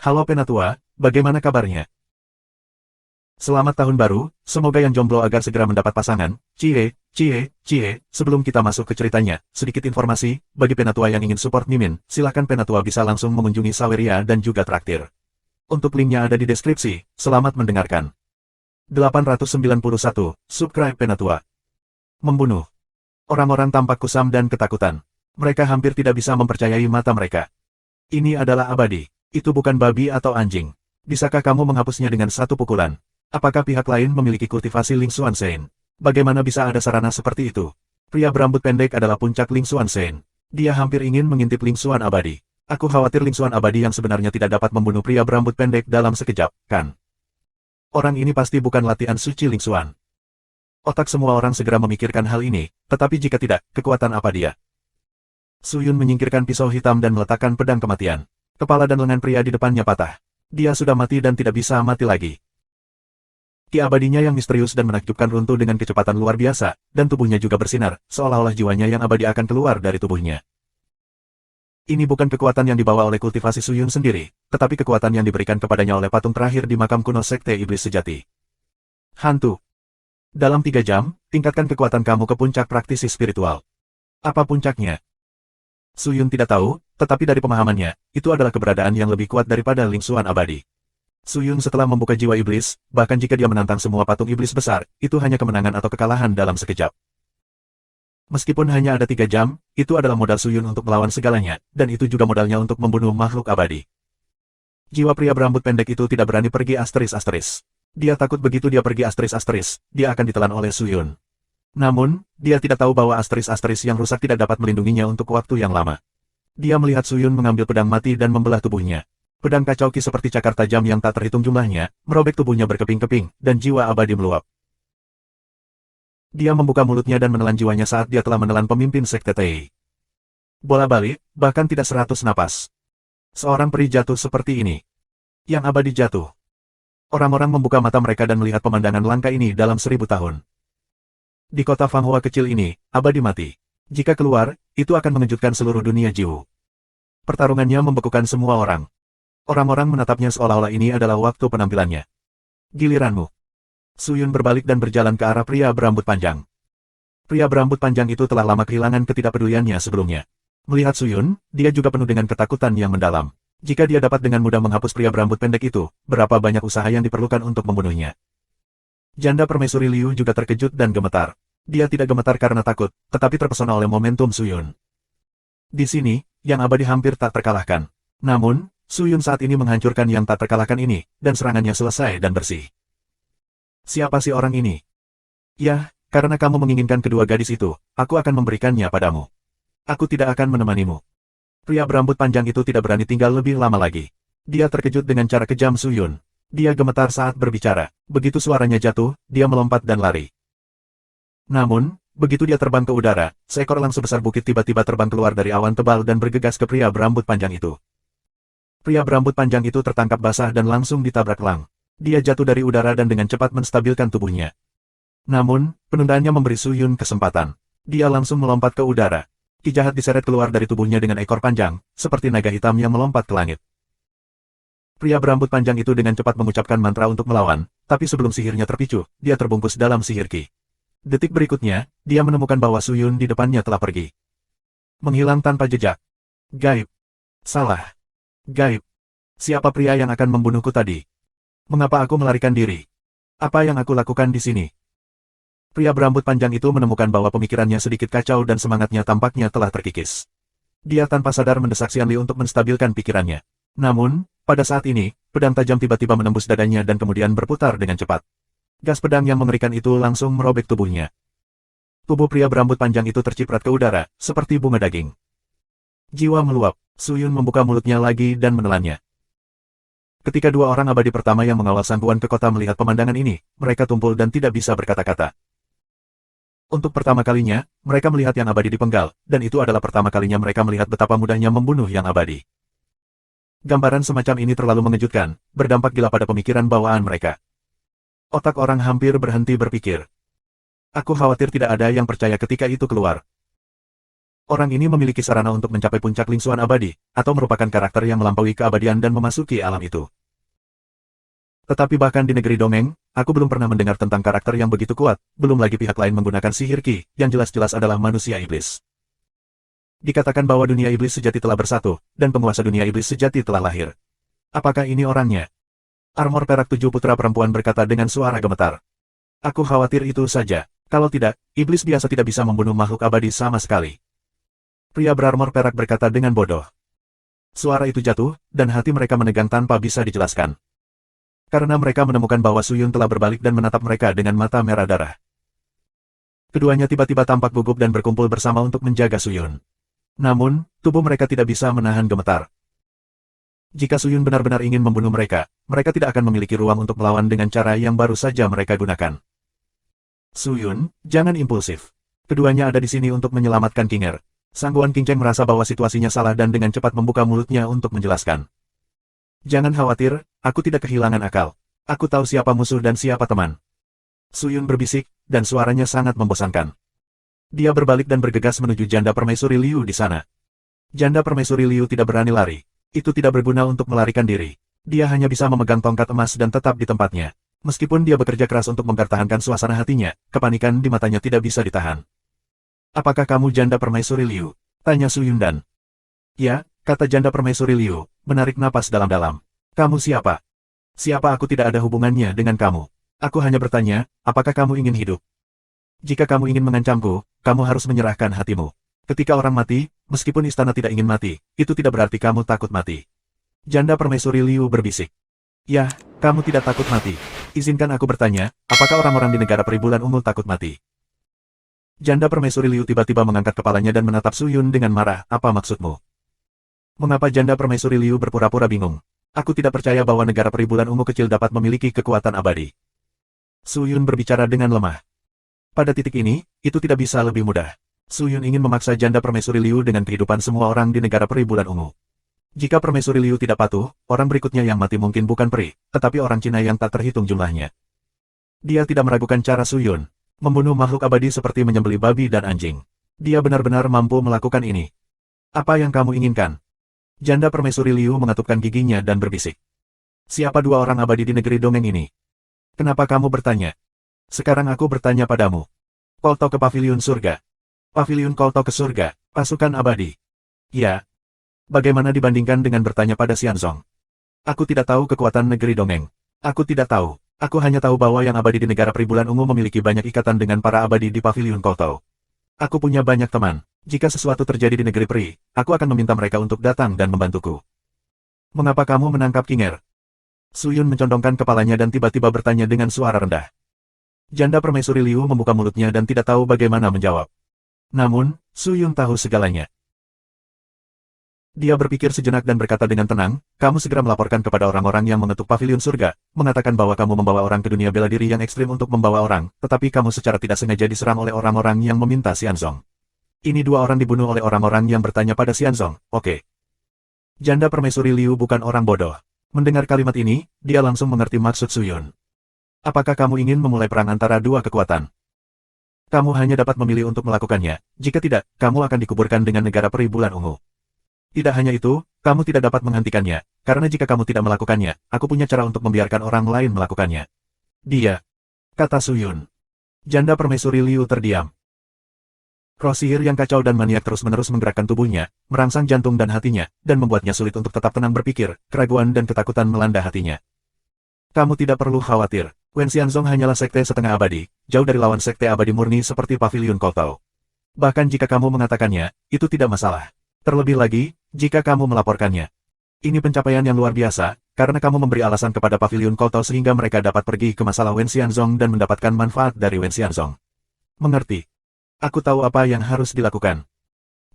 Halo Penatua, bagaimana kabarnya? Selamat tahun baru, semoga yang jomblo agar segera mendapat pasangan. Sebelum kita masuk ke ceritanya, sedikit informasi, bagi Penatua yang ingin support Mimin, silakan Penatua bisa langsung mengunjungi Saweria dan juga traktir. Untuk linknya ada di deskripsi, selamat mendengarkan. 891, subscribe Penatua. Membunuh. Orang-orang tampak kusam dan ketakutan. Mereka hampir tidak bisa mempercayai mata mereka. Ini adalah abadi. Itu bukan babi atau anjing. Bisakah kamu menghapusnya dengan satu pukulan? Apakah pihak lain memiliki kultivasi Ling Xuan Shen? Bagaimana bisa ada sarana seperti itu? Pria berambut pendek adalah puncak Ling Xuan Shen. Dia hampir ingin mengintip Ling Xuan abadi. Aku khawatir Ling Xuan abadi yang sebenarnya tidak dapat membunuh pria berambut pendek dalam sekejap, kan? Orang ini pasti bukan latihan suci Ling Xuan. Otak semua orang segera memikirkan hal ini, tetapi jika tidak, kekuatan apa dia? Su Yun menyingkirkan pisau hitam dan meletakkan pedang kematian. Kepala dan lengan pria di depannya patah. Dia sudah mati dan tidak bisa mati lagi. Ki abadinya yang misterius dan menakjubkan runtuh dengan kecepatan luar biasa, dan tubuhnya juga bersinar, seolah-olah jiwanya yang abadi akan keluar dari tubuhnya. Ini bukan kekuatan yang dibawa oleh kultivasi Su Yun sendiri, tetapi kekuatan yang diberikan kepadanya oleh patung terakhir di makam kuno Sekte Iblis Sejati. Hantu. Dalam 3 jam, tingkatkan kekuatan kamu ke puncak praktisi spiritual. Apa puncaknya? Su Yun tidak tahu, tetapi dari pemahamannya, itu adalah keberadaan yang lebih kuat daripada Ling Xuan abadi. Su Yun setelah membuka jiwa iblis, bahkan jika dia menantang semua patung iblis besar, itu hanya kemenangan atau kekalahan dalam sekejap. Meskipun hanya ada 3 jam, itu adalah modal Su Yun untuk melawan segalanya, dan itu juga modalnya untuk membunuh makhluk abadi. Jiwa pria berambut pendek itu tidak berani pergi asteris-asteris. Dia takut begitu dia pergi asteris-asteris, dia akan ditelan oleh Su Yun. Namun, dia tidak tahu bahwa asteris-asteris yang rusak tidak dapat melindunginya untuk waktu yang lama. Dia melihat Su Yun mengambil pedang mati dan membelah tubuhnya. Pedang kacau ki seperti cakar tajam yang tak terhitung jumlahnya, merobek tubuhnya berkeping-keping, dan jiwa abadi meluap. Dia membuka mulutnya dan menelan jiwanya saat dia telah menelan pemimpin Sekte Tei. Bola balik, bahkan tidak 100 napas. Seorang peri jatuh seperti ini. Yang abadi jatuh. Orang-orang membuka mata mereka dan melihat pemandangan langka ini dalam 1000 tahun. Di kota Fanghua kecil ini, abadi mati. Jika keluar, itu akan mengejutkan seluruh dunia Jiu. Pertarungannya membekukan semua orang. Orang-orang menatapnya seolah-olah ini adalah waktu penampilannya. Giliranmu. Su Yun berbalik dan berjalan ke arah pria berambut panjang. Pria berambut panjang itu telah lama kehilangan ketidakpeduliannya sebelumnya. Melihat Su Yun, dia juga penuh dengan ketakutan yang mendalam. Jika dia dapat dengan mudah menghapus pria berambut pendek itu, berapa banyak usaha yang diperlukan untuk membunuhnya. Janda permaisuri Liu juga terkejut dan gemetar. Dia tidak gemetar karena takut, tetapi terpesona oleh momentum Su Yun. Di sini, yang abadi hampir tak terkalahkan. Namun, Su Yun saat ini menghancurkan yang tak terkalahkan ini, dan serangannya selesai dan bersih. Siapa si orang ini? Ya, karena kamu menginginkan kedua gadis itu, aku akan memberikannya padamu. Aku tidak akan menemanimu. Pria berambut panjang itu tidak berani tinggal lebih lama lagi. Dia terkejut dengan cara kejam Su Yun. Dia gemetar saat berbicara. Begitu suaranya jatuh, dia melompat dan lari. Namun, begitu dia terbang ke udara, seekor elang sebesar bukit tiba-tiba terbang keluar dari awan tebal dan bergegas ke pria berambut panjang itu. Pria berambut panjang itu tertangkap basah dan langsung ditabrak elang. Dia jatuh dari udara dan dengan cepat menstabilkan tubuhnya. Namun, penundaannya memberi Su Yun kesempatan. Dia langsung melompat ke udara. Ki jahat diseret keluar dari tubuhnya dengan ekor panjang, seperti naga hitam yang melompat ke langit. Pria berambut panjang itu dengan cepat mengucapkan mantra untuk melawan, tapi sebelum sihirnya terpicu, dia terbungkus dalam sihir Ki. Detik berikutnya, dia menemukan bahwa Su Yun di depannya telah pergi. Menghilang tanpa jejak. Gaib. Salah. Gaib. Siapa pria yang akan membunuhku tadi? Mengapa aku melarikan diri? Apa yang aku lakukan di sini? Pria berambut panjang itu menemukan bahwa pemikirannya sedikit kacau dan semangatnya tampaknya telah terkikis. Dia tanpa sadar mendesak Xian Li untuk menstabilkan pikirannya. Namun, pada saat ini, pedang tajam tiba-tiba menembus dadanya dan kemudian berputar dengan cepat. Gas pedang yang mengerikan itu langsung merobek tubuhnya. Tubuh pria berambut panjang itu terciprat ke udara, seperti bunga daging. Jiwa meluap, Su Yun membuka mulutnya lagi dan menelannya. Ketika dua orang abadi pertama yang mengawal Sang Tuan ke kota melihat pemandangan ini, mereka tumpul dan tidak bisa berkata-kata. Untuk pertama kalinya, mereka melihat yang abadi dipenggal, dan itu adalah pertama kalinya mereka melihat betapa mudahnya membunuh yang abadi. Gambaran semacam ini terlalu mengejutkan, berdampak gila pada pemikiran bawaan mereka. Otak orang hampir berhenti berpikir. Aku khawatir tidak ada yang percaya ketika itu keluar. Orang ini memiliki sarana untuk mencapai puncak lingsuan abadi, atau merupakan karakter yang melampaui keabadian dan memasuki alam itu. Tetapi bahkan di negeri dongeng, aku belum pernah mendengar tentang karakter yang begitu kuat, belum lagi pihak lain menggunakan sihir ki, yang jelas-jelas adalah manusia iblis. Dikatakan bahwa dunia iblis sejati telah bersatu, dan penguasa dunia iblis sejati telah lahir. Apakah ini orangnya? Armor perak 7 putra perempuan berkata dengan suara gemetar. Aku khawatir itu saja. Kalau tidak, iblis biasa tidak bisa membunuh makhluk abadi sama sekali. Pria berarmor perak berkata dengan bodoh. Suara itu jatuh, dan hati mereka menegang tanpa bisa dijelaskan. Karena mereka menemukan bahwa Suyun telah berbalik dan menatap mereka dengan mata merah darah. Keduanya tiba-tiba tampak gugup dan berkumpul bersama untuk menjaga Suyun. Namun, tubuh mereka tidak bisa menahan gemetar. Jika Suyun benar-benar ingin membunuh mereka, mereka tidak akan memiliki ruang untuk melawan dengan cara yang baru saja mereka gunakan. Suyun, jangan impulsif. Keduanya ada di sini untuk menyelamatkan Kinger. Sangguan King Cheng merasa bahwa situasinya salah dan dengan cepat membuka mulutnya untuk menjelaskan. Jangan khawatir, aku tidak kehilangan akal. Aku tahu siapa musuh dan siapa teman. Suyun berbisik, dan suaranya sangat membosankan. Dia berbalik dan bergegas menuju janda permaisuri Liu di sana. Janda permaisuri Liu tidak berani lari. Itu tidak berguna untuk melarikan diri. Dia hanya bisa memegang tongkat emas dan tetap di tempatnya. Meskipun dia bekerja keras untuk mempertahankan suasana hatinya, kepanikan di matanya tidak bisa ditahan. Apakah kamu janda permaisuri Liu? Tanya Suyun dan. Ya, kata janda permaisuri Liu, menarik napas dalam-dalam. Kamu siapa? Siapa aku tidak ada hubungannya dengan kamu. Aku hanya bertanya, apakah kamu ingin hidup? Jika kamu ingin mengancamku, kamu harus menyerahkan hatimu. Ketika orang mati, meskipun istana tidak ingin mati, itu tidak berarti kamu takut mati. Janda permaisuri Liu berbisik. Ya, kamu tidak takut mati. Izinkan aku bertanya, apakah orang-orang di negara peribulan ungu takut mati? Janda permaisuri Liu tiba-tiba mengangkat kepalanya dan menatap Suyun dengan marah, apa maksudmu? Mengapa janda permaisuri Liu berpura-pura bingung? Aku tidak percaya bahwa negara peribulan ungu kecil dapat memiliki kekuatan abadi. Suyun berbicara dengan lemah. Pada titik ini, itu tidak bisa lebih mudah. Suyun ingin memaksa janda permaisuri Liu dengan kehidupan semua orang di negara peribulan ungu. Jika permaisuri Liu tidak patuh, orang berikutnya yang mati mungkin bukan peri, tetapi orang Cina yang tak terhitung jumlahnya. Dia tidak meragukan cara Suyun. Membunuh makhluk abadi seperti menyembelih babi dan anjing. Dia benar-benar mampu melakukan ini. Apa yang kamu inginkan? Janda permaisuri Liu mengatupkan giginya dan berbisik. Siapa dua orang abadi di negeri dongeng ini? Kenapa kamu bertanya? Sekarang aku bertanya padamu. Kolto ke paviliun surga. Paviliun Kolto ke surga, pasukan abadi. Ya. Bagaimana dibandingkan dengan bertanya pada Xianzong? Aku tidak tahu kekuatan negeri dongeng. Aku tidak tahu. Aku hanya tahu bahwa yang abadi di negara peribulan ungu memiliki banyak ikatan dengan para abadi di paviliun Kolto. Aku punya banyak teman. Jika sesuatu terjadi di negeri peri, aku akan meminta mereka untuk datang dan membantuku. Mengapa kamu menangkap Kinger? Suyun mencondongkan kepalanya dan tiba-tiba bertanya dengan suara rendah. Janda permaisuri Liu membuka mulutnya dan tidak tahu bagaimana menjawab. Namun, Suyun tahu segalanya. Dia berpikir sejenak dan berkata dengan tenang, kamu segera melaporkan kepada orang-orang yang mengetuk paviliun surga, mengatakan bahwa kamu membawa orang ke dunia bela diri yang ekstrim untuk membawa orang, tetapi kamu secara tidak sengaja diserang oleh orang-orang yang meminta Xianzong. Ini dua orang dibunuh oleh orang-orang yang bertanya pada Xianzong, oke. Janda permaisuri Liu bukan orang bodoh. Mendengar kalimat ini, dia langsung mengerti maksud Suyun. Apakah kamu ingin memulai perang antara dua kekuatan? Kamu hanya dapat memilih untuk melakukannya, jika tidak, kamu akan dikuburkan dengan negara peri bulan ungu. Tidak hanya itu, kamu tidak dapat menghentikannya, karena jika kamu tidak melakukannya, aku punya cara untuk membiarkan orang lain melakukannya. Dia, kata Suyun. Janda permaisuri Liu terdiam. Roh sihir yang kacau dan maniak terus-menerus menggerakkan tubuhnya, merangsang jantung dan hatinya, dan membuatnya sulit untuk tetap tenang berpikir, keraguan dan ketakutan melanda hatinya. Kamu tidak perlu khawatir, Wen Xianzong hanyalah sekte setengah abadi, jauh dari lawan sekte abadi murni seperti paviliun Kolto. Bahkan jika kamu mengatakannya, itu tidak masalah. Terlebih lagi, jika kamu melaporkannya. Ini pencapaian yang luar biasa, karena kamu memberi alasan kepada paviliun Kolto sehingga mereka dapat pergi ke masalah Wen Xianzong dan mendapatkan manfaat dari Wen Xianzong. Mengerti? Aku tahu apa yang harus dilakukan.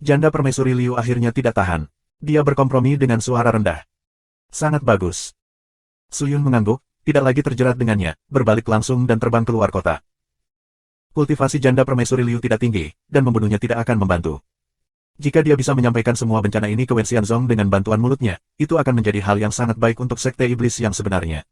Janda permaisuri Liu akhirnya tidak tahan. Dia berkompromi dengan suara rendah. Sangat bagus. Suyun mengangguk, tidak lagi terjerat dengannya, berbalik langsung dan terbang keluar kota. Kultivasi janda permaisuri Liu tidak tinggi, dan membunuhnya tidak akan membantu. Jika dia bisa menyampaikan semua bencana ini ke Wen Xianzong dengan bantuan mulutnya, itu akan menjadi hal yang sangat baik untuk sekte iblis yang sebenarnya.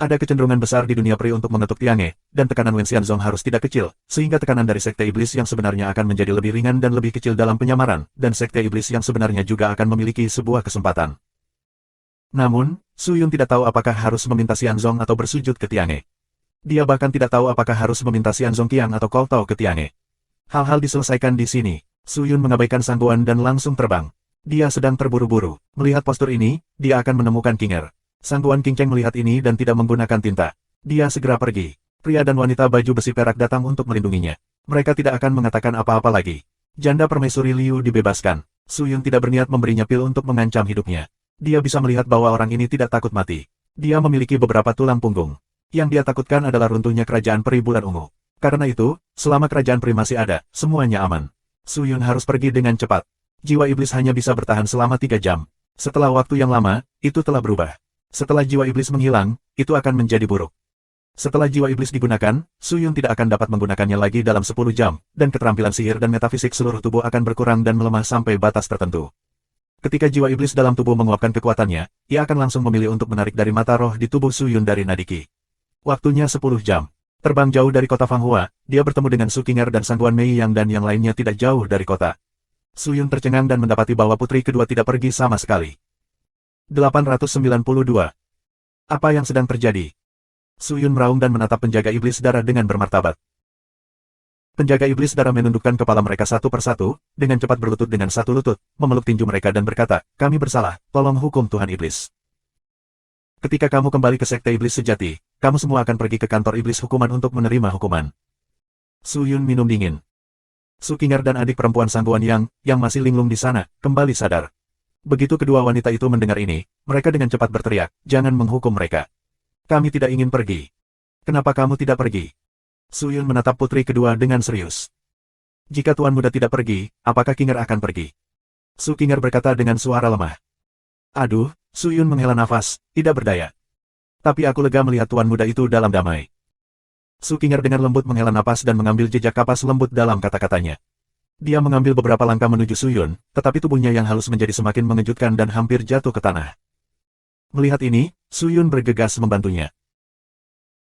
Ada kecenderungan besar di dunia peri untuk mengetuk Tiange, dan tekanan Wen Xianzong harus tidak kecil, sehingga tekanan dari Sekte Iblis yang sebenarnya akan menjadi lebih ringan dan lebih kecil dalam penyamaran, dan Sekte Iblis yang sebenarnya juga akan memiliki sebuah kesempatan. Namun, Su Yun tidak tahu apakah harus meminta Xianzong atau bersujud ke Tiange. Dia bahkan tidak tahu apakah harus meminta Xianzong Qiang atau Koltao ke Tiange. Hal-hal diselesaikan di sini. Su Yun mengabaikan sangguan dan langsung terbang. Dia sedang terburu-buru. Melihat postur ini, dia akan menemukan Kinger. Sangguan King Cheng melihat ini dan tidak menggunakan tinta. Dia segera pergi. Pria dan wanita baju besi perak datang untuk melindunginya. Mereka tidak akan mengatakan apa-apa lagi. Janda permaisuri Liu dibebaskan. Su Yun tidak berniat memberinya pil untuk mengancam hidupnya. Dia bisa melihat bahwa orang ini tidak takut mati. Dia memiliki beberapa tulang punggung. Yang dia takutkan adalah runtuhnya kerajaan peri bulan ungu. Karena itu, selama kerajaan peri masih ada, semuanya aman. Su Yun harus pergi dengan cepat. Jiwa iblis hanya bisa bertahan selama 3 jam. Setelah waktu yang lama, itu telah berubah. Setelah jiwa iblis menghilang, itu akan menjadi buruk. Setelah jiwa iblis digunakan, Su Yun tidak akan dapat menggunakannya lagi dalam 10 jam, dan keterampilan sihir dan metafisik seluruh tubuh akan berkurang dan melemah sampai batas tertentu. Ketika jiwa iblis dalam tubuh menguapkan kekuatannya, ia akan langsung memilih untuk menarik dari mata roh di tubuh Su Yun dari Nadiki. Waktunya 10 jam. Terbang jauh dari kota Fanghua, dia bertemu dengan Su Qinger dan Sangguan Mei Yang dan yang lainnya tidak jauh dari kota. Su Yun tercengang dan mendapati bahwa putri kedua tidak pergi sama sekali. 892. Apa yang sedang terjadi? Su Yun meraung dan menatap penjaga iblis darah dengan bermartabat. Penjaga iblis darah menundukkan kepala mereka satu persatu, dengan cepat berlutut dengan satu lutut, memeluk tinju mereka dan berkata, "Kami bersalah, tolong hukum Tuhan Iblis." Ketika kamu kembali ke Sekte Iblis Sejati, kamu semua akan pergi ke kantor Iblis Hukuman untuk menerima hukuman. Su Yun minum dingin. Su Qinger dan adik perempuan Sangguan yang masih linglung di sana, kembali sadar. Begitu kedua wanita itu mendengar ini, mereka dengan cepat berteriak, "Jangan menghukum mereka. Kami tidak ingin pergi." "Kenapa kamu tidak pergi?" Su Yun menatap putri kedua dengan serius. "Jika Tuan Muda tidak pergi, apakah Qinger akan pergi?" Su Qinger berkata dengan suara lemah. "Aduh," Su Yun menghela nafas, "tidak berdaya. Tapi aku lega melihat Tuan Muda itu dalam damai." Su Qinger dengan lembut menghela napas dan mengambil jejak kapas lembut dalam kata-katanya. Dia mengambil beberapa langkah menuju Su Yun, tetapi tubuhnya yang halus menjadi semakin mengejutkan dan hampir jatuh ke tanah. Melihat ini, Su Yun bergegas membantunya.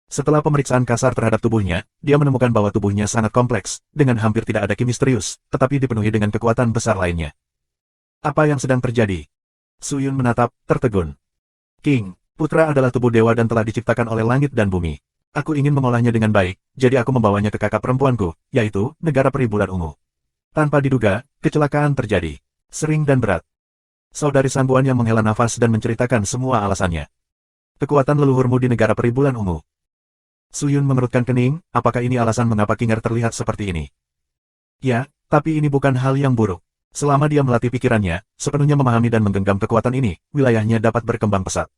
Setelah pemeriksaan kasar terhadap tubuhnya, dia menemukan bahwa tubuhnya sangat kompleks, dengan hampir tidak ada misterius, tetapi dipenuhi dengan kekuatan besar lainnya. Apa yang sedang terjadi? Su Yun menatap, tertegun. "King, putra adalah tubuh dewa dan telah diciptakan oleh langit dan bumi. Aku ingin mengolahnya dengan baik, jadi aku membawanya ke kakak perempuanku, yaitu negara peri bulan ungu." Tanpa diduga, kecelakaan terjadi. Sering dan berat. Saudari Sangguan yang menghela nafas dan menceritakan semua alasannya. "Kekuatan leluhurmu di negara peri bulan ungu." Su Yun mengerutkan kening, apakah ini alasan mengapa Qinger terlihat seperti ini? Ya, tapi ini bukan hal yang buruk. Selama dia melatih pikirannya, sepenuhnya memahami dan menggenggam kekuatan ini, wilayahnya dapat berkembang pesat.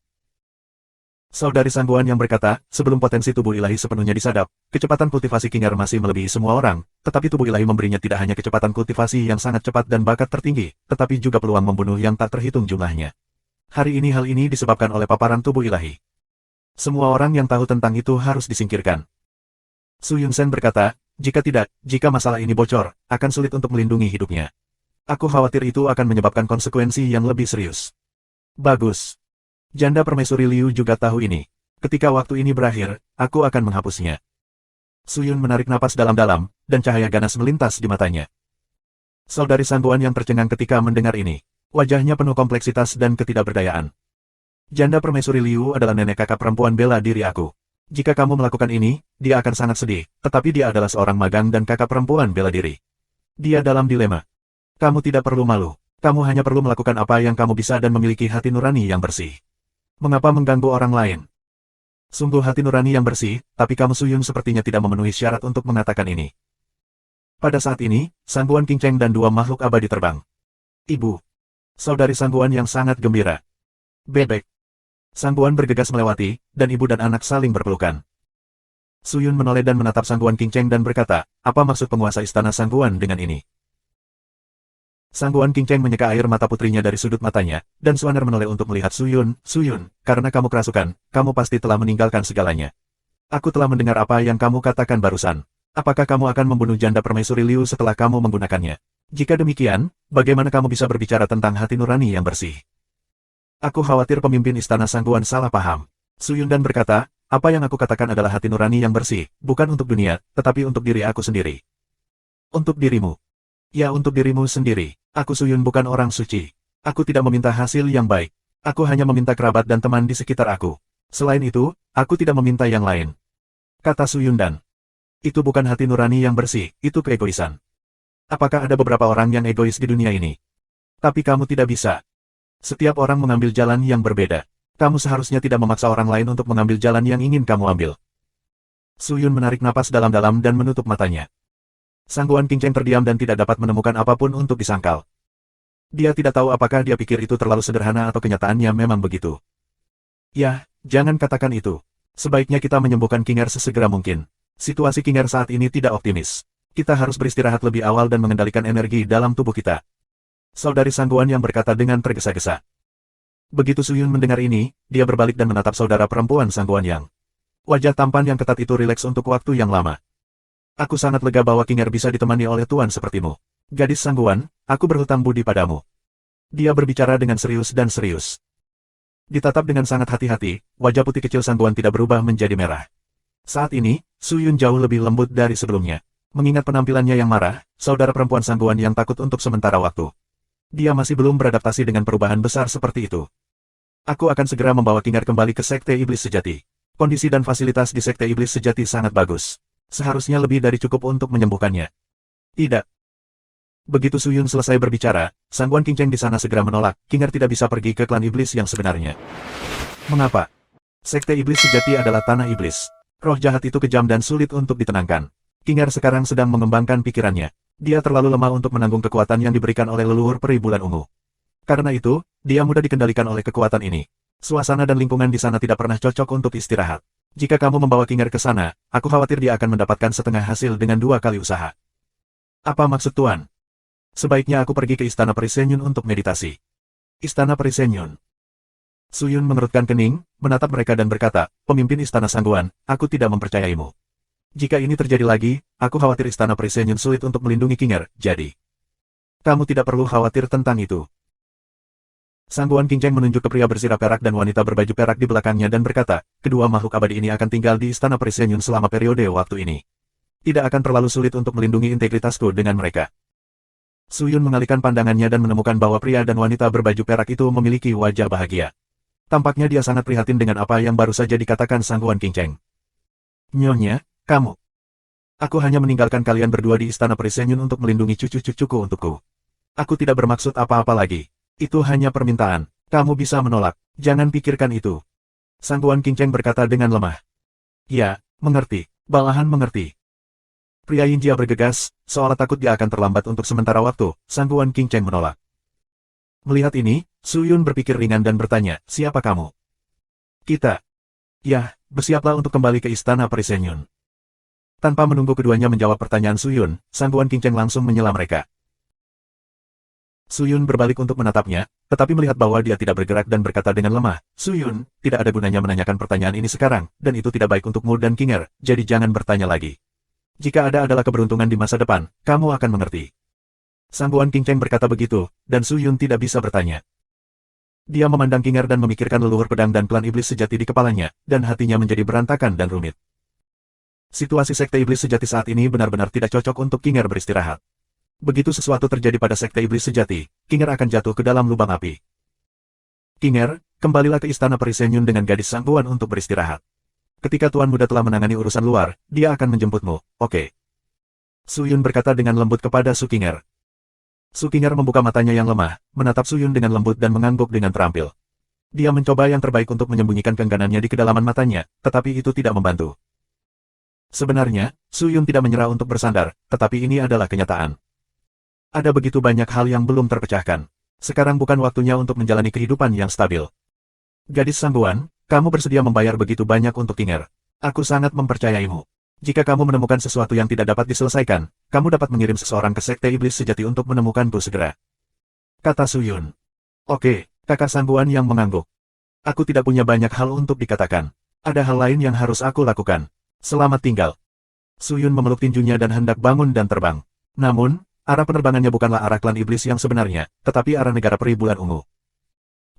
Saudari Sangguan yang berkata, sebelum potensi tubuh ilahi sepenuhnya disadap, kecepatan kultivasi Qinger masih melebihi semua orang, tetapi tubuh ilahi memberinya tidak hanya kecepatan kultivasi yang sangat cepat dan bakat tertinggi, tetapi juga peluang membunuh yang tak terhitung jumlahnya. Hari ini hal ini disebabkan oleh paparan tubuh ilahi. Semua orang yang tahu tentang itu harus disingkirkan. Su Yun-sen berkata, jika masalah ini bocor, akan sulit untuk melindungi hidupnya. Aku khawatir itu akan menyebabkan konsekuensi yang lebih serius. Bagus. Janda permaisuri Liu juga tahu ini. Ketika waktu ini berakhir, aku akan menghapusnya. Su Yun menarik napas dalam-dalam, dan cahaya ganas melintas di matanya. Saudari Sangguan yang tercengang ketika mendengar ini. Wajahnya penuh kompleksitas dan ketidakberdayaan. Janda permaisuri Liu adalah nenek kakak perempuan bela diri aku. Jika kamu melakukan ini, dia akan sangat sedih, tetapi dia adalah seorang magang dan kakak perempuan bela diri. Dia dalam dilema. Kamu tidak perlu malu. Kamu hanya perlu melakukan apa yang kamu bisa dan memiliki hati nurani yang bersih. Mengapa mengganggu orang lain? Sungguh hati nurani yang bersih, tapi kamu Su Yun sepertinya tidak memenuhi syarat untuk mengatakan ini. Pada saat ini, Sangguan King Cheng dan dua makhluk abadi terbang. Ibu. Saudari Sangguan yang sangat gembira. Bebek. Sangguan bergegas melewati, dan ibu dan anak saling berpelukan. Su Yun menoleh dan menatap Sangguan King Cheng dan berkata, apa maksud penguasa istana Sangguan dengan ini? Sangguan King Cheng menyeka air mata putrinya dari sudut matanya, dan Suaner menoleh untuk melihat Su Yun, karena kamu kerasukan, kamu pasti telah meninggalkan segalanya. Aku telah mendengar apa yang kamu katakan barusan. Apakah kamu akan membunuh janda permaisuri Liu setelah kamu menggunakannya? Jika demikian, bagaimana kamu bisa berbicara tentang hati nurani yang bersih? Aku khawatir pemimpin istana Sangguan salah paham. Suyundan berkata, apa yang aku katakan adalah hati nurani yang bersih, bukan untuk dunia, tetapi untuk diri aku sendiri. Untuk dirimu. Ya, untuk dirimu sendiri. Aku Suyun bukan orang suci. Aku tidak meminta hasil yang baik. Aku hanya meminta kerabat dan teman di sekitar aku. Selain itu, aku tidak meminta yang lain. Kata Suyundan. Itu bukan hati nurani yang bersih, itu keegoisan. Apakah ada beberapa orang yang egois di dunia ini? Tapi kamu tidak bisa. Setiap orang mengambil jalan yang berbeda. Kamu seharusnya tidak memaksa orang lain untuk mengambil jalan yang ingin kamu ambil. Suyun menarik napas dalam-dalam dan menutup matanya. Sangguan King Cheng terdiam dan tidak dapat menemukan apapun untuk disangkal. Dia tidak tahu apakah dia pikir itu terlalu sederhana atau kenyataannya memang begitu. Ya, jangan katakan itu. Sebaiknya kita menyembuhkan King Er sesegera mungkin. Situasi King Er saat ini tidak optimis. Kita harus beristirahat lebih awal dan mengendalikan energi dalam tubuh kita. Saudari Sangguan yang berkata dengan tergesa-gesa. Begitu Suyun mendengar ini, dia berbalik dan menatap saudara perempuan Sangguan Yang. Wajah tampan yang ketat itu rileks untuk waktu yang lama. Aku sangat lega bahwa King Er bisa ditemani oleh tuan sepertimu. Gadis Sangguan, aku berhutang budi padamu. Dia berbicara dengan serius dan serius. Ditatap dengan sangat hati-hati, wajah putih kecil Sangguan tidak berubah menjadi merah. Saat ini, Suyun jauh lebih lembut dari sebelumnya. Mengingat penampilannya yang marah, saudara perempuan Sangguan yang takut untuk sementara waktu. Dia masih belum beradaptasi dengan perubahan besar seperti itu. Aku akan segera membawa King Er kembali ke Sekte Iblis Sejati. Kondisi dan fasilitas di Sekte Iblis Sejati sangat bagus. Seharusnya lebih dari cukup untuk menyembuhkannya. Tidak. Begitu Suyun selesai berbicara, Sangguan King Cheng di sana segera menolak, King Er tidak bisa pergi ke klan iblis yang sebenarnya. Mengapa? Sekte Iblis Sejati adalah tanah iblis. Roh jahat itu kejam dan sulit untuk ditenangkan. King Er sekarang sedang mengembangkan pikirannya. Dia terlalu lemah untuk menanggung kekuatan yang diberikan oleh leluhur peri bulan ungu. Karena itu, dia mudah dikendalikan oleh kekuatan ini. Suasana dan lingkungan di sana tidak pernah cocok untuk istirahat. Jika kamu membawa King Er ke sana, aku khawatir dia akan mendapatkan setengah hasil dengan 2 kali usaha. Apa maksud Tuan? Sebaiknya aku pergi ke Istana Peri Senyun untuk meditasi. Istana Peri Senyun. Suyun mengerutkan kening, menatap mereka dan berkata, pemimpin Istana Sangguan, aku tidak mempercayaimu. Jika ini terjadi lagi, aku khawatir Istana Peri Senyun sulit untuk melindungi King Er, jadi. Kamu tidak perlu khawatir tentang itu. Sangguan King Cheng menunjuk ke pria bersirah perak dan wanita berbaju perak di belakangnya dan berkata, kedua makhluk abadi ini akan tinggal di Istana Peri Senyun selama periode waktu ini. Tidak akan terlalu sulit untuk melindungi integritasku dengan mereka. Suyun mengalihkan pandangannya dan menemukan bahwa pria dan wanita berbaju perak itu memiliki wajah bahagia. Tampaknya dia sangat prihatin dengan apa yang baru saja dikatakan Sangguan King Cheng. Nyonya, kamu. Aku hanya meninggalkan kalian berdua di Istana Peri Senyun untuk melindungi cucu-cucuku untukku. Aku tidak bermaksud apa-apa lagi. Itu hanya permintaan. Kamu bisa menolak. Jangan pikirkan itu. Sangguan King Cheng berkata dengan lemah. Ya, mengerti. Balahan mengerti. Pria Yinjia bergegas, seolah takut dia akan terlambat untuk sementara waktu. Sangguan King Cheng menolak. Melihat ini, Suyun berpikir ringan dan bertanya, siapa kamu? Kita. Ya, bersiaplah untuk kembali ke Istana Peri Senyun. Tanpa menunggu keduanya menjawab pertanyaan Suyun, Sangguan King Cheng langsung menyela mereka. Suyun berbalik untuk menatapnya, tetapi melihat bahwa dia tidak bergerak dan berkata dengan lemah, Suyun, tidak ada gunanya menanyakan pertanyaan ini sekarang, dan itu tidak baik untukmu dan King Er, jadi jangan bertanya lagi. Jika ada adalah keberuntungan di masa depan, kamu akan mengerti. Sangguan King Cheng berkata begitu, dan Suyun tidak bisa bertanya. Dia memandang King Er dan memikirkan leluhur pedang dan klan iblis sejati di kepalanya, dan hatinya menjadi berantakan dan rumit. Situasi Sekte Iblis Sejati saat ini benar-benar tidak cocok untuk King Er beristirahat. Begitu sesuatu terjadi pada Sekte Iblis Sejati, King Er akan jatuh ke dalam lubang api. King Er, kembalilah ke Istana Peri Senyun dengan gadis Sangguan untuk beristirahat. Ketika Tuan Muda telah menangani urusan luar, dia akan menjemputmu, oke? Suyun berkata dengan lembut kepada Su King Er. Su King Er membuka matanya yang lemah, menatap Suyun dengan lembut dan mengangguk dengan terampil. Dia mencoba yang terbaik untuk menyembunyikan keengganannya di kedalaman matanya, tetapi itu tidak membantu. Sebenarnya, Suyun tidak menyerah untuk bersandar, tetapi ini adalah kenyataan. Ada begitu banyak hal yang belum terpecahkan. Sekarang bukan waktunya untuk menjalani kehidupan yang stabil. Gadis Sangguan, kamu bersedia membayar begitu banyak untuk King Er. Aku sangat mempercayaimu. Jika kamu menemukan sesuatu yang tidak dapat diselesaikan, kamu dapat mengirim seseorang ke Sekte Iblis Sejati untuk menemukanku segera. Kata Suyun. Oke, kakak Sangguan yang mengangguk. Aku tidak punya banyak hal untuk dikatakan. Ada hal lain yang harus aku lakukan. Selamat tinggal. Suyun memeluk tinjunya dan hendak bangun dan terbang. Namun, arah penerbangannya bukanlah arah klan iblis yang sebenarnya, tetapi arah negara peri bulan ungu.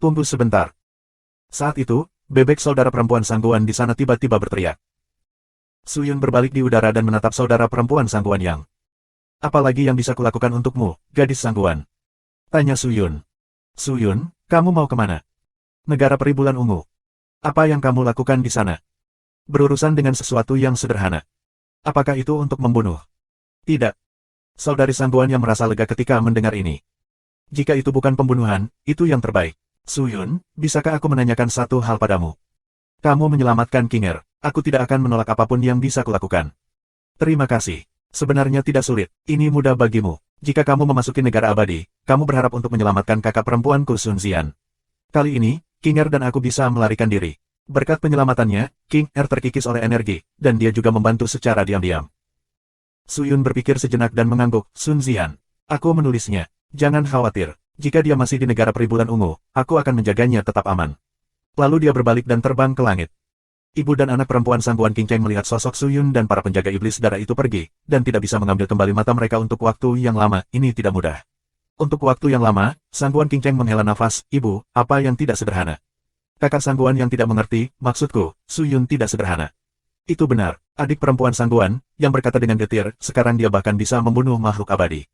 Tunggu sebentar. Saat itu, bebek saudara perempuan Sangguan di sana tiba-tiba berteriak. Suyun berbalik di udara dan menatap saudara perempuan Sangguan yang. Apalagi yang bisa kulakukan untukmu, gadis Sangguan? Tanya Suyun. Suyun, kamu mau kemana? Negara Peri Bulan Ungu. Apa yang kamu lakukan di sana? Berurusan dengan sesuatu yang sederhana. Apakah itu untuk membunuh? Tidak. Saudari Sangguan yang merasa lega ketika mendengar ini. Jika itu bukan pembunuhan, itu yang terbaik. Suyun, bisakah aku menanyakan satu hal padamu? Kamu menyelamatkan Kinger. Aku tidak akan menolak apapun yang bisa kulakukan. Terima kasih. Sebenarnya tidak sulit. Ini mudah bagimu. Jika kamu memasuki negara abadi, kamu berharap untuk menyelamatkan kakak perempuanku Sun Xian. Kali ini, Kinger dan aku bisa melarikan diri. Berkat penyelamatannya, King Er terkikis oleh energi, dan dia juga membantu secara diam-diam. Suyun berpikir sejenak dan mengangguk, Sun Xian. Aku menulisnya. Jangan khawatir. Jika dia masih di negara Peri Bulan Ungu, aku akan menjaganya tetap aman. Lalu dia berbalik dan terbang ke langit. Ibu dan anak perempuan Sangguan King Cheng melihat sosok Suyun dan para penjaga iblis darah itu pergi, dan tidak bisa mengambil kembali mata mereka untuk waktu yang lama. Ini tidak mudah. Untuk waktu yang lama, Sangguan King Cheng menghela nafas, Ibu, apa yang tidak sederhana? Kakak Sangguan yang tidak mengerti, maksudku, Suyun tidak sederhana. Itu benar, adik perempuan Sangguan, yang berkata dengan getir, sekarang dia bahkan bisa membunuh makhluk abadi.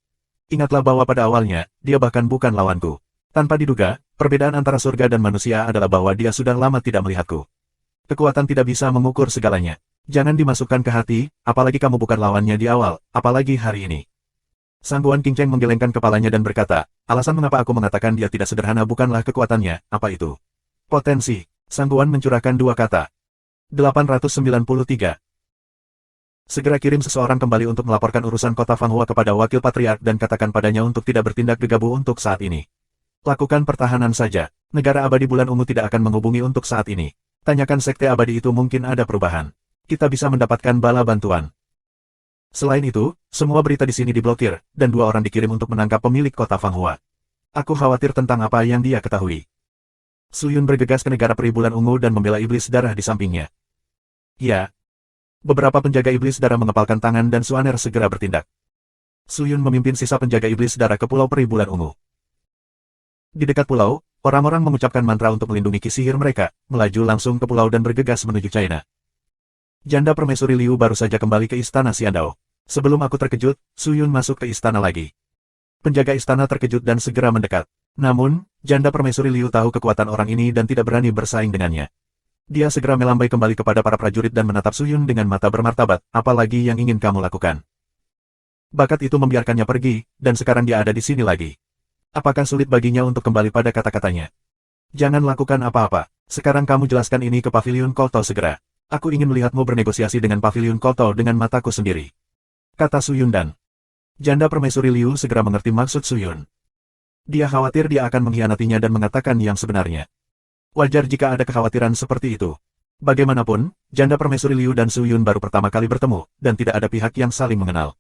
Ingatlah bahwa pada awalnya, dia bahkan bukan lawanku. Tanpa diduga, perbedaan antara surga dan manusia adalah bahwa dia sudah lama tidak melihatku. Kekuatan tidak bisa mengukur segalanya. Jangan dimasukkan ke hati, apalagi kamu bukan lawannya di awal, apalagi hari ini. Sangguan King Cheng menggelengkan kepalanya dan berkata, alasan mengapa aku mengatakan dia tidak sederhana bukanlah kekuatannya, apa itu? Potensi. Sangguan mencurahkan dua kata. 893. Segera kirim seseorang kembali untuk melaporkan urusan kota Fanghua kepada wakil patriark dan katakan padanya untuk tidak bertindak gegabah untuk saat ini. Lakukan pertahanan saja. Negara abadi bulan ungu tidak akan menghubungi untuk saat ini. Tanyakan sekte abadi itu mungkin ada perubahan. Kita bisa mendapatkan bala bantuan. Selain itu, semua berita di sini diblokir, dan 2 orang dikirim untuk menangkap pemilik kota Fanghua. Aku khawatir tentang apa yang dia ketahui. Suyun bergegas ke negara Peri Bulan Ungu dan membela iblis darah di sampingnya. Ya. Beberapa penjaga iblis darah mengepalkan tangan dan Suaner segera bertindak. Suyun memimpin sisa penjaga iblis darah ke Pulau Peri Bulan Ungu. Di dekat pulau, orang-orang mengucapkan mantra untuk melindungi ki sihir mereka, melaju langsung ke pulau dan bergegas menuju China. Janda Permaisuri Liu baru saja kembali ke istana Xiandao. Sebelum aku terkejut, Suyun masuk ke istana lagi. Penjaga istana terkejut dan segera mendekat. Namun, Janda Permaisuri Liu tahu kekuatan orang ini dan tidak berani bersaing dengannya. Dia segera melambai kembali kepada para prajurit dan menatap Suyun dengan mata bermartabat, apalagi yang ingin kamu lakukan. Bakat itu membiarkannya pergi, dan sekarang dia ada di sini lagi. Apakah sulit baginya untuk kembali pada kata-katanya? Jangan lakukan apa-apa, sekarang kamu jelaskan ini ke Paviliun Kolto segera. Aku ingin melihatmu bernegosiasi dengan Paviliun Kolto dengan mataku sendiri. Kata Suyun dan Janda Permaisuri Liu segera mengerti maksud Suyun. Dia khawatir dia akan mengkhianatinya dan mengatakan yang sebenarnya. Wajar jika ada kekhawatiran seperti itu. Bagaimanapun, Janda Permaisuri Liu dan Suyun baru pertama kali bertemu, dan tidak ada pihak yang saling mengenal.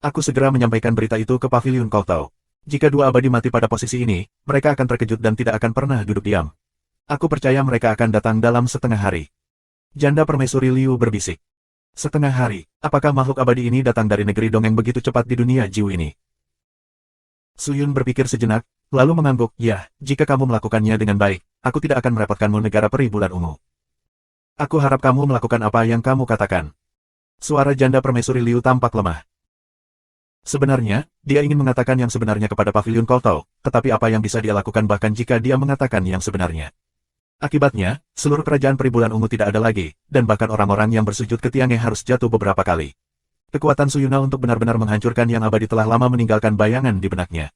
Aku segera menyampaikan berita itu ke Paviliun Kolto. Jika 2 abadi mati pada posisi ini, mereka akan terkejut dan tidak akan pernah duduk diam. Aku percaya mereka akan datang dalam setengah hari. Janda Permaisuri Liu berbisik. Setengah hari, apakah makhluk abadi ini datang dari negeri dongeng begitu cepat di dunia Jiu ini? Suyun berpikir sejenak, lalu mengangguk, ya, jika kamu melakukannya dengan baik, aku tidak akan merepotkanmu negara Peri Bulan Ungu. Aku harap kamu melakukan apa yang kamu katakan. Suara Janda Permaisuri Liu tampak lemah. Sebenarnya, dia ingin mengatakan yang sebenarnya kepada Paviliun Kolto, tetapi apa yang bisa dia lakukan bahkan jika dia mengatakan yang sebenarnya. Akibatnya, seluruh kerajaan Peri Bulan Ungu tidak ada lagi, dan bahkan orang-orang yang bersujud ke Tiange harus jatuh beberapa kali. Kekuatan Suyuna untuk benar-benar menghancurkan yang abadi telah lama meninggalkan bayangan di benaknya.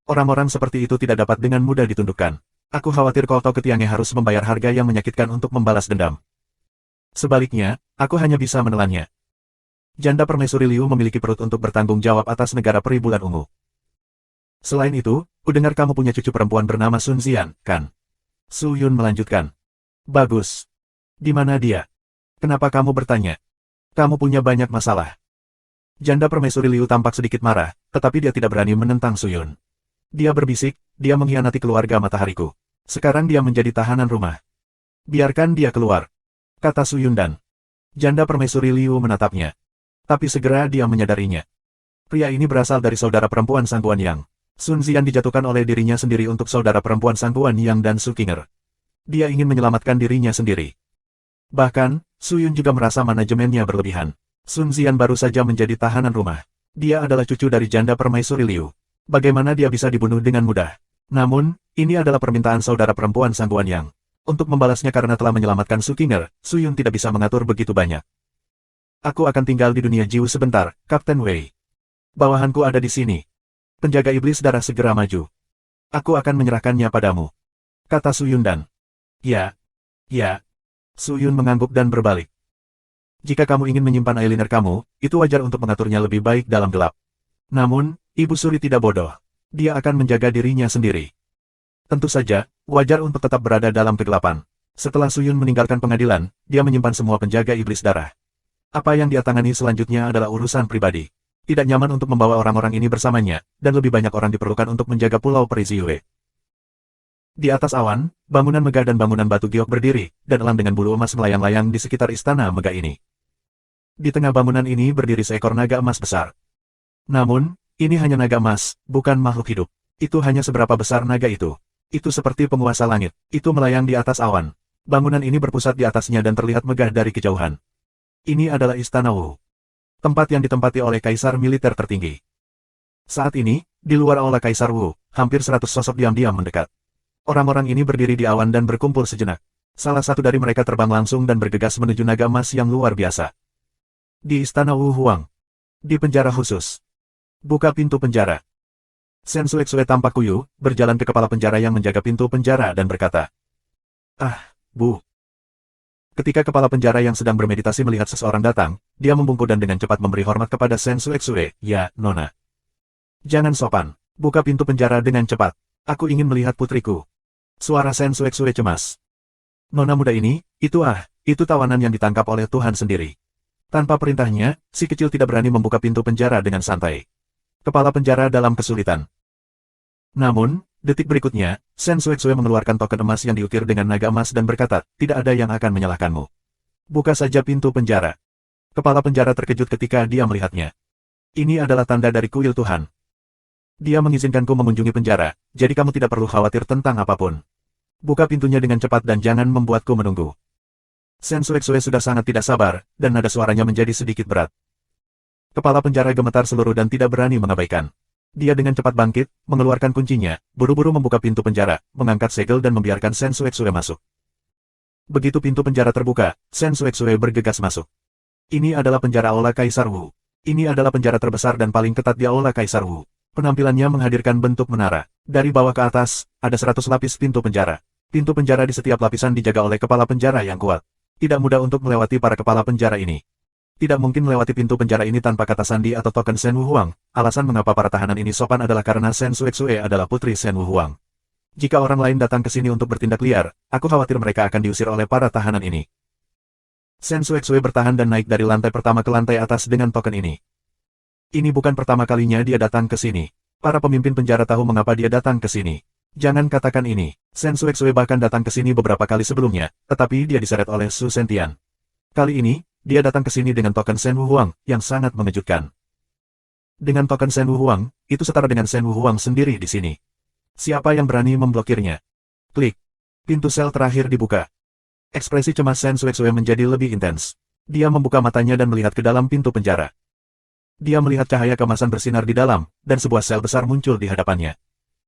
Orang-orang seperti itu tidak dapat dengan mudah ditundukkan. Aku khawatir Kolto ke Tiange harus membayar harga yang menyakitkan untuk membalas dendam. Sebaliknya, aku hanya bisa menelannya. Janda Permaisuri Liu memiliki perut untuk bertanggung jawab atas negara Peri Bulan Ungu. Selain itu, kudengar kamu punya cucu perempuan bernama Sun Xian, kan? Suyun melanjutkan. Bagus. Di mana dia? Kenapa kamu bertanya? Kamu punya banyak masalah. Janda Permaisuri Liu tampak sedikit marah, tetapi dia tidak berani menentang Suyun. Dia berbisik, dia mengkhianati keluarga matahariku. Sekarang dia menjadi tahanan rumah. Biarkan dia keluar. Kata Suyun dan Janda Permaisuri Liu menatapnya. Tapi segera dia menyadarinya. Pria ini berasal dari saudara perempuan Sangguan Yang. Sun Xian dijatuhkan oleh dirinya sendiri untuk saudara perempuan Sangguan Yang dan Su Qinger. Dia ingin menyelamatkan dirinya sendiri. Bahkan, Su Yun juga merasa manajemennya berlebihan. Sun Xian baru saja menjadi tahanan rumah. Dia adalah cucu dari janda permaisuri Liu. Bagaimana dia bisa dibunuh dengan mudah? Namun, ini adalah permintaan saudara perempuan Sang Guanyang. Untuk membalasnya karena telah menyelamatkan Su Qinger, Su Yun tidak bisa mengatur begitu banyak. Aku akan tinggal di dunia Jiu sebentar, Kapten Wei. Bawahanku ada di sini. Penjaga iblis darah segera maju. Aku akan menyerahkannya padamu. Kata Su Yun dan. Ya. Su Yun mengangguk dan berbalik. Jika kamu ingin menyimpan eyeliner kamu, itu wajar untuk mengaturnya lebih baik dalam gelap. Namun, Ibu Suri tidak bodoh. Dia akan menjaga dirinya sendiri. Tentu saja, wajar untuk tetap berada dalam kegelapan. Setelah Su Yun meninggalkan pengadilan, dia menyimpan semua penjaga iblis darah. Apa yang dia tangani selanjutnya adalah urusan pribadi. Tidak nyaman untuk membawa orang-orang ini bersamanya, dan lebih banyak orang diperlukan untuk menjaga Pulau Peri Ziyue. Di atas awan, bangunan megah dan bangunan batu giok berdiri, dan elang dengan bulu emas melayang-layang di sekitar istana megah ini. Di tengah bangunan ini berdiri seekor naga emas besar. Namun, ini hanya naga emas, bukan makhluk hidup. Itu hanya seberapa besar naga itu. Itu seperti penguasa langit. Itu melayang di atas awan. Bangunan ini berpusat di atasnya dan terlihat megah dari kejauhan. Ini adalah Istana Wu. Tempat yang ditempati oleh kaisar militer tertinggi. Saat ini, di luar aula Kaisar Wu, hampir 100 sosok diam-diam mendekat. Orang-orang ini berdiri di awan dan berkumpul sejenak. Salah satu dari mereka terbang langsung dan bergegas menuju naga emas yang luar biasa. Di Istana Wu Huang. Di penjara khusus. Buka pintu penjara. Sen Suexue tampak kuyu, berjalan ke kepala penjara yang menjaga pintu penjara dan berkata, "Ah, Bu." Ketika kepala penjara yang sedang bermeditasi melihat seseorang datang, dia membungkuk dan dengan cepat memberi hormat kepada Sen Suexue, "Ya, Nona." "Jangan sopan. Buka pintu penjara dengan cepat. Aku ingin melihat putriku." Suara Sen Suexue cemas. "Nona muda ini, itu tawanan yang ditangkap oleh Tuhan sendiri." Tanpa perintahnya, si kecil tidak berani membuka pintu penjara dengan santai. Kepala penjara dalam kesulitan. Namun, detik berikutnya, Sen Suexue mengeluarkan token emas yang diukir dengan naga emas dan berkata, "Tidak ada yang akan menyalahkanmu. Buka saja pintu penjara." Kepala penjara terkejut ketika dia melihatnya. Ini adalah tanda dari kuil Tuhan. Dia mengizinkanku mengunjungi penjara, jadi kamu tidak perlu khawatir tentang apapun. Buka pintunya dengan cepat dan jangan membuatku menunggu. Sen Suexue sudah sangat tidak sabar, dan nada suaranya menjadi sedikit berat. Kepala penjara gemetar seluruh dan tidak berani mengabaikan. Dia dengan cepat bangkit, mengeluarkan kuncinya, buru-buru membuka pintu penjara, mengangkat segel dan membiarkan Sen Suexue masuk. Begitu pintu penjara terbuka, Sen Suexue bergegas masuk. Ini adalah penjara aula Kaisar Wu. Ini adalah penjara terbesar dan paling ketat di aula Kaisar Wu. Penampilannya menghadirkan bentuk menara. Dari bawah ke atas, ada 100 lapis pintu penjara. Pintu penjara di setiap lapisan dijaga oleh kepala penjara yang kuat. Tidak mudah untuk melewati para kepala penjara ini. Tidak mungkin melewati pintu penjara ini tanpa kata sandi atau token Sen Wu Huang. Alasan mengapa para tahanan ini sopan adalah karena Sen Suexue adalah putri Sen Wu Huang. Jika orang lain datang ke sini untuk bertindak liar, aku khawatir mereka akan diusir oleh para tahanan ini. Sen Suexue bertahan dan naik dari lantai pertama ke lantai atas dengan token ini. Ini bukan pertama kalinya dia datang ke sini. Para pemimpin penjara tahu mengapa dia datang ke sini. Jangan katakan ini. Sen Suexue bahkan datang ke sini beberapa kali sebelumnya, tetapi dia diseret oleh Su Sentian. Kali ini, dia datang ke sini dengan token Sen Wu Huang, yang sangat mengejutkan. Dengan token Sen Wu Huang, itu setara dengan Sen Wu Huang sendiri di sini. Siapa yang berani memblokirnya? Klik. Pintu sel terakhir dibuka. Ekspresi cemas Sen Suexue menjadi lebih intens. Dia membuka matanya dan melihat ke dalam pintu penjara. Dia melihat cahaya kemasan bersinar di dalam, dan sebuah sel besar muncul di hadapannya.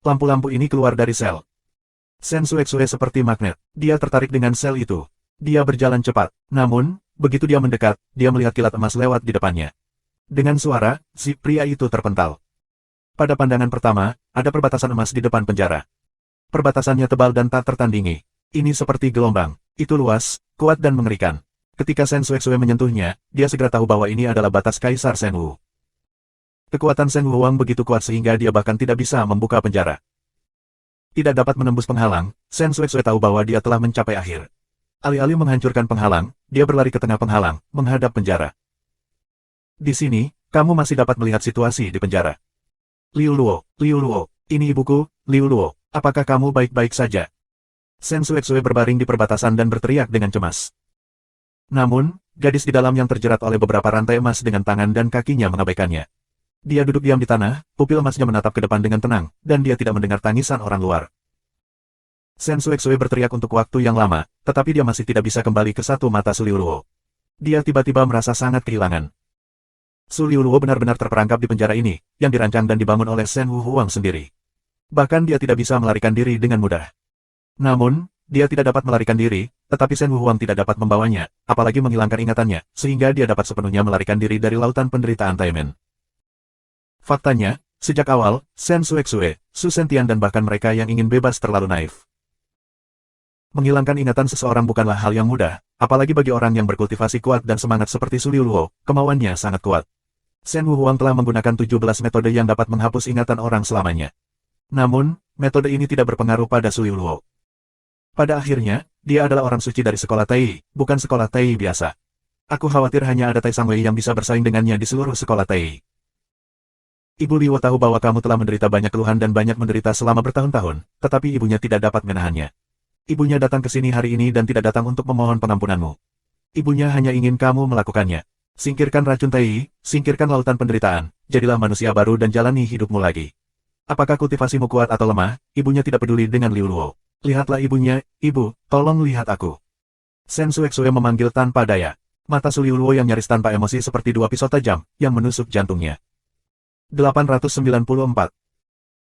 Lampu-lampu ini keluar dari sel. Sen Suexue seperti magnet. Dia tertarik dengan sel itu. Dia berjalan cepat. Namun, begitu dia mendekat, dia melihat kilat emas lewat di depannya. Dengan suara, si pria itu terpental. Pada pandangan pertama, ada perbatasan emas di depan penjara. Perbatasannya tebal dan tak tertandingi. Ini seperti gelombang. Itu luas, kuat dan mengerikan. Ketika Sen Suexue menyentuhnya, dia segera tahu bahwa ini adalah batas Kaisar Sen Wu. Kekuatan Sen Wu Huang begitu kuat sehingga dia bahkan tidak bisa membuka penjara. Tidak dapat menembus penghalang, Sen Suexue tahu bahwa dia telah mencapai akhir. Alih-alih menghancurkan penghalang, dia berlari ke tengah penghalang, menghadap penjara. Di sini, kamu masih dapat melihat situasi di penjara. Liu Luo, ini ibuku, Liu Luo, apakah kamu baik-baik saja? Sen Suexue berbaring di perbatasan dan berteriak dengan cemas. Namun, gadis di dalam yang terjerat oleh beberapa rantai emas dengan tangan dan kakinya mengabaikannya. Dia duduk diam di tanah, pupil emasnya menatap ke depan dengan tenang, dan dia tidak mendengar tangisan orang luar. Shen Xuexue berteriak untuk waktu yang lama, tetapi dia masih tidak bisa kembali ke satu mata Su Liuluo. Dia tiba-tiba merasa sangat kehilangan. Su Liuluo benar-benar terperangkap di penjara ini, yang dirancang dan dibangun oleh Shen Wuhuang sendiri. Bahkan dia tidak bisa melarikan diri dengan mudah. Namun, dia tidak dapat melarikan diri, tetapi Shen Wuhuang tidak dapat membawanya, apalagi menghilangkan ingatannya, sehingga dia dapat sepenuhnya melarikan diri dari lautan penderitaan Taimen. Faktanya, sejak awal, Shen Xuexue, Su Sentian dan bahkan mereka yang ingin bebas terlalu naif. Menghilangkan ingatan seseorang bukanlah hal yang mudah, apalagi bagi orang yang berkultivasi kuat dan semangat seperti Su Liuluo, kemauannya sangat kuat. Shen Wuhuang telah menggunakan 17 metode yang dapat menghapus ingatan orang selamanya. Namun, metode ini tidak berpengaruh pada Su Liuluo. Pada akhirnya, dia adalah orang suci dari sekolah Tai, bukan sekolah Tai biasa. Aku khawatir hanya ada Tai Sangwei yang bisa bersaing dengannya di seluruh sekolah Tai. Ibu Liwo tahu bahwa kamu telah menderita banyak keluhan dan banyak menderita selama bertahun-tahun, tetapi ibunya tidak dapat menahannya. Ibunya datang ke sini hari ini dan tidak datang untuk memohon pengampunanmu. Ibunya hanya ingin kamu melakukannya. Singkirkan racun Tai, singkirkan lautan penderitaan, jadilah manusia baru dan jalani hidupmu lagi. Apakah kultivasimu kuat atau lemah, ibunya tidak peduli dengan Liu Luo. Lihatlah ibunya, ibu, tolong lihat aku. Shen Xuexue memanggil tanpa daya. Mata Su Liu Luo yang nyaris tanpa emosi seperti dua pisau tajam, yang menusuk jantungnya. 894.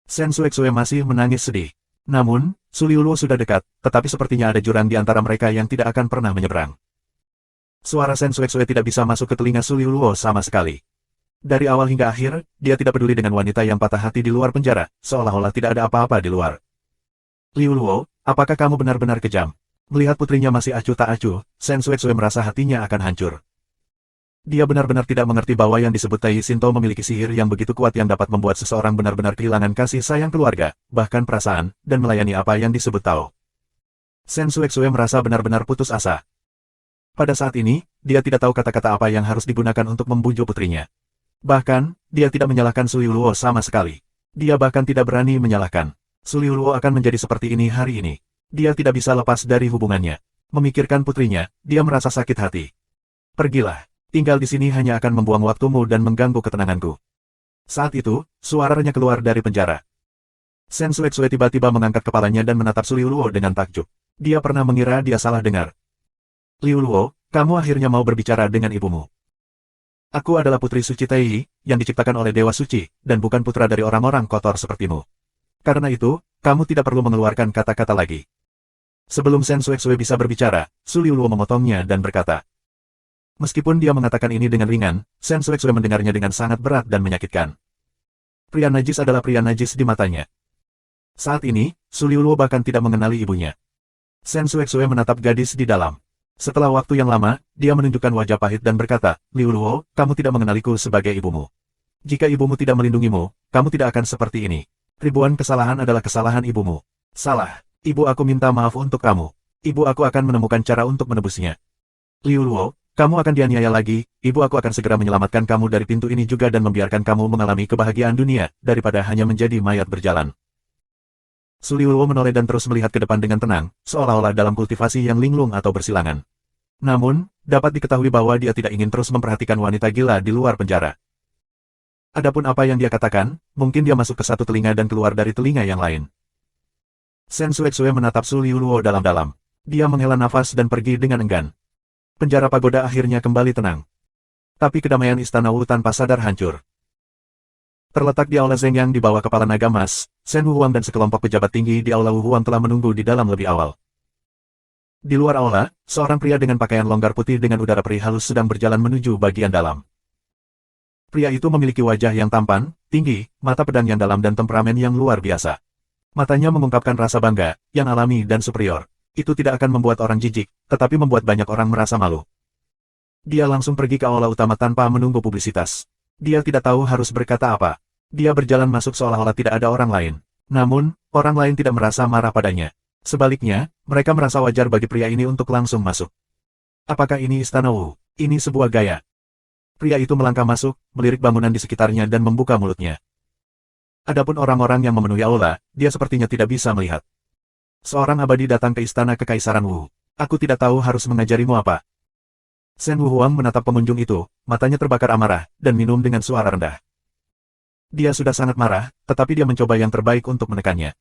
Shen Xuexue masih menangis sedih. Namun, Su Liu Luo sudah dekat, tetapi sepertinya ada jurang di antara mereka yang tidak akan pernah menyeberang. Suara Shen Xuexue tidak bisa masuk ke telinga Su Liu Luo sama sekali. Dari awal hingga akhir, dia tidak peduli dengan wanita yang patah hati di luar penjara, seolah-olah tidak ada apa-apa di luar. Liu Luo, apakah kamu benar-benar kejam? Melihat putrinya masih acuh tak acuh, Shen Xuexue merasa hatinya akan hancur. Dia benar-benar tidak mengerti bahwa yang disebut Tai Shinto memiliki sihir yang begitu kuat yang dapat membuat seseorang benar-benar kehilangan kasih sayang keluarga, bahkan perasaan, dan melayani apa yang disebut Tao. Shen Xuexue merasa benar-benar putus asa. Pada saat ini, dia tidak tahu kata-kata apa yang harus digunakan untuk membujuk putrinya. Bahkan, dia tidak menyalahkan Su Liu Luo sama sekali. Dia bahkan tidak berani menyalahkan. Su Liu Luo akan menjadi seperti ini hari ini. Dia tidak bisa lepas dari hubungannya. Memikirkan putrinya, dia merasa sakit hati. Pergilah. Tinggal di sini hanya akan membuang waktumu dan mengganggu ketenanganku. Saat itu, suaranya keluar dari penjara. Shen Xuexue tiba-tiba mengangkat kepalanya dan menatap Su Liu Luo dengan takjub. Dia pernah mengira dia salah dengar. Liu Luo, kamu akhirnya mau berbicara dengan ibumu. Aku adalah putri suci Tai, yang diciptakan oleh Dewa Suci, dan bukan putra dari orang-orang kotor sepertimu. Karena itu, kamu tidak perlu mengeluarkan kata-kata lagi. Sebelum Shen Xuexue bisa berbicara, Su Liu Luo memotongnya dan berkata. Meskipun dia mengatakan ini dengan ringan, Shen Xuexue mendengarnya dengan sangat berat dan menyakitkan. Pria najis adalah pria najis di matanya. Saat ini, Su Liu Luo bahkan tidak mengenali ibunya. Shen Xuexue menatap gadis di dalam. Setelah waktu yang lama, dia menunjukkan wajah pahit dan berkata, Liu Luo, kamu tidak mengenaliku sebagai ibumu. Jika ibumu tidak melindungimu, kamu tidak akan seperti ini. Ribuan kesalahan adalah kesalahan ibumu. Salah. Ibu aku minta maaf untuk kamu. Ibu aku akan menemukan cara untuk menebusnya. Liu Luo, kamu akan dianiaya lagi, ibu aku akan segera menyelamatkan kamu dari pintu ini juga dan membiarkan kamu mengalami kebahagiaan dunia, daripada hanya menjadi mayat berjalan. Su Liu Luo menoleh dan terus melihat ke depan dengan tenang, seolah-olah dalam kultivasi yang linglung atau bersilangan. Namun, dapat diketahui bahwa dia tidak ingin terus memperhatikan wanita gila di luar penjara. Adapun apa yang dia katakan, mungkin dia masuk ke satu telinga dan keluar dari telinga yang lain. Shen Xuexue menatap Su Liu Luo dalam-dalam. Dia menghela nafas dan pergi dengan enggan. Penjara pagoda akhirnya kembali tenang. Tapi kedamaian istana Wu tanpa sadar hancur. Terletak di Aula Zhengyang di bawah kepala naga emas, Shen Wuhuang dan sekelompok pejabat tinggi di Aula Wuhuang telah menunggu di dalam lebih awal. Di luar aula, seorang pria dengan pakaian longgar putih dengan udara perih halus sedang berjalan menuju bagian dalam. Pria itu memiliki wajah yang tampan, tinggi, mata pedang yang dalam dan temperamen yang luar biasa. Matanya mengungkapkan rasa bangga, yang alami dan superior. Itu tidak akan membuat orang jijik, tetapi membuat banyak orang merasa malu. Dia langsung pergi ke aula utama tanpa menunggu publisitas. Dia tidak tahu harus berkata apa. Dia berjalan masuk seolah-olah tidak ada orang lain. Namun, orang lain tidak merasa marah padanya. Sebaliknya, mereka merasa wajar bagi pria ini untuk langsung masuk. Apakah ini istana Wu? Ini sebuah gaya. Pria itu melangkah masuk, melirik bangunan di sekitarnya dan membuka mulutnya. Adapun orang-orang yang memenuhi aula, dia sepertinya tidak bisa melihat. Seorang abadi datang ke istana Kekaisaran Wu. Aku tidak tahu harus mengajarimu apa. Shen Wuhuang menatap pengunjung itu, matanya terbakar amarah, dan minum dengan suara rendah. Dia sudah sangat marah, tetapi dia mencoba yang terbaik untuk menekannya.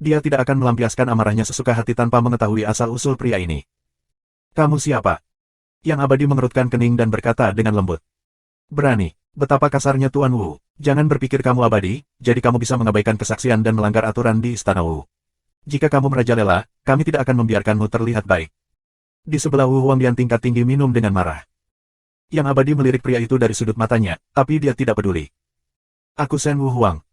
Dia tidak akan melampiaskan amarahnya sesuka hati tanpa mengetahui asal-usul pria ini. Kamu siapa? Yang Abadi mengerutkan kening dan berkata dengan lembut. Berani, betapa kasarnya Tuan Wu. Jangan berpikir kamu abadi, jadi kamu bisa mengabaikan kesaksian dan melanggar aturan di Istana Wu. Jika kamu merajalela, kami tidak akan membiarkanmu terlihat baik. Di sebelah Wu Huangdian tingkat tinggi minum dengan marah. Yang Abadi melirik pria itu dari sudut matanya, tapi dia tidak peduli. Aku Shen Wu Huang.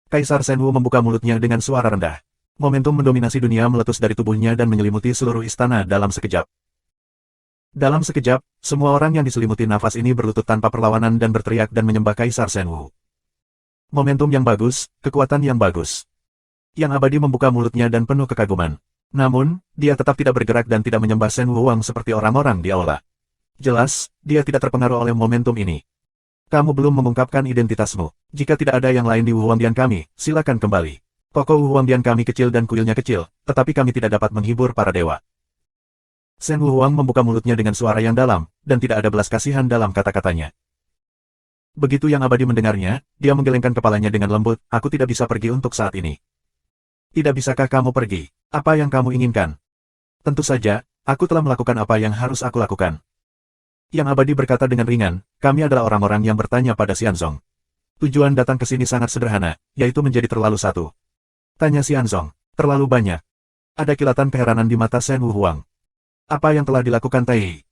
Kaisar Shen Wu membuka mulutnya dengan suara rendah. Momentum mendominasi dunia meletus dari tubuhnya dan menyelimuti seluruh istana dalam sekejap. Dalam sekejap, semua orang yang diselimuti nafas ini berlutut tanpa perlawanan dan berteriak dan menyembah Kaisar Shen Wu. Momentum yang bagus, kekuatan yang bagus. Yang Abadi membuka mulutnya dan penuh kekaguman. Namun, dia tetap tidak bergerak dan tidak menyembah Shen Wu Huang seperti orang-orang di aula. Jelas, dia tidak terpengaruh oleh momentum ini. Kamu belum mengungkapkan identitasmu. Jika tidak ada yang lain di Wu Huangdian kami, silakan kembali. Toko Wu Huangdian kami kecil dan kuilnya kecil, tetapi kami tidak dapat menghibur para dewa. Shen Wu Huang membuka mulutnya dengan suara yang dalam, dan tidak ada belas kasihan dalam kata-katanya. Begitu Yang Abadi mendengarnya, dia menggelengkan kepalanya dengan lembut, aku tidak bisa pergi untuk saat ini. Tidak bisakah kamu pergi? Apa yang kamu inginkan? Tentu saja, aku telah melakukan apa yang harus aku lakukan. Yang Abadi berkata dengan ringan, kami adalah orang-orang yang bertanya pada Xianzong. Tujuan datang ke sini sangat sederhana, yaitu menjadi terlalu satu. Tanya Xianzong, terlalu banyak. Ada kilatan keheranan di mata Shen Wu Huang. Apa yang telah dilakukan Tai?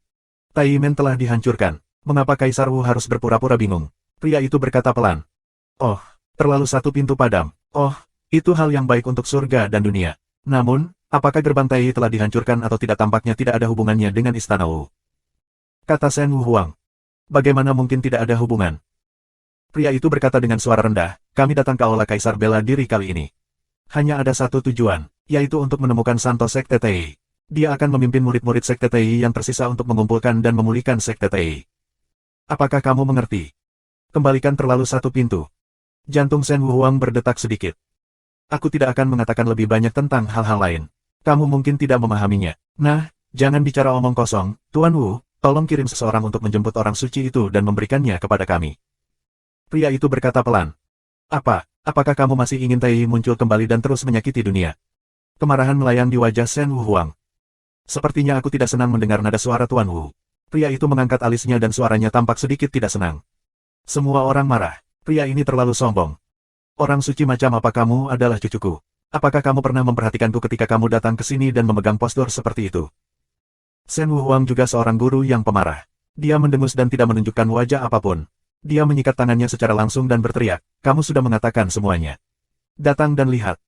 Tai Men telah dihancurkan. Mengapa Kaisar Wu harus berpura-pura bingung? Pria itu berkata pelan. Oh, terlalu satu pintu padam. Oh, itu hal yang baik untuk surga dan dunia. Namun, apakah gerbang Tai telah dihancurkan atau tidak tampaknya tidak ada hubungannya dengan Istana Wu? Kata Shen Wu Huang. Bagaimana mungkin tidak ada hubungan? Pria itu berkata dengan suara rendah, kami datang ke aula Kaisar bela diri kali ini. Hanya ada satu tujuan, yaitu untuk menemukan Santo Sekte Tai. Dia akan memimpin murid-murid Sekte Tai yang tersisa untuk mengumpulkan dan memulihkan Sekte Tai. Apakah kamu mengerti? Kembalikan terlalu satu pintu. Jantung Shen Wu Huang berdetak sedikit. Aku tidak akan mengatakan lebih banyak tentang hal-hal lain. Kamu mungkin tidak memahaminya. Nah, jangan bicara omong kosong, Tuan Wu. Tolong kirim seseorang untuk menjemput orang suci itu dan memberikannya kepada kami. Pria itu berkata pelan. Apakah kamu masih ingin Tai muncul kembali dan terus menyakiti dunia? Kemarahan melayang di wajah Shen Wu Huang. Sepertinya aku tidak senang mendengar nada suara Tuan Wu. Pria itu mengangkat alisnya dan suaranya tampak sedikit tidak senang. Semua orang marah. Pria ini terlalu sombong. Orang suci macam apa kamu adalah cucuku? Apakah kamu pernah memperhatikanku ketika kamu datang ke sini dan memegang postur seperti itu? Shen Wu Huang juga seorang guru yang pemarah. Dia mendengus dan tidak menunjukkan wajah apapun. Dia menyikat tangannya secara langsung dan berteriak, kamu sudah mengatakan semuanya. Datang dan lihat.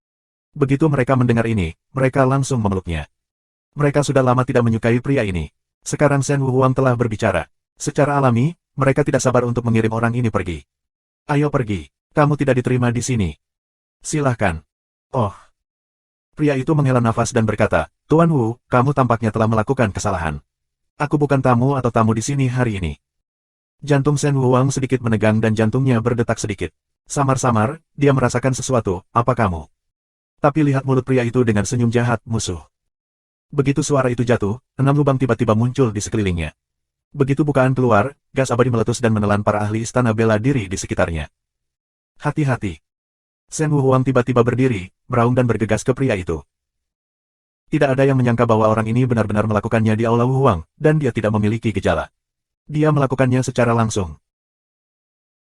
Begitu mereka mendengar ini, mereka langsung memeluknya. Mereka sudah lama tidak menyukai pria ini. Sekarang Shen Wu Huang telah berbicara. Secara alami, mereka tidak sabar untuk mengirim orang ini pergi. Ayo pergi, kamu tidak diterima di sini. Silahkan. Oh. Pria itu menghela nafas dan berkata, Tuan Wu, kamu tampaknya telah melakukan kesalahan. Aku bukan tamu atau tamu di sini hari ini. Jantung Shen Wu Huang sedikit menegang dan jantungnya berdetak sedikit. Samar-samar, dia merasakan sesuatu, apa kamu? Tapi lihat mulut pria itu dengan senyum jahat, musuh. Begitu suara itu jatuh, 6 lubang tiba-tiba muncul di sekelilingnya. Begitu bukaan keluar, gas abadi meletus dan menelan para ahli istana bela diri di sekitarnya. Hati-hati. Shen Wu Huang tiba-tiba berdiri, meraung dan bergegas ke pria itu. Tidak ada yang menyangka bahwa orang ini benar-benar melakukannya di aula Wu Huang, dan dia tidak memiliki gejala. Dia melakukannya secara langsung.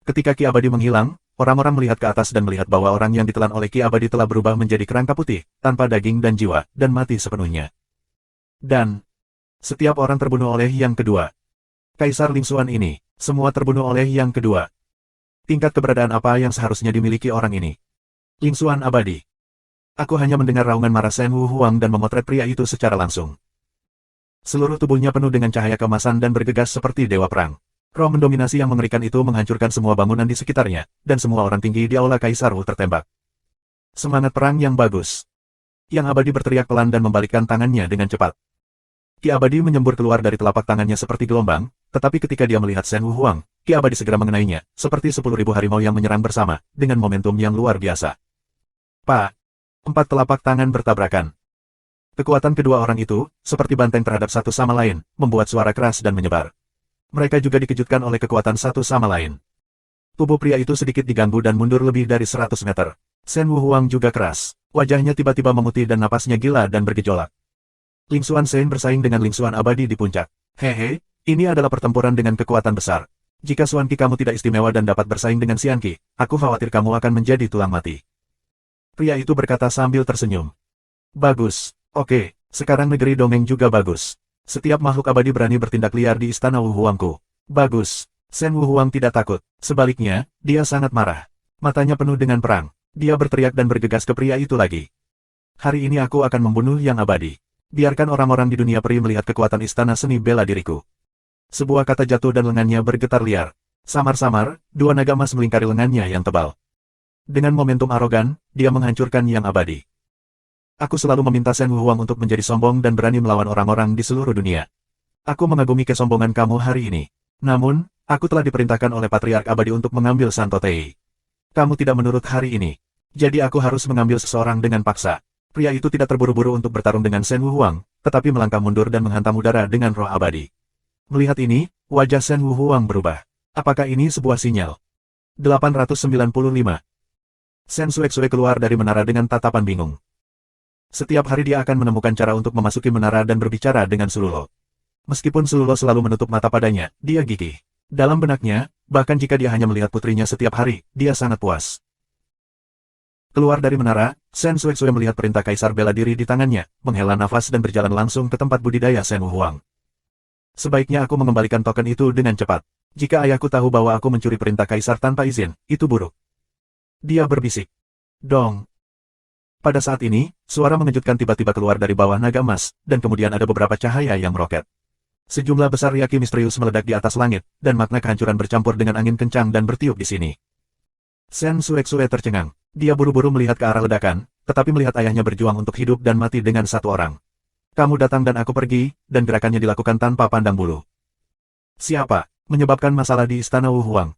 Ketika Ki Abadi menghilang, orang-orang melihat ke atas dan melihat bahwa orang yang ditelan oleh Ki Abadi telah berubah menjadi kerangka putih, tanpa daging dan jiwa, dan mati sepenuhnya. Dan setiap orang terbunuh oleh yang kedua. Kaisar Lim Xuan ini, semua terbunuh oleh yang kedua. Tingkat keberadaan apa yang seharusnya dimiliki orang ini? Lim Xuan abadi. Aku hanya mendengar raungan marah Shen Wu Huang dan memotret pria itu secara langsung. Seluruh tubuhnya penuh dengan cahaya keemasan dan bergegas seperti dewa perang. Roh mendominasi yang mengerikan itu menghancurkan semua bangunan di sekitarnya, dan semua orang tinggi di aula Kaisar Wu tertembak. Semangat perang yang bagus. Yang Abadi berteriak pelan dan membalikkan tangannya dengan cepat. Ki Abadi menyembur keluar dari telapak tangannya seperti gelombang, tetapi ketika dia melihat Shen Wu Huang, Ki Abadi segera mengenainya, seperti 10.000 harimau yang menyerang bersama, dengan momentum yang luar biasa. Pak! 4 telapak tangan bertabrakan. Kekuatan kedua orang itu, seperti banteng terhadap satu sama lain, membuat suara keras dan menyebar. Mereka juga dikejutkan oleh kekuatan satu sama lain. Tubuh pria itu sedikit diganggu dan mundur lebih dari 100 meter. Shen Wu Huang juga keras. Wajahnya tiba-tiba memutih dan napasnya gila dan bergejolak. Ling Xuan Shen bersaing dengan Ling Xuan abadi di puncak. Hehe, ini adalah pertempuran dengan kekuatan besar. Jika Xuan Qi kamu tidak istimewa dan dapat bersaing dengan Xian Qi, aku khawatir kamu akan menjadi tulang mati. Pria itu berkata sambil tersenyum. Bagus, oke, sekarang negeri dongeng juga bagus. Setiap makhluk abadi berani bertindak liar di istana Wu Huangku. Bagus. Shen Wu Huang tidak takut. Sebaliknya, dia sangat marah. Matanya penuh dengan perang. Dia berteriak dan bergegas ke pria itu lagi. Hari ini aku akan membunuh yang abadi. Biarkan orang-orang di dunia peri melihat kekuatan istana seni bela diriku. Sebuah kata jatuh dan lengannya bergetar liar. Samar-samar, dua naga emas melingkari lengannya yang tebal. Dengan momentum arogan, dia menghancurkan yang abadi. Aku selalu meminta Shen Wu Huang untuk menjadi sombong dan berani melawan orang-orang di seluruh dunia. Aku mengagumi kesombongan kamu hari ini. Namun, aku telah diperintahkan oleh Patriark Abadi untuk mengambil Santo Tei. Kamu tidak menurut hari ini. Jadi aku harus mengambil seseorang dengan paksa. Pria itu tidak terburu-buru untuk bertarung dengan Shen Wu Huang, tetapi melangkah mundur dan menghantam udara dengan roh abadi. Melihat ini, wajah Shen Wu Huang berubah. Apakah ini sebuah sinyal? 895. Shen Xuexue keluar dari menara dengan tatapan bingung. Setiap hari dia akan menemukan cara untuk memasuki menara dan berbicara dengan Sululo. Meskipun Sululo selalu menutup mata padanya, dia gigih. Dalam benaknya, bahkan jika dia hanya melihat putrinya setiap hari, dia sangat puas. Keluar dari menara, Shen Xuexue melihat perintah kaisar bela diri di tangannya, menghela nafas dan berjalan langsung ke tempat budidaya Shen Wu Huang. Sebaiknya aku mengembalikan token itu dengan cepat. Jika ayahku tahu bahwa aku mencuri perintah kaisar tanpa izin, itu buruk. Dia berbisik. Dong. Pada saat ini, suara mengejutkan tiba-tiba keluar dari bawah naga emas, dan kemudian ada beberapa cahaya yang meroket. Sejumlah besar riaki misterius meledak di atas langit, dan makna kehancuran bercampur dengan angin kencang dan bertiup di sini. Shen Xuexue tercengang. Dia buru-buru melihat ke arah ledakan, tetapi melihat ayahnya berjuang untuk hidup dan mati dengan satu orang. Kamu datang dan aku pergi, dan gerakannya dilakukan tanpa pandang bulu. Siapa? Menyebabkan masalah di istana Wu Huang.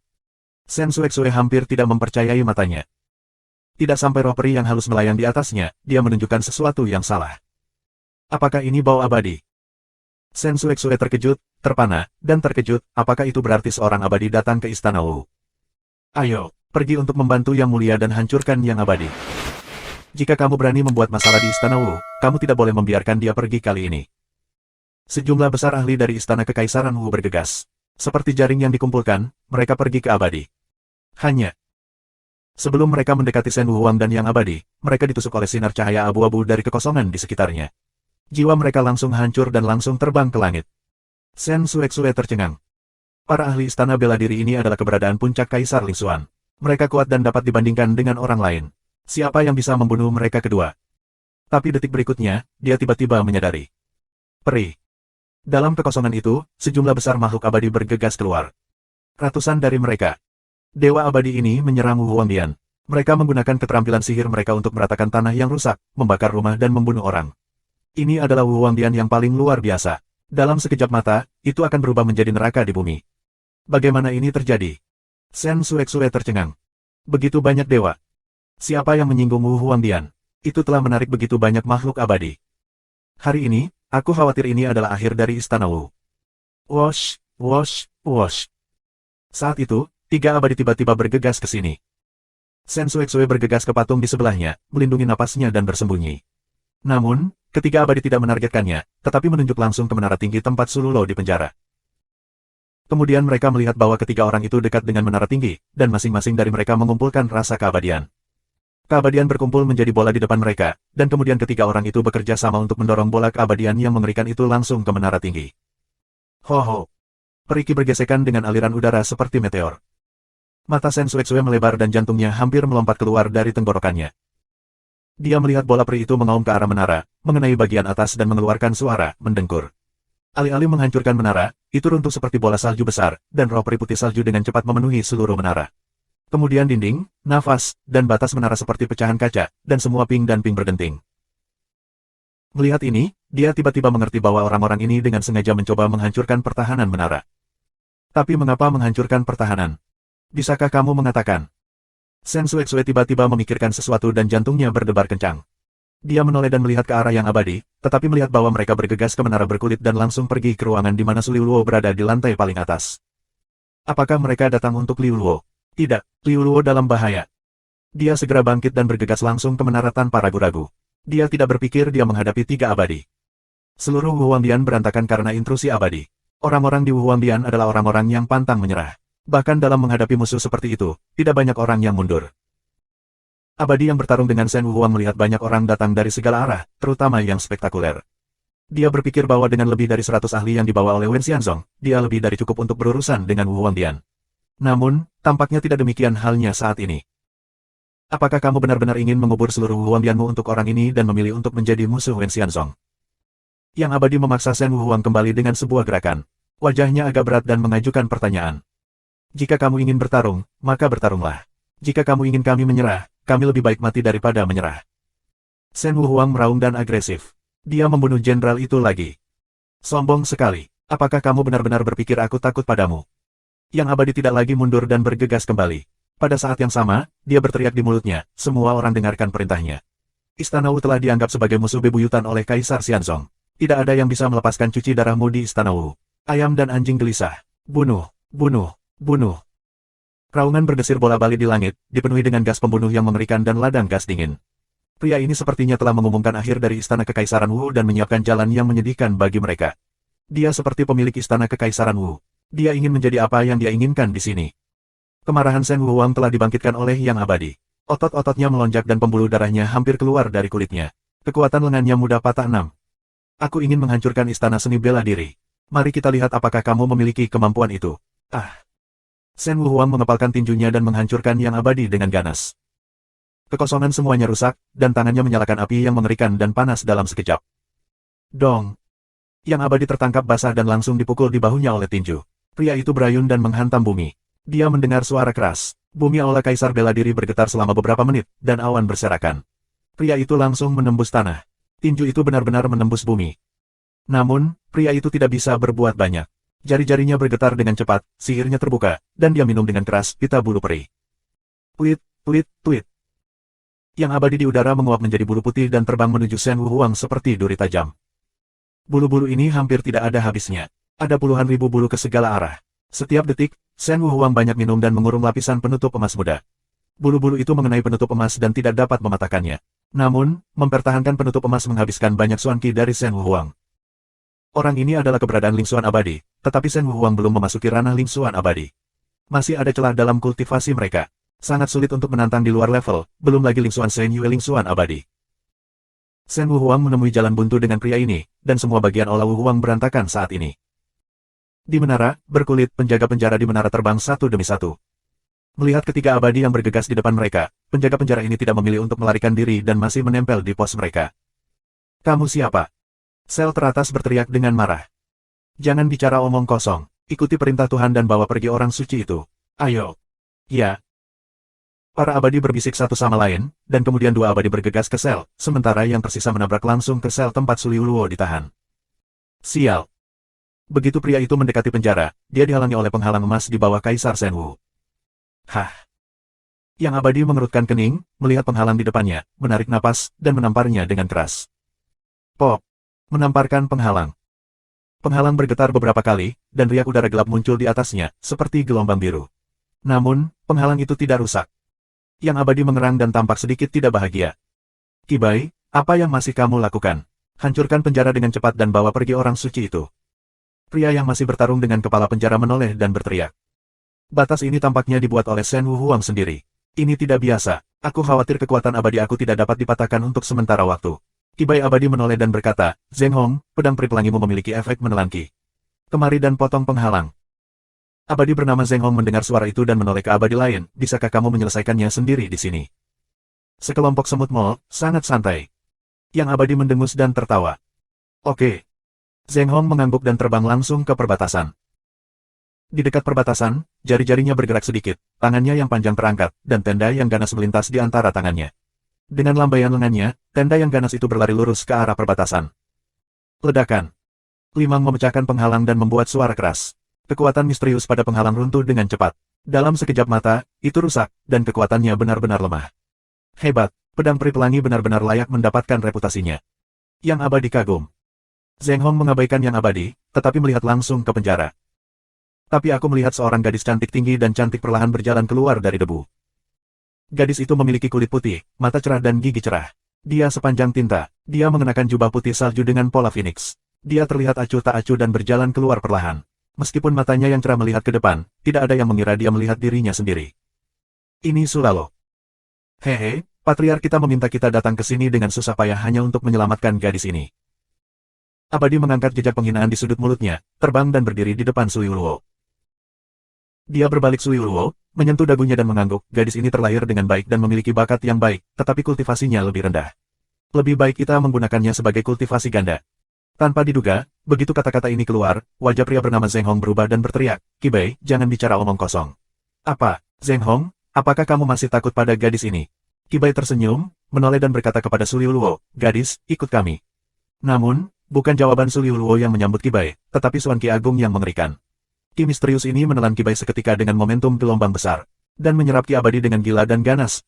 Shen Xuexue hampir tidak mempercayai matanya. Tidak sampai roh peri yang halus melayang di atasnya, dia menunjukkan sesuatu yang salah. Apakah ini bau abadi? Shen Xuexue terkejut, terpana, dan terkejut, apakah itu berarti seorang abadi datang ke istana Wu? Ayo, pergi untuk membantu yang mulia dan hancurkan yang abadi. Jika kamu berani membuat masalah di istana Wu, kamu tidak boleh membiarkan dia pergi kali ini. Sejumlah besar ahli dari istana kekaisaran Wu bergegas. Seperti jaring yang dikumpulkan, mereka pergi ke abadi. Hanya sebelum mereka mendekati Shen Wu Huang dan yang abadi, mereka ditusuk oleh sinar cahaya abu-abu dari kekosongan di sekitarnya. Jiwa mereka langsung hancur dan langsung terbang ke langit. Shen Xuexue tercengang. Para ahli istana bela diri ini adalah keberadaan puncak Kaisar Ling Xuan. Mereka kuat dan dapat dibandingkan dengan orang lain. Siapa yang bisa membunuh mereka kedua? Tapi detik berikutnya, dia tiba-tiba menyadari. Peri. Dalam kekosongan itu, sejumlah besar makhluk abadi bergegas keluar. Ratusan dari mereka. Dewa abadi ini menyerang Wu Huangdian. Mereka menggunakan keterampilan sihir mereka untuk meratakan tanah yang rusak, membakar rumah dan membunuh orang. Ini adalah Wu Huangdian yang paling luar biasa. Dalam sekejap mata, itu akan berubah menjadi neraka di bumi. Bagaimana ini terjadi? Shen Xuexue tercengang. Begitu banyak dewa. Siapa yang menyinggung Wu Huangdian? Itu telah menarik begitu banyak makhluk abadi. Hari ini, aku khawatir ini adalah akhir dari istana Wu. Wosh, wosh, wosh. Saat itu, tiga abadi tiba-tiba bergegas ke sini. Shen Xuexue bergegas ke patung di sebelahnya, melindungi napasnya dan bersembunyi. Namun, ketiga abadi tidak menargetkannya, tetapi menunjuk langsung ke menara tinggi tempat Sululo di penjara. Kemudian mereka melihat bahwa ketiga orang itu dekat dengan menara tinggi, dan masing-masing dari mereka mengumpulkan rasa keabadian. Keabadian berkumpul menjadi bola di depan mereka, dan kemudian ketiga orang itu bekerja sama untuk mendorong bola keabadian yang mengerikan itu langsung ke menara tinggi. Ho-ho! Periki bergesekan dengan aliran udara seperti meteor. Mata Shen Xuexue melebar dan jantungnya hampir melompat keluar dari tenggorokannya. Dia melihat bola peri itu mengaum ke arah menara, mengenai bagian atas dan mengeluarkan suara mendengkur. Alih-alih menghancurkan menara, itu runtuh seperti bola salju besar, dan roh peri putih salju dengan cepat memenuhi seluruh menara. Kemudian dinding, nafas, dan batas menara seperti pecahan kaca, dan semua ping dan ping berdenting. Melihat ini, dia tiba-tiba mengerti bahwa orang-orang ini dengan sengaja mencoba menghancurkan pertahanan menara. Tapi mengapa menghancurkan pertahanan? Bisakah kamu mengatakan? Shen Xuexue tiba-tiba memikirkan sesuatu dan jantungnya berdebar kencang. Dia menoleh dan melihat ke arah yang abadi, tetapi melihat bahwa mereka bergegas ke menara berkulit dan langsung pergi ke ruangan di mana Su Liu Luo berada di lantai paling atas. Apakah mereka datang untuk Liu Luo? Tidak, Liu Luo dalam bahaya. Dia segera bangkit dan bergegas langsung ke menara tanpa ragu-ragu. Dia tidak berpikir dia menghadapi 3 abadi. Seluruh Wuhuangdian berantakan karena intrusi abadi. Orang-orang di Wuhuangdian adalah orang-orang yang pantang menyerah. Bahkan dalam menghadapi musuh seperti itu, tidak banyak orang yang mundur. Abadi yang bertarung dengan Shen Wuhuang melihat banyak orang datang dari segala arah, terutama yang spektakuler. Dia berpikir bahwa dengan lebih dari 100 ahli yang dibawa oleh Wen Xianzong, dia lebih dari cukup untuk berurusan dengan Wuhuangdian. Namun, tampaknya tidak demikian halnya saat ini. Apakah kamu benar-benar ingin mengubur seluruh Wuhuangdianmu untuk orang ini dan memilih untuk menjadi musuh Wen Xianzong? Yang abadi memaksa Shen Wuhuang kembali dengan sebuah gerakan. Wajahnya agak berat dan mengajukan pertanyaan. Jika kamu ingin bertarung, maka bertarunglah. Jika kamu ingin kami menyerah, kami lebih baik mati daripada menyerah. Shen Wuhuang meraung dan agresif. Dia membunuh jenderal itu lagi. Sombong sekali. Apakah kamu benar-benar berpikir aku takut padamu? Yang abadi tidak lagi mundur dan bergegas kembali. Pada saat yang sama, dia berteriak di mulutnya, semua orang dengarkan perintahnya. Istana Wu telah dianggap sebagai musuh bebuyutan oleh Kaisar Xianzong. Tidak ada yang bisa melepaskan cuci darahmu di Istana Wu. Ayam dan anjing gelisah. Bunuh, bunuh, bunuh. Raungan berdesir bola-balik di langit, dipenuhi dengan gas pembunuh yang mengerikan dan ladang gas dingin. Pria ini sepertinya telah mengumumkan akhir dari Istana Kekaisaran Wu dan menyiapkan jalan yang menyedihkan bagi mereka. Dia seperti pemilik Istana Kekaisaran Wu. Dia ingin menjadi apa yang dia inginkan di sini. Kemarahan Shen Wuhuang telah dibangkitkan oleh Yang Abadi. Otot-ototnya melonjak dan pembuluh darahnya hampir keluar dari kulitnya. Kekuatan lengannya mudah patah 6. Aku ingin menghancurkan istana seni bela diri. Mari kita lihat apakah kamu memiliki kemampuan itu. Ah! Shen Wuhuang mengepalkan tinjunya dan menghancurkan Yang Abadi dengan ganas. Kekosongan semuanya rusak, dan tangannya menyalakan api yang mengerikan dan panas dalam sekejap. Dong! Yang Abadi tertangkap basah dan langsung dipukul di bahunya oleh tinju. Pria itu berayun dan menghantam bumi. Dia mendengar suara keras. Bumi aula kaisar bela diri bergetar selama beberapa menit, dan awan berserakan. Pria itu langsung menembus tanah. Tinju itu benar-benar menembus bumi. Namun, pria itu tidak bisa berbuat banyak. Jari-jarinya bergetar dengan cepat, sihirnya terbuka, dan dia minum dengan keras pita bulu peri. Tuit, tuit, tuit. Yang abadi di udara menguap menjadi bulu putih dan terbang menuju Shen Wuhuang seperti duri tajam. Bulu-bulu ini hampir tidak ada habisnya. Ada puluhan ribu bulu ke segala arah. Setiap detik, Shen Wuhuang banyak minum dan mengurung lapisan penutup emas muda. Bulu-bulu itu mengenai penutup emas dan tidak dapat mematahkannya. Namun, mempertahankan penutup emas menghabiskan banyak suanki dari Shen Wuhuang. Orang ini adalah keberadaan Lingsuan abadi, tetapi Shen Wuhuang belum memasuki ranah Lingsuan abadi. Masih ada celah dalam kultivasi mereka. Sangat sulit untuk menantang di luar level, belum lagi Lingsuan Shen Yue Lingsuan abadi. Shen Wuhuang menemui jalan buntu dengan pria ini, dan semua bagian olah Wuhuang berantakan saat ini. Di menara, berkulit, penjaga penjara di menara terbang satu demi satu. Melihat ketiga abadi yang bergegas di depan mereka, penjaga penjara ini tidak memilih untuk melarikan diri dan masih menempel di pos mereka. Kamu siapa? Sel teratas berteriak dengan marah. Jangan bicara omong kosong, ikuti perintah Tuhan dan bawa pergi orang suci itu. Ayo. Ya. Para abadi berbisik satu sama lain, dan kemudian 2 abadi bergegas ke sel, sementara yang tersisa menabrak langsung ke sel tempat Su Liuluo ditahan. Sial. Begitu pria itu mendekati penjara, dia dihalangi oleh penghalang emas di bawah Kaisar Shen Wu. Hah! Yang abadi mengerutkan kening, melihat penghalang di depannya, menarik napas, dan menamparnya dengan keras. Pop! Menamparkan penghalang. Penghalang bergetar beberapa kali, dan riak udara gelap muncul di atasnya, seperti gelombang biru. Namun, penghalang itu tidak rusak. Yang abadi mengerang dan tampak sedikit tidak bahagia. Kibai, apa yang masih kamu lakukan? Hancurkan penjara dengan cepat dan bawa pergi orang suci itu. Pria yang masih bertarung dengan kepala penjara menoleh dan berteriak. Batas ini tampaknya dibuat oleh Shen Wuhuang sendiri. Ini tidak biasa. Aku khawatir kekuatan abadi aku tidak dapat dipatahkan untuk sementara waktu. Kibai abadi menoleh dan berkata, Zheng Hong, pedang peri pelangimu memiliki efek menelan ki. Kemari dan potong penghalang. Abadi bernama Zheng Hong mendengar suara itu dan menoleh ke abadi lain, bisakah kamu menyelesaikannya sendiri di sini? Sekelompok semut mol, sangat santai. Yang abadi mendengus dan tertawa. Oke. Zheng Hong mengangguk dan terbang langsung ke perbatasan. Di dekat perbatasan, jari-jarinya bergerak sedikit, tangannya yang panjang terangkat, dan tenda yang ganas melintas di antara tangannya. Dengan lambaian lengannya, tenda yang ganas itu berlari lurus ke arah perbatasan. Ledakan. Limang memecahkan penghalang dan membuat suara keras. Kekuatan misterius pada penghalang runtuh dengan cepat. Dalam sekejap mata, itu rusak, dan kekuatannya benar-benar lemah. Hebat, pedang peri pelangi benar-benar layak mendapatkan reputasinya. Yang abadi kagum. Zheng Hong mengabaikan yang abadi, tetapi melihat langsung ke penjara. Tapi aku melihat seorang gadis cantik tinggi dan cantik perlahan berjalan keluar dari debu. Gadis itu memiliki kulit putih, mata cerah dan gigi cerah. Dia sepanjang tinta. Dia mengenakan jubah putih salju dengan pola phoenix. Dia terlihat acuh tak acuh dan berjalan keluar perlahan. Meskipun matanya yang cerah melihat ke depan, tidak ada yang mengira dia melihat dirinya sendiri. Ini Sulalo. Hehe, patriark kita meminta kita datang ke sini dengan susah payah hanya untuk menyelamatkan gadis ini. Abadi mengangkat jejak penghinaan di sudut mulutnya, terbang dan berdiri di depan Suliuluo. Dia berbalik Suliuluo, menyentuh dagunya dan mengangguk, gadis ini terlahir dengan baik dan memiliki bakat yang baik, tetapi kultivasinya lebih rendah. Lebih baik kita menggunakannya sebagai kultivasi ganda. Tanpa diduga, begitu kata-kata ini keluar, wajah pria bernama Zheng Hong berubah dan berteriak, Kibai, jangan bicara omong kosong. Apa, Zheng Hong, apakah kamu masih takut pada gadis ini? Kibai tersenyum, menoleh dan berkata kepada Suliuluo, gadis, ikut kami. Namun, bukan jawaban Suliuluo yang menyambut Kibai, tetapi Suan Ki Agung yang mengerikan. Ki misterius ini menelan Kibai seketika dengan momentum gelombang besar, dan menyerap Ki abadi dengan gila dan ganas.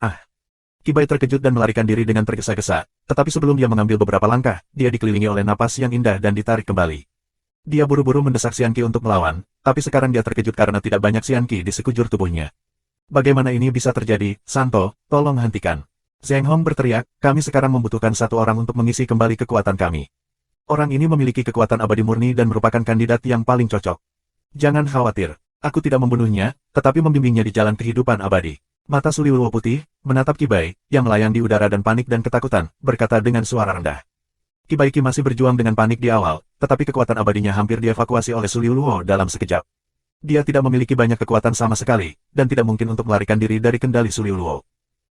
Kibai terkejut dan melarikan diri dengan tergesa-gesa, tetapi sebelum dia mengambil beberapa langkah, dia dikelilingi oleh napas yang indah dan ditarik kembali. Dia buru-buru mendesak Xian Qi untuk melawan, tapi sekarang dia terkejut karena tidak banyak Xian Qi di sekujur tubuhnya. Bagaimana ini bisa terjadi, Santo, tolong hentikan. Zheng Hong berteriak, kami sekarang membutuhkan satu orang untuk mengisi kembali kekuatan kami. Orang ini memiliki kekuatan abadi murni dan merupakan kandidat yang paling cocok. Jangan khawatir, aku tidak membunuhnya, tetapi membimbingnya di jalan kehidupan abadi. Mata Suliuluo putih, menatap Kibai, yang melayang di udara dan panik dan ketakutan, berkata dengan suara rendah. Kibai Ki masih berjuang dengan panik di awal, tetapi kekuatan abadinya hampir dievakuasi oleh Suliuluo dalam sekejap. Dia tidak memiliki banyak kekuatan sama sekali, dan tidak mungkin untuk melarikan diri dari kendali Suliuluo.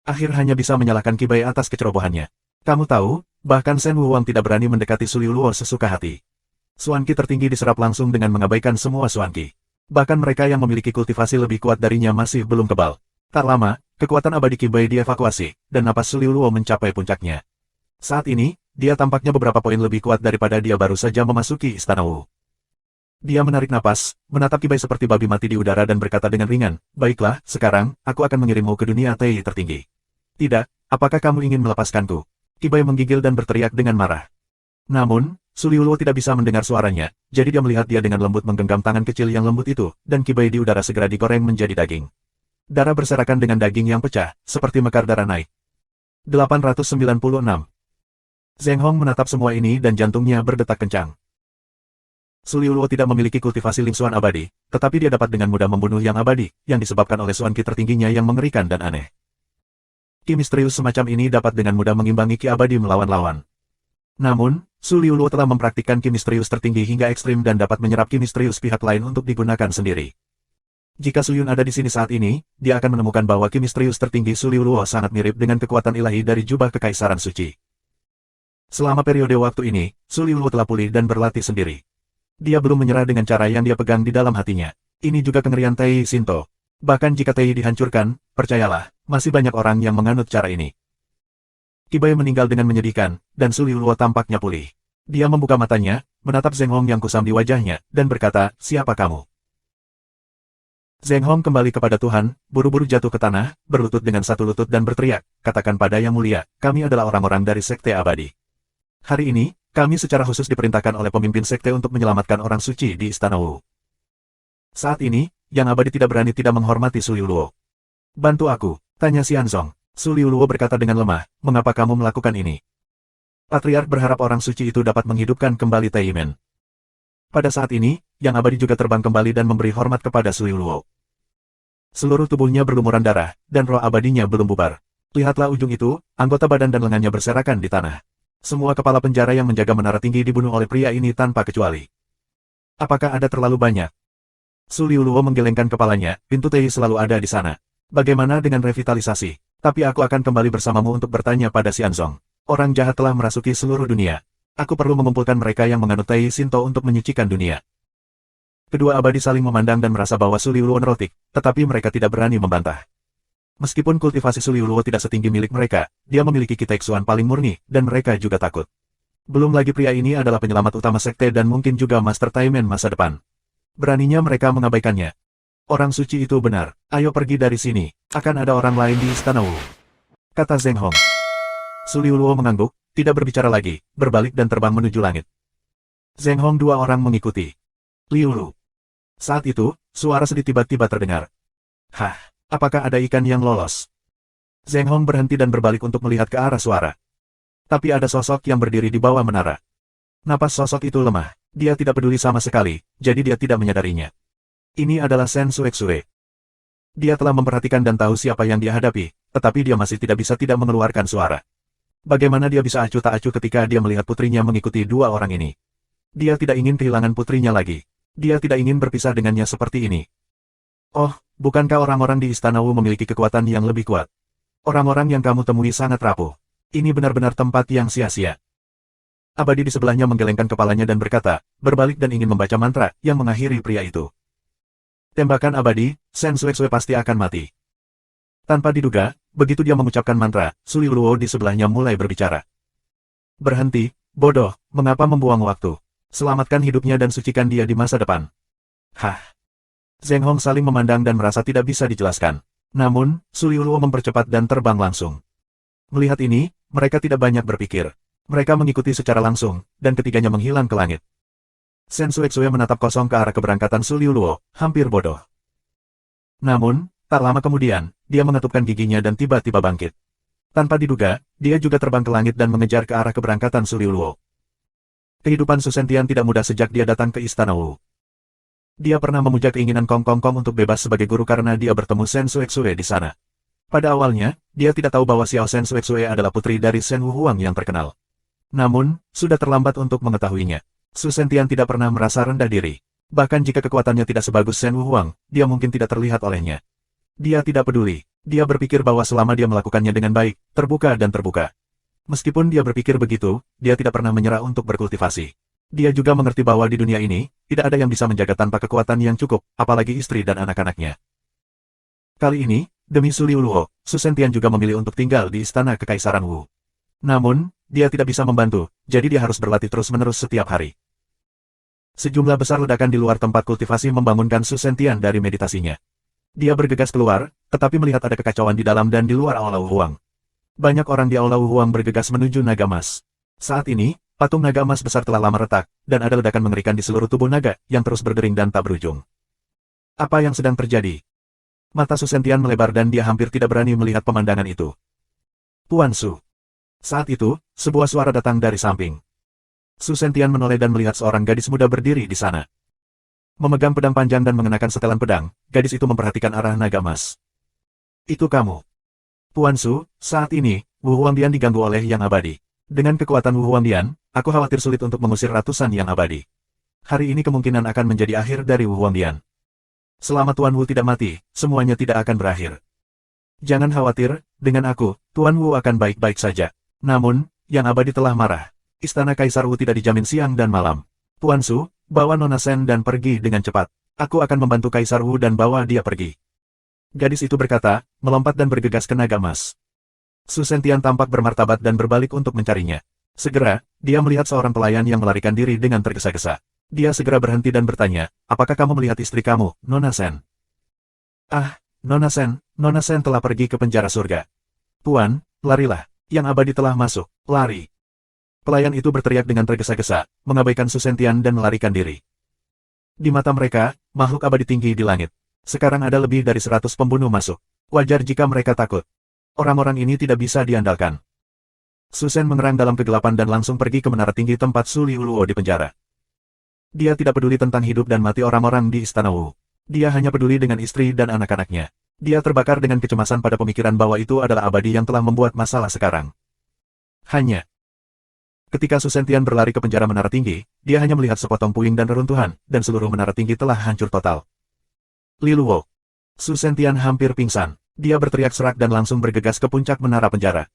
Akhir hanya bisa menyalahkan Kibai atas kecerobohannya. Kamu tahu, bahkan Shen Wuwang tidak berani mendekati Suliuluo sesuka hati. Suan Qi tertinggi diserap langsung dengan mengabaikan semua Suan Qi. Bahkan mereka yang memiliki kultivasi lebih kuat darinya masih belum kebal. Tak lama, kekuatan abadi Kibai dievakuasi, dan napas Suliuluo mencapai puncaknya. Saat ini, dia tampaknya beberapa poin lebih kuat daripada dia baru saja memasuki Istana Wu. Dia menarik napas, menatap Kibai seperti babi mati di udara dan berkata dengan ringan, baiklah, sekarang, aku akan mengirimmu ke dunia Tei tertinggi. Tidak, apakah kamu ingin melepaskanku? Kibai menggigil dan berteriak dengan marah. Namun, Suliuluo tidak bisa mendengar suaranya, jadi dia melihat dia dengan lembut menggenggam tangan kecil yang lembut itu, dan Kibai di udara segera digoreng menjadi daging. Darah berserakan dengan daging yang pecah, seperti mekar darah naik. 896. Zheng Hong menatap semua ini dan jantungnya berdetak kencang. Suliuluo tidak memiliki kultivasi Lim Xuan abadi, tetapi dia dapat dengan mudah membunuh yang abadi, yang disebabkan oleh Suan Qi tertingginya yang mengerikan dan aneh. Ki misterius semacam ini dapat dengan mudah mengimbangi Ki abadi melawan lawan. Namun, Suliuluo telah mempraktikkan Ki misterius tertinggi hingga ekstrim dan dapat menyerap Ki misterius pihak lain untuk digunakan sendiri. Jika Suyun ada di sini saat ini, dia akan menemukan bahwa Ki misterius tertinggi Suliuluo sangat mirip dengan kekuatan ilahi dari jubah kekaisaran suci. Selama periode waktu ini, Suliuluo telah pulih dan berlatih sendiri. Dia belum menyerah dengan cara yang dia pegang di dalam hatinya. Ini juga kengerian Tei Shinto. Bahkan jika Tei dihancurkan, percayalah, masih banyak orang yang menganut cara ini. Kibai meninggal dengan menyedihkan, dan Suliuluo tampaknya pulih. Dia membuka matanya, menatap Zheng Hong yang kusam di wajahnya, dan berkata, siapa kamu? Zheng Hong kembali kepada Tuhan, buru-buru jatuh ke tanah, berlutut dengan satu lutut dan berteriak, katakan pada Yang Mulia, kami adalah orang-orang dari Sekte Abadi. Hari ini, kami secara khusus diperintahkan oleh pemimpin Sekte untuk menyelamatkan orang suci di Istana Wu. Saat ini, Yang Abadi tidak berani tidak menghormati Suliuluo. Bantu aku, tanya Xianzong. Suliuluo berkata dengan lemah, mengapa kamu melakukan ini? Patriark berharap orang suci itu dapat menghidupkan kembali Taimen. Pada saat ini, Yang Abadi juga terbang kembali dan memberi hormat kepada Suliuluo. Seluruh tubuhnya berlumuran darah, dan roh abadinya belum bubar. Lihatlah ujung itu, anggota badan dan lengannya berserakan di tanah. Semua kepala penjara yang menjaga menara tinggi dibunuh oleh pria ini tanpa kecuali. Apakah ada terlalu banyak? Suliuluo menggelengkan kepalanya, pintu Tei selalu ada di sana. Bagaimana dengan revitalisasi? Tapi aku akan kembali bersamamu untuk bertanya pada Xianzong. Orang jahat telah merasuki seluruh dunia. Aku perlu mengumpulkan mereka yang menganut Tei Shinto untuk menyucikan dunia. Kedua abadi saling memandang dan merasa bahwa Suliuluo nerotik, tetapi mereka tidak berani membantah. Meskipun kultivasi Suliuluo tidak setinggi milik mereka, dia memiliki Kitaeksuan paling murni, dan mereka juga takut. Belum lagi pria ini adalah penyelamat utama sekte dan mungkin juga Master Taimen masa depan. Beraninya mereka mengabaikannya. Orang suci itu benar, ayo pergi dari sini, akan ada orang lain di Istana Wu. Kata Zheng Hong. Suliuluo mengangguk, tidak berbicara lagi, berbalik dan terbang menuju langit. Zheng Hong dua orang mengikuti. Liu Lu. Saat itu, suara sedih tiba-tiba terdengar. Hah, apakah ada ikan yang lolos? Zheng Hong berhenti dan berbalik untuk melihat ke arah suara. Tapi ada sosok yang berdiri di bawah menara. Napas sosok itu lemah. Dia tidak peduli sama sekali, jadi dia tidak menyadarinya. Ini adalah Shen Xuexue. Dia telah memperhatikan dan tahu siapa yang dia hadapi, tetapi dia masih tidak bisa tidak mengeluarkan suara. Bagaimana dia bisa acuh tak acuh ketika dia melihat putrinya mengikuti dua orang ini? Dia tidak ingin kehilangan putrinya lagi. Dia tidak ingin berpisah dengannya seperti ini. Oh, bukankah orang-orang di Istana Wu memiliki kekuatan yang lebih kuat? Orang-orang yang kamu temui sangat rapuh. Ini benar-benar tempat yang sia-sia. Abadi di sebelahnya menggelengkan kepalanya dan berkata, berbalik dan ingin membaca mantra yang mengakhiri pria itu. Tembakan abadi, Shen Xuexue pasti akan mati. Tanpa diduga, begitu dia mengucapkan mantra, Su Liuluo di sebelahnya mulai berbicara. Berhenti, bodoh, mengapa membuang waktu? Selamatkan hidupnya dan sucikan dia di masa depan. Hah. Zheng Hong saling memandang dan merasa tidak bisa dijelaskan. Namun, Su Liuluo mempercepat dan terbang langsung. Melihat ini, mereka tidak banyak berpikir. Mereka mengikuti secara langsung, dan ketiganya menghilang ke langit. Shen Xuexue menatap kosong ke arah keberangkatan Su Liuluo, hampir bodoh. Namun, tak lama kemudian, dia mengetupkan giginya dan tiba-tiba bangkit. Tanpa diduga, dia juga terbang ke langit dan mengejar ke arah keberangkatan Su Liuluo. Kehidupan Su Sentian tidak mudah sejak dia datang ke Istana Wu. Dia pernah memuja keinginan Kong Kong Kong untuk bebas sebagai guru karena dia bertemu Shen Xuexue di sana. Pada awalnya, dia tidak tahu bahwa Xiao Shen Xuexue adalah putri dari Shen Wu Huang yang terkenal. Namun, sudah terlambat untuk mengetahuinya. Su Sentian tidak pernah merasa rendah diri. Bahkan jika kekuatannya tidak sebagus Shen Wu Huang, dia mungkin tidak terlihat olehnya. Dia tidak peduli. Dia berpikir bahwa selama dia melakukannya dengan baik, terbuka dan terbuka. Meskipun dia berpikir begitu, dia tidak pernah menyerah untuk berkultivasi. Dia juga mengerti bahwa di dunia ini, tidak ada yang bisa menjaga tanpa kekuatan yang cukup, apalagi istri dan anak-anaknya. Kali ini, demi Su Liuluo, Su Sentian juga memilih untuk tinggal di Istana Kekaisaran Wu. Namun, dia tidak bisa membantu, jadi dia harus berlatih terus-menerus setiap hari. Sejumlah besar ledakan di luar tempat kultivasi membangunkan Su Sentian dari meditasinya. Dia bergegas keluar, tetapi melihat ada kekacauan di dalam dan di luar Aula Wu Huang. Banyak orang di Aula Wu Huang bergegas menuju naga emas. Saat ini, patung naga emas besar telah lama retak, dan ada ledakan mengerikan di seluruh tubuh naga, yang terus berdering dan tak berujung. Apa yang sedang terjadi? Mata Su Sentian melebar dan dia hampir tidak berani melihat pemandangan itu. Tuan Su. Saat itu, sebuah suara datang dari samping. Su Sentian menoleh dan melihat seorang gadis muda berdiri di sana. Memegang pedang panjang dan mengenakan setelan pedang, gadis itu memperhatikan arah naga emas. Itu kamu. Tuan Su, saat ini, Wu Huangdian diganggu oleh Yang Abadi. Dengan kekuatan Wu Huangdian, aku khawatir sulit untuk mengusir ratusan Yang Abadi. Hari ini kemungkinan akan menjadi akhir dari Wu Huangdian. Selama Tuan Wu tidak mati, semuanya tidak akan berakhir. Jangan khawatir, dengan aku, Tuan Wu akan baik-baik saja. Namun, Yang Abadi telah marah. Istana Kaisar Wu tidak dijamin siang dan malam. Tuan Su, bawa Nona Shen dan pergi dengan cepat. Aku akan membantu Kaisar Wu dan bawa dia pergi. Gadis itu berkata, melompat dan bergegas ke naga emas. Su Sentian tampak bermartabat dan berbalik untuk mencarinya. Segera, dia melihat seorang pelayan yang melarikan diri dengan tergesa-gesa. Dia segera berhenti dan bertanya, apakah kamu melihat istri kamu, Nona Shen? Ah, Nona Shen telah pergi ke penjara surga. Tuan, larilah. Yang Abadi telah masuk, lari. Pelayan itu berteriak dengan tergesa-gesa, mengabaikan Su Sentian dan melarikan diri. Di mata mereka, makhluk abadi tinggi di langit. Sekarang ada lebih dari 100 pembunuh masuk. Wajar jika mereka takut. Orang-orang ini tidak bisa diandalkan. Su Shen mengerang dalam kegelapan dan langsung pergi ke menara tinggi tempat Su Liuluo di penjara. Dia tidak peduli tentang hidup dan mati orang-orang di Istana Wu. Dia hanya peduli dengan istri dan anak-anaknya. Dia terbakar dengan kecemasan pada pemikiran bahwa itu adalah abadi yang telah membuat masalah sekarang. Ketika Su Sentian berlari ke penjara menara tinggi, dia hanya melihat sepotong puing dan reruntuhan, dan seluruh menara tinggi telah hancur total. Liluo. Su Sentian hampir pingsan. Dia berteriak serak dan langsung bergegas ke puncak menara penjara.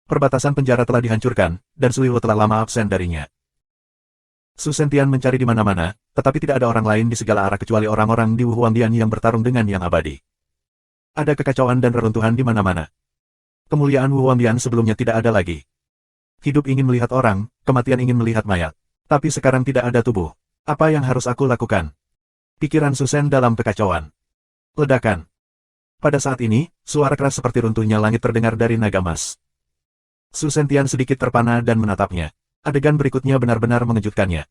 Perbatasan penjara telah dihancurkan, dan Su Liluo telah lama absen darinya. Su Sentian mencari di mana-mana, tetapi tidak ada orang lain di segala arah kecuali orang-orang di Wu Huangdian yang bertarung dengan Yang Abadi. Ada kekacauan dan reruntuhan di mana-mana. Kemuliaan Wu Huangdian sebelumnya tidak ada lagi. Hidup ingin melihat orang, kematian ingin melihat mayat. Tapi sekarang tidak ada tubuh. Apa yang harus aku lakukan? Pikiran Su Shen dalam kekacauan. Ledakan. Pada saat ini, suara keras seperti runtuhnya langit terdengar dari naga emas. Su Sentian sedikit terpana dan menatapnya. Adegan berikutnya benar-benar mengejutkannya.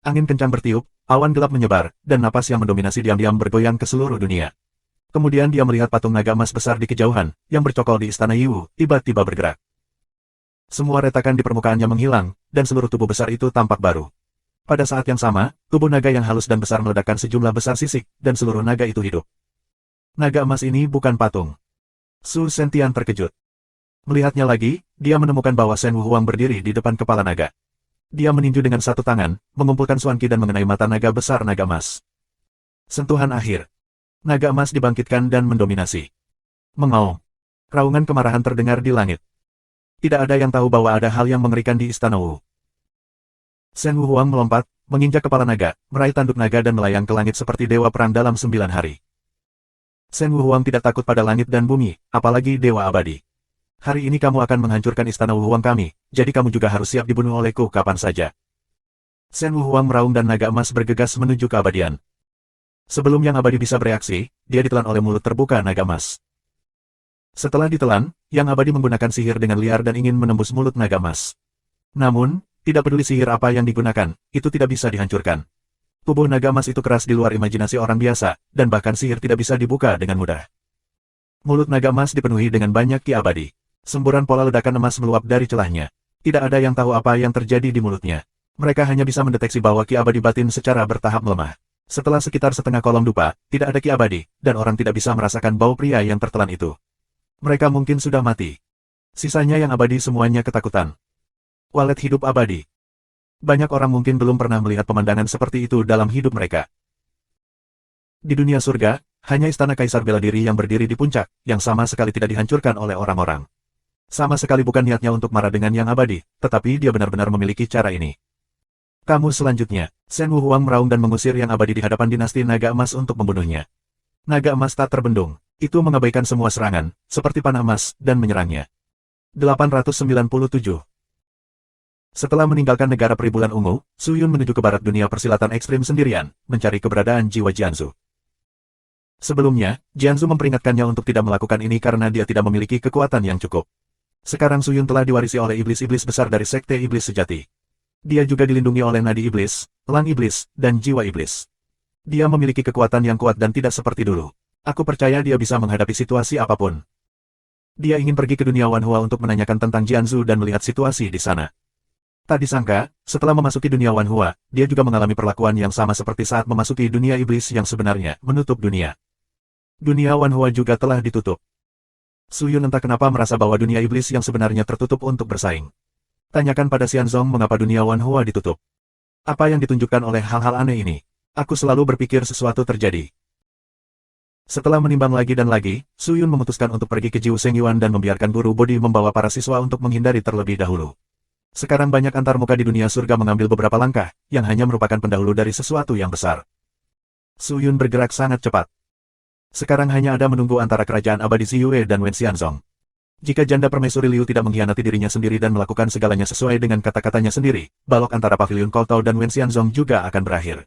Angin kencang bertiup, awan gelap menyebar, dan napas yang mendominasi diam-diam bergoyang ke seluruh dunia. Kemudian dia melihat patung naga emas besar di kejauhan, yang bercokol di istana Yiwu, tiba-tiba bergerak. Semua retakan di permukaannya menghilang, dan seluruh tubuh besar itu tampak baru. Pada saat yang sama, tubuh naga yang halus dan besar meledakkan sejumlah besar sisik, dan seluruh naga itu hidup. Naga emas ini bukan patung. Su Sentian terkejut. Melihatnya lagi, dia menemukan bahwa Shen Wuhuang berdiri di depan kepala naga. Dia meninju dengan satu tangan, mengumpulkan Xuan Qi dan mengenai mata naga besar naga emas. Sentuhan akhir. Naga emas dibangkitkan dan mendominasi. Mengaum. Raungan kemarahan terdengar di langit. Tidak ada yang tahu bahwa ada hal yang mengerikan di istana Wu. Shen Wuhuang melompat, menginjak kepala naga, meraih tanduk naga dan melayang ke langit seperti dewa perang dalam 9 hari. Shen Wuhuang tidak takut pada langit dan bumi, apalagi dewa abadi. Hari ini kamu akan menghancurkan istana Wuhuang kami, jadi kamu juga harus siap dibunuh olehku kapan saja. Shen Wuhuang meraung dan naga emas bergegas menuju keabadian. Sebelum yang abadi bisa bereaksi, dia ditelan oleh mulut terbuka naga emas. Setelah ditelan, yang abadi menggunakan sihir dengan liar dan ingin menembus mulut naga emas. Namun, tidak peduli sihir apa yang digunakan, itu tidak bisa dihancurkan. Tubuh naga emas itu keras di luar imajinasi orang biasa, dan bahkan sihir tidak bisa dibuka dengan mudah. Mulut naga emas dipenuhi dengan banyak ki abadi. Semburan pola ledakan emas meluap dari celahnya. Tidak ada yang tahu apa yang terjadi di mulutnya. Mereka hanya bisa mendeteksi bahwa ki abadi batin secara bertahap melemah. Setelah sekitar setengah kolom dupa, tidak ada ki abadi, dan orang tidak bisa merasakan bau pria yang tertelan itu. Mereka mungkin sudah mati. Sisanya yang abadi semuanya ketakutan. Walet hidup abadi. Banyak orang mungkin belum pernah melihat pemandangan seperti itu dalam hidup mereka. Di dunia surga, hanya istana Kaisar bela diri yang berdiri di puncak, yang sama sekali tidak dihancurkan oleh orang-orang. Sama sekali bukan niatnya untuk marah dengan yang abadi, tetapi dia benar-benar memiliki cara ini. Kamu selanjutnya, Shen Wuhuang meraung dan mengusir yang abadi di hadapan dinasti naga emas untuk membunuhnya. Naga emas tak terbendung, itu mengabaikan semua serangan, seperti panah emas, dan menyerangnya. 897. Setelah meninggalkan negara peribulan ungu, Su Yun menuju ke barat dunia persilatan ekstrim sendirian, mencari keberadaan jiwa Jianzu. Sebelumnya, Jianzu memperingatkannya untuk tidak melakukan ini karena dia tidak memiliki kekuatan yang cukup. Sekarang Su Yun telah diwarisi oleh iblis-iblis besar dari sekte iblis sejati. Dia juga dilindungi oleh nadi iblis, elang iblis, dan jiwa iblis. Dia memiliki kekuatan yang kuat dan tidak seperti dulu. Aku percaya dia bisa menghadapi situasi apapun. Dia ingin pergi ke dunia Wanhua untuk menanyakan tentang Jianzu dan melihat situasi di sana. Tak disangka, setelah memasuki dunia Wanhua, dia juga mengalami perlakuan yang sama seperti saat memasuki dunia iblis yang sebenarnya, menutup dunia. Dunia Wanhua juga telah ditutup. Su Yun entah kenapa merasa bahwa dunia iblis yang sebenarnya tertutup untuk bersaing. Tanyakan pada Xianzong mengapa dunia Wanhua ditutup. Apa yang ditunjukkan oleh hal-hal aneh ini? Aku selalu berpikir sesuatu terjadi. Setelah menimbang lagi dan lagi, Su Yun memutuskan untuk pergi ke Jiu Seng Yuan dan membiarkan guru Bodi membawa para siswa untuk menghindari terlebih dahulu. Sekarang banyak antarmuka di dunia surga mengambil beberapa langkah, yang hanya merupakan pendahulu dari sesuatu yang besar. Su Yun bergerak sangat cepat. Sekarang hanya ada menunggu antara kerajaan abadi Ziyue dan Wen Xianzong. Jika janda permaisuri Liu tidak mengkhianati dirinya sendiri dan melakukan segalanya sesuai dengan kata-katanya sendiri, balok antara Paviliun Koltau dan Wen Xianzong juga akan berakhir.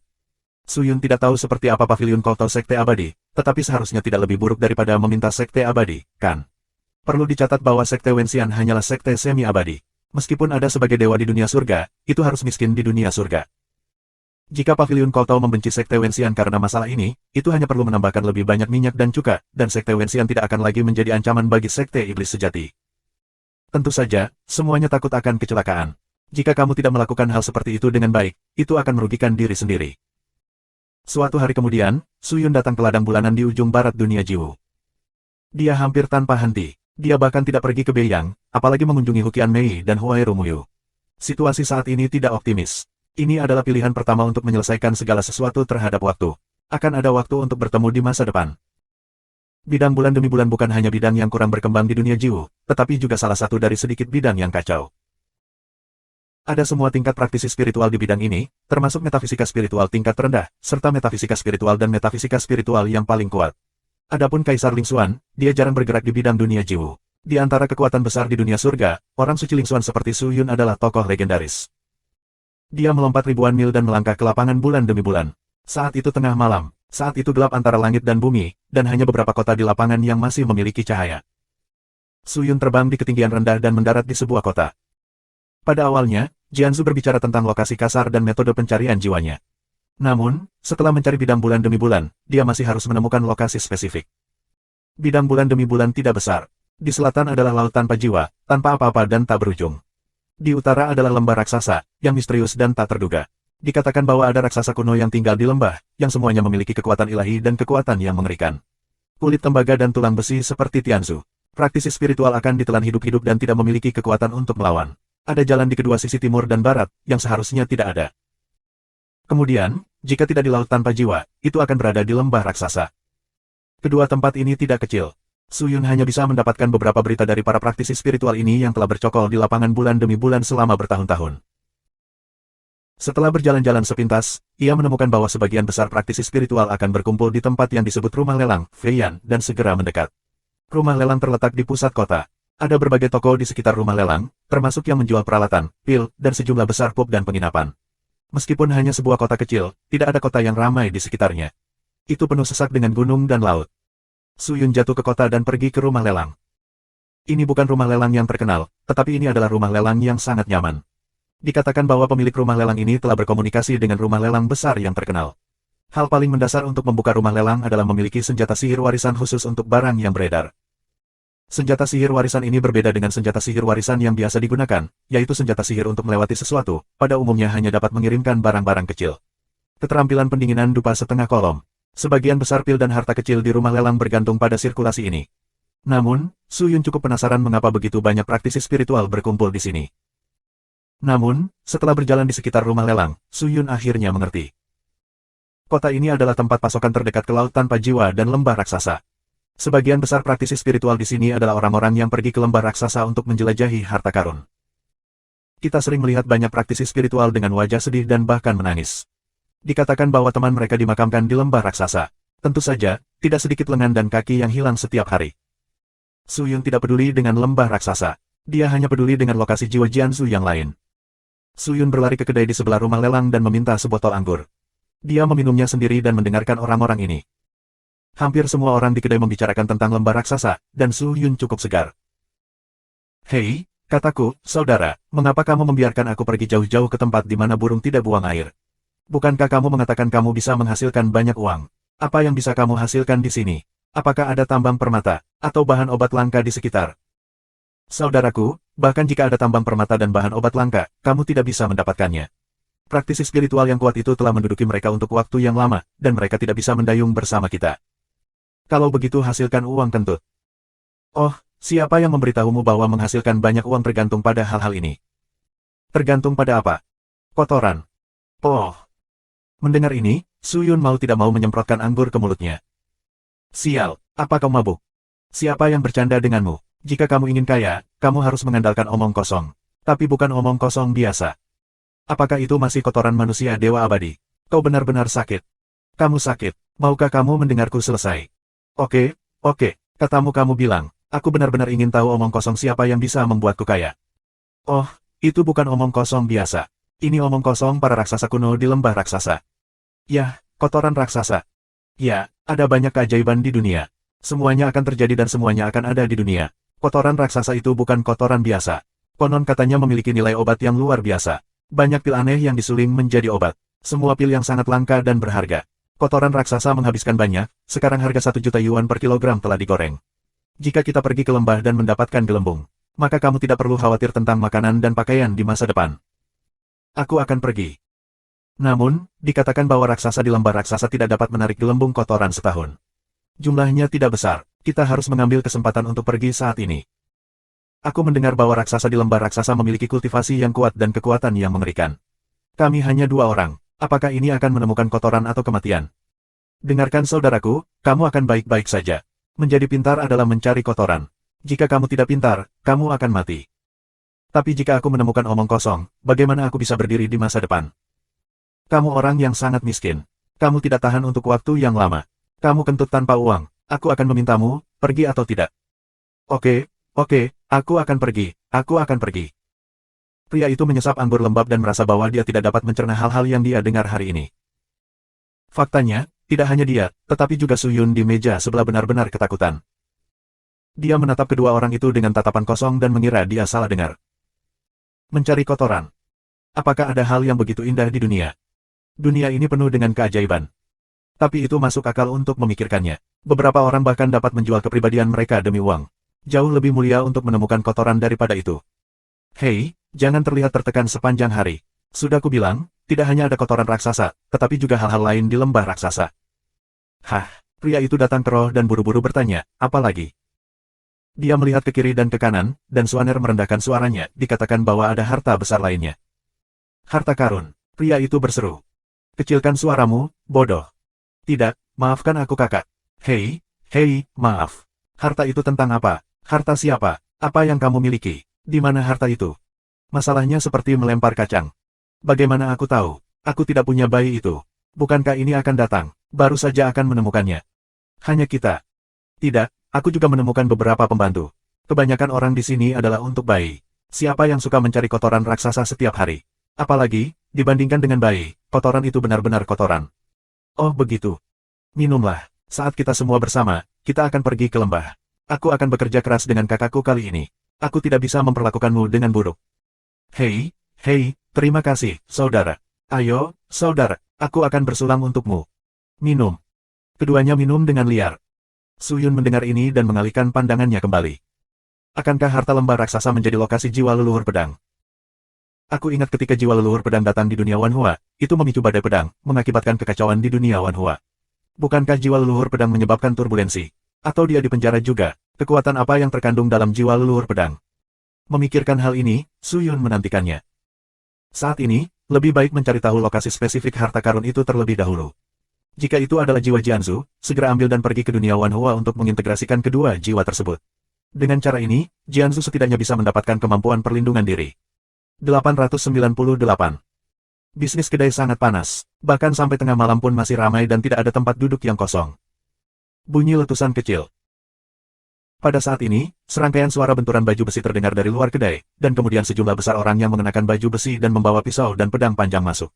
Su Yun tidak tahu seperti apa Paviliun Koltau Sekte Abadi, tetapi seharusnya tidak lebih buruk daripada meminta Sekte Abadi, kan? Perlu dicatat bahwa Sekte Wen Xian hanyalah sekte semi-abadi. Meskipun ada sebagai dewa di dunia surga, itu harus miskin di dunia surga. Jika Paviliun Koltau membenci Sekte Wen Xian karena masalah ini, itu hanya perlu menambahkan lebih banyak minyak dan cuka, dan Sekte Wen Xian tidak akan lagi menjadi ancaman bagi Sekte Iblis sejati. Tentu saja, semuanya takut akan kecelakaan. Jika kamu tidak melakukan hal seperti itu dengan baik, itu akan merugikan diri sendiri. Suatu hari kemudian, Su Yun datang ke ladang bulanan di ujung barat dunia Jiwu. Dia hampir tanpa henti. Dia bahkan tidak pergi ke Beiyang, apalagi mengunjungi Huqian Mei dan Huai Rumuyu. Situasi saat ini tidak optimis. Ini adalah pilihan pertama untuk menyelesaikan segala sesuatu terhadap waktu. Akan ada waktu untuk bertemu di masa depan. Bidang bulan demi bulan bukan hanya bidang yang kurang berkembang di dunia Jiwu, tetapi juga salah satu dari sedikit bidang yang kacau. Ada semua tingkat praktisi spiritual di bidang ini, termasuk metafisika spiritual tingkat rendah, serta metafisika spiritual dan metafisika spiritual yang paling kuat. Adapun Kaisar Ling Xuan, dia jarang bergerak di bidang dunia Jiwu. Di antara kekuatan besar di dunia surga, orang suci Ling Xuan seperti Su Yun adalah tokoh legendaris. Dia melompat ribuan mil dan melangkah ke lapangan bulan demi bulan. Saat itu tengah malam, saat itu gelap antara langit dan bumi, dan hanya beberapa kota di lapangan yang masih memiliki cahaya. Su Yun terbang di ketinggian rendah dan mendarat di sebuah kota. Pada awalnya, Jianzu berbicara tentang lokasi kasar dan metode pencarian jiwanya. Namun, setelah mencari bidang bulan demi bulan, dia masih harus menemukan lokasi spesifik. Bidang bulan demi bulan tidak besar. Di selatan adalah laut tanpa jiwa, tanpa apa-apa dan tak berujung. Di utara adalah lembah raksasa, yang misterius dan tak terduga. Dikatakan bahwa ada raksasa kuno yang tinggal di lembah, yang semuanya memiliki kekuatan ilahi dan kekuatan yang mengerikan. Kulit tembaga dan tulang besi seperti Tianzu. Praktisi spiritual akan ditelan hidup-hidup dan tidak memiliki kekuatan untuk melawan. Ada jalan di kedua sisi timur dan barat, yang seharusnya tidak ada. Kemudian, jika tidak di laut tanpa jiwa, itu akan berada di lembah raksasa. Kedua tempat ini tidak kecil. Su Yun hanya bisa mendapatkan beberapa berita dari para praktisi spiritual ini yang telah bercokol di lapangan bulan demi bulan selama bertahun-tahun. Setelah berjalan-jalan sepintas, ia menemukan bahwa sebagian besar praktisi spiritual akan berkumpul di tempat yang disebut rumah lelang, Feiyan, dan segera mendekat. Rumah lelang terletak di pusat kota. Ada berbagai toko di sekitar rumah lelang, termasuk yang menjual peralatan, pil, dan sejumlah besar pub dan penginapan. Meskipun hanya sebuah kota kecil, tidak ada kota yang ramai di sekitarnya. Itu penuh sesak dengan gunung dan laut. Su Yun jatuh ke kota dan pergi ke rumah lelang. Ini bukan rumah lelang yang terkenal, tetapi ini adalah rumah lelang yang sangat nyaman. Dikatakan bahwa pemilik rumah lelang ini telah berkomunikasi dengan rumah lelang besar yang terkenal. Hal paling mendasar untuk membuka rumah lelang adalah memiliki senjata sihir warisan khusus untuk barang yang beredar. Senjata sihir warisan ini berbeda dengan senjata sihir warisan yang biasa digunakan, yaitu senjata sihir untuk melewati sesuatu, pada umumnya hanya dapat mengirimkan barang-barang kecil. Keterampilan pendinginan dupa setengah kolom. Sebagian besar pil dan harta kecil di rumah lelang bergantung pada sirkulasi ini. Namun, Su Yun cukup penasaran mengapa begitu banyak praktisi spiritual berkumpul di sini. Namun, setelah berjalan di sekitar rumah lelang, Su Yun akhirnya mengerti. Kota ini adalah tempat pasokan terdekat ke laut tanpa jiwa dan lembah raksasa. Sebagian besar praktisi spiritual di sini adalah orang-orang yang pergi ke lembah raksasa untuk menjelajahi harta karun. Kita sering melihat banyak praktisi spiritual dengan wajah sedih dan bahkan menangis. Dikatakan bahwa teman mereka dimakamkan di lembah raksasa. Tentu saja, tidak sedikit lengan dan kaki yang hilang setiap hari. Su Yun tidak peduli dengan lembah raksasa. Dia hanya peduli dengan lokasi jiwa Jianzu yang lain. Su Yun berlari ke kedai di sebelah rumah lelang dan meminta sebotol anggur. Dia meminumnya sendiri dan mendengarkan orang-orang ini. Hampir semua orang di kedai membicarakan tentang lembah raksasa, dan Su Yun cukup segar. Hei, kataku, saudara, mengapa kamu membiarkan aku pergi jauh-jauh ke tempat di mana burung tidak buang air? Bukankah kamu mengatakan kamu bisa menghasilkan banyak uang? Apa yang bisa kamu hasilkan di sini? Apakah ada tambang permata, atau bahan obat langka di sekitar? Saudaraku, bahkan jika ada tambang permata dan bahan obat langka, kamu tidak bisa mendapatkannya. Praktisi spiritual yang kuat itu telah menduduki mereka untuk waktu yang lama, dan mereka tidak bisa mendayung bersama kita. Kalau begitu hasilkan uang kentut. Oh, siapa yang memberitahumu bahwa menghasilkan banyak uang tergantung pada hal-hal ini? Tergantung pada apa? Kotoran. Oh. Mendengar ini, Su Yun mau tidak mau menyemprotkan anggur ke mulutnya. Sial, apa kau mabuk? Siapa yang bercanda denganmu? Jika kamu ingin kaya, kamu harus mengandalkan omong kosong. Tapi bukan omong kosong biasa. Apakah itu masih kotoran manusia dewa abadi? Kau benar-benar sakit. Kamu sakit. Maukah kamu mendengarku selesai? Oke, katamu kamu bilang, aku benar-benar ingin tahu omong kosong siapa yang bisa membuatku kaya. Oh, itu bukan omong kosong biasa. Ini omong kosong para raksasa kuno di lembah raksasa. Yah, kotoran raksasa. Ya, ada banyak keajaiban di dunia. Semuanya akan terjadi dan semuanya akan ada di dunia. Kotoran raksasa itu bukan kotoran biasa. Konon katanya memiliki nilai obat yang luar biasa. Banyak pil aneh yang disuling menjadi obat. Semua pil yang sangat langka dan berharga. Kotoran raksasa menghabiskan banyak, sekarang harga 1 juta yuan per kilogram telah digoreng. Jika kita pergi ke lembah dan mendapatkan gelembung, maka kamu tidak perlu khawatir tentang makanan dan pakaian di masa depan. Aku akan pergi. Namun, dikatakan bahwa raksasa di lembah raksasa tidak dapat menarik gelembung kotoran setahun. Jumlahnya tidak besar, kita harus mengambil kesempatan untuk pergi saat ini. Aku mendengar bahwa raksasa di lembah raksasa memiliki kultivasi yang kuat dan kekuatan yang mengerikan. Kami hanya 2 orang, apakah ini akan menemukan kotoran atau kematian? Dengarkan saudaraku, kamu akan baik-baik saja. Menjadi pintar adalah mencari kotoran. Jika kamu tidak pintar, kamu akan mati. Tapi jika aku menemukan omong kosong, bagaimana aku bisa berdiri di masa depan? Kamu orang yang sangat miskin. Kamu tidak tahan untuk waktu yang lama. Kamu kentut tanpa uang. Aku akan memintamu, pergi atau tidak. Oke, aku akan pergi. Pria itu menyesap anggur lembab dan merasa bahwa dia tidak dapat mencerna hal-hal yang dia dengar hari ini. Faktanya, tidak hanya dia, tetapi juga Su Yun di meja sebelah benar-benar ketakutan. Dia menatap kedua orang itu dengan tatapan kosong dan mengira dia salah dengar. Mencari kotoran. Apakah ada hal yang begitu indah di dunia? Dunia ini penuh dengan keajaiban. Tapi itu masuk akal untuk memikirkannya. Beberapa orang bahkan dapat menjual kepribadian mereka demi uang. Jauh lebih mulia untuk menemukan kotoran daripada itu. Hei, jangan terlihat tertekan sepanjang hari. Sudah kubilang, tidak hanya ada kotoran raksasa, tetapi juga hal-hal lain di lembah raksasa. Hah, pria itu datang ke roh dan buru-buru bertanya, apa lagi? Dia melihat ke kiri dan ke kanan, dan Swaner merendahkan suaranya, dikatakan bahwa ada harta besar lainnya. Harta karun, pria itu berseru. Kecilkan suaramu, bodoh. Tidak, maafkan aku kakak. Hei, maaf. Harta itu tentang apa? Harta siapa? Apa yang kamu miliki? Di mana harta itu? Masalahnya seperti melempar kacang. Bagaimana aku tahu? Aku tidak punya bayi itu. Bukankah ini akan datang? Baru saja akan menemukannya. Hanya kita. Tidak, aku juga menemukan beberapa pembantu. Kebanyakan orang di sini adalah untuk bayi. Siapa yang suka mencari kotoran raksasa setiap hari? Apalagi, dibandingkan dengan bayi, kotoran itu benar-benar kotoran. Oh begitu. Minumlah. Saat kita semua bersama, kita akan pergi ke lembah. Aku akan bekerja keras dengan kakakku kali ini. Aku tidak bisa memperlakukanmu dengan buruk. Hei, terima kasih, saudara. Ayo, saudara, aku akan bersulang untukmu. Minum. Keduanya minum dengan liar. Suyun mendengar ini dan mengalihkan pandangannya kembali. Akankah harta lembah raksasa menjadi lokasi jiwa leluhur pedang? Aku ingat ketika jiwa leluhur pedang datang di dunia Wanhua, itu memicu badai pedang, mengakibatkan kekacauan di dunia Wanhua. Bukankah jiwa leluhur pedang menyebabkan turbulensi? Atau dia dipenjara juga? Kekuatan apa yang terkandung dalam jiwa leluhur pedang? Memikirkan hal ini, Suyun menantikannya. Saat ini, lebih baik mencari tahu lokasi spesifik harta karun itu terlebih dahulu. Jika itu adalah jiwa Jianzu, segera ambil dan pergi ke dunia Wanhua untuk mengintegrasikan kedua jiwa tersebut. Dengan cara ini, Jianzu setidaknya bisa mendapatkan kemampuan perlindungan diri. 898. Bisnis kedai sangat panas, bahkan sampai tengah malam pun masih ramai dan tidak ada tempat duduk yang kosong. Bunyi letusan kecil. Pada saat ini, serangkaian suara benturan baju besi terdengar dari luar kedai, dan kemudian sejumlah besar orang yang mengenakan baju besi dan membawa pisau dan pedang panjang masuk.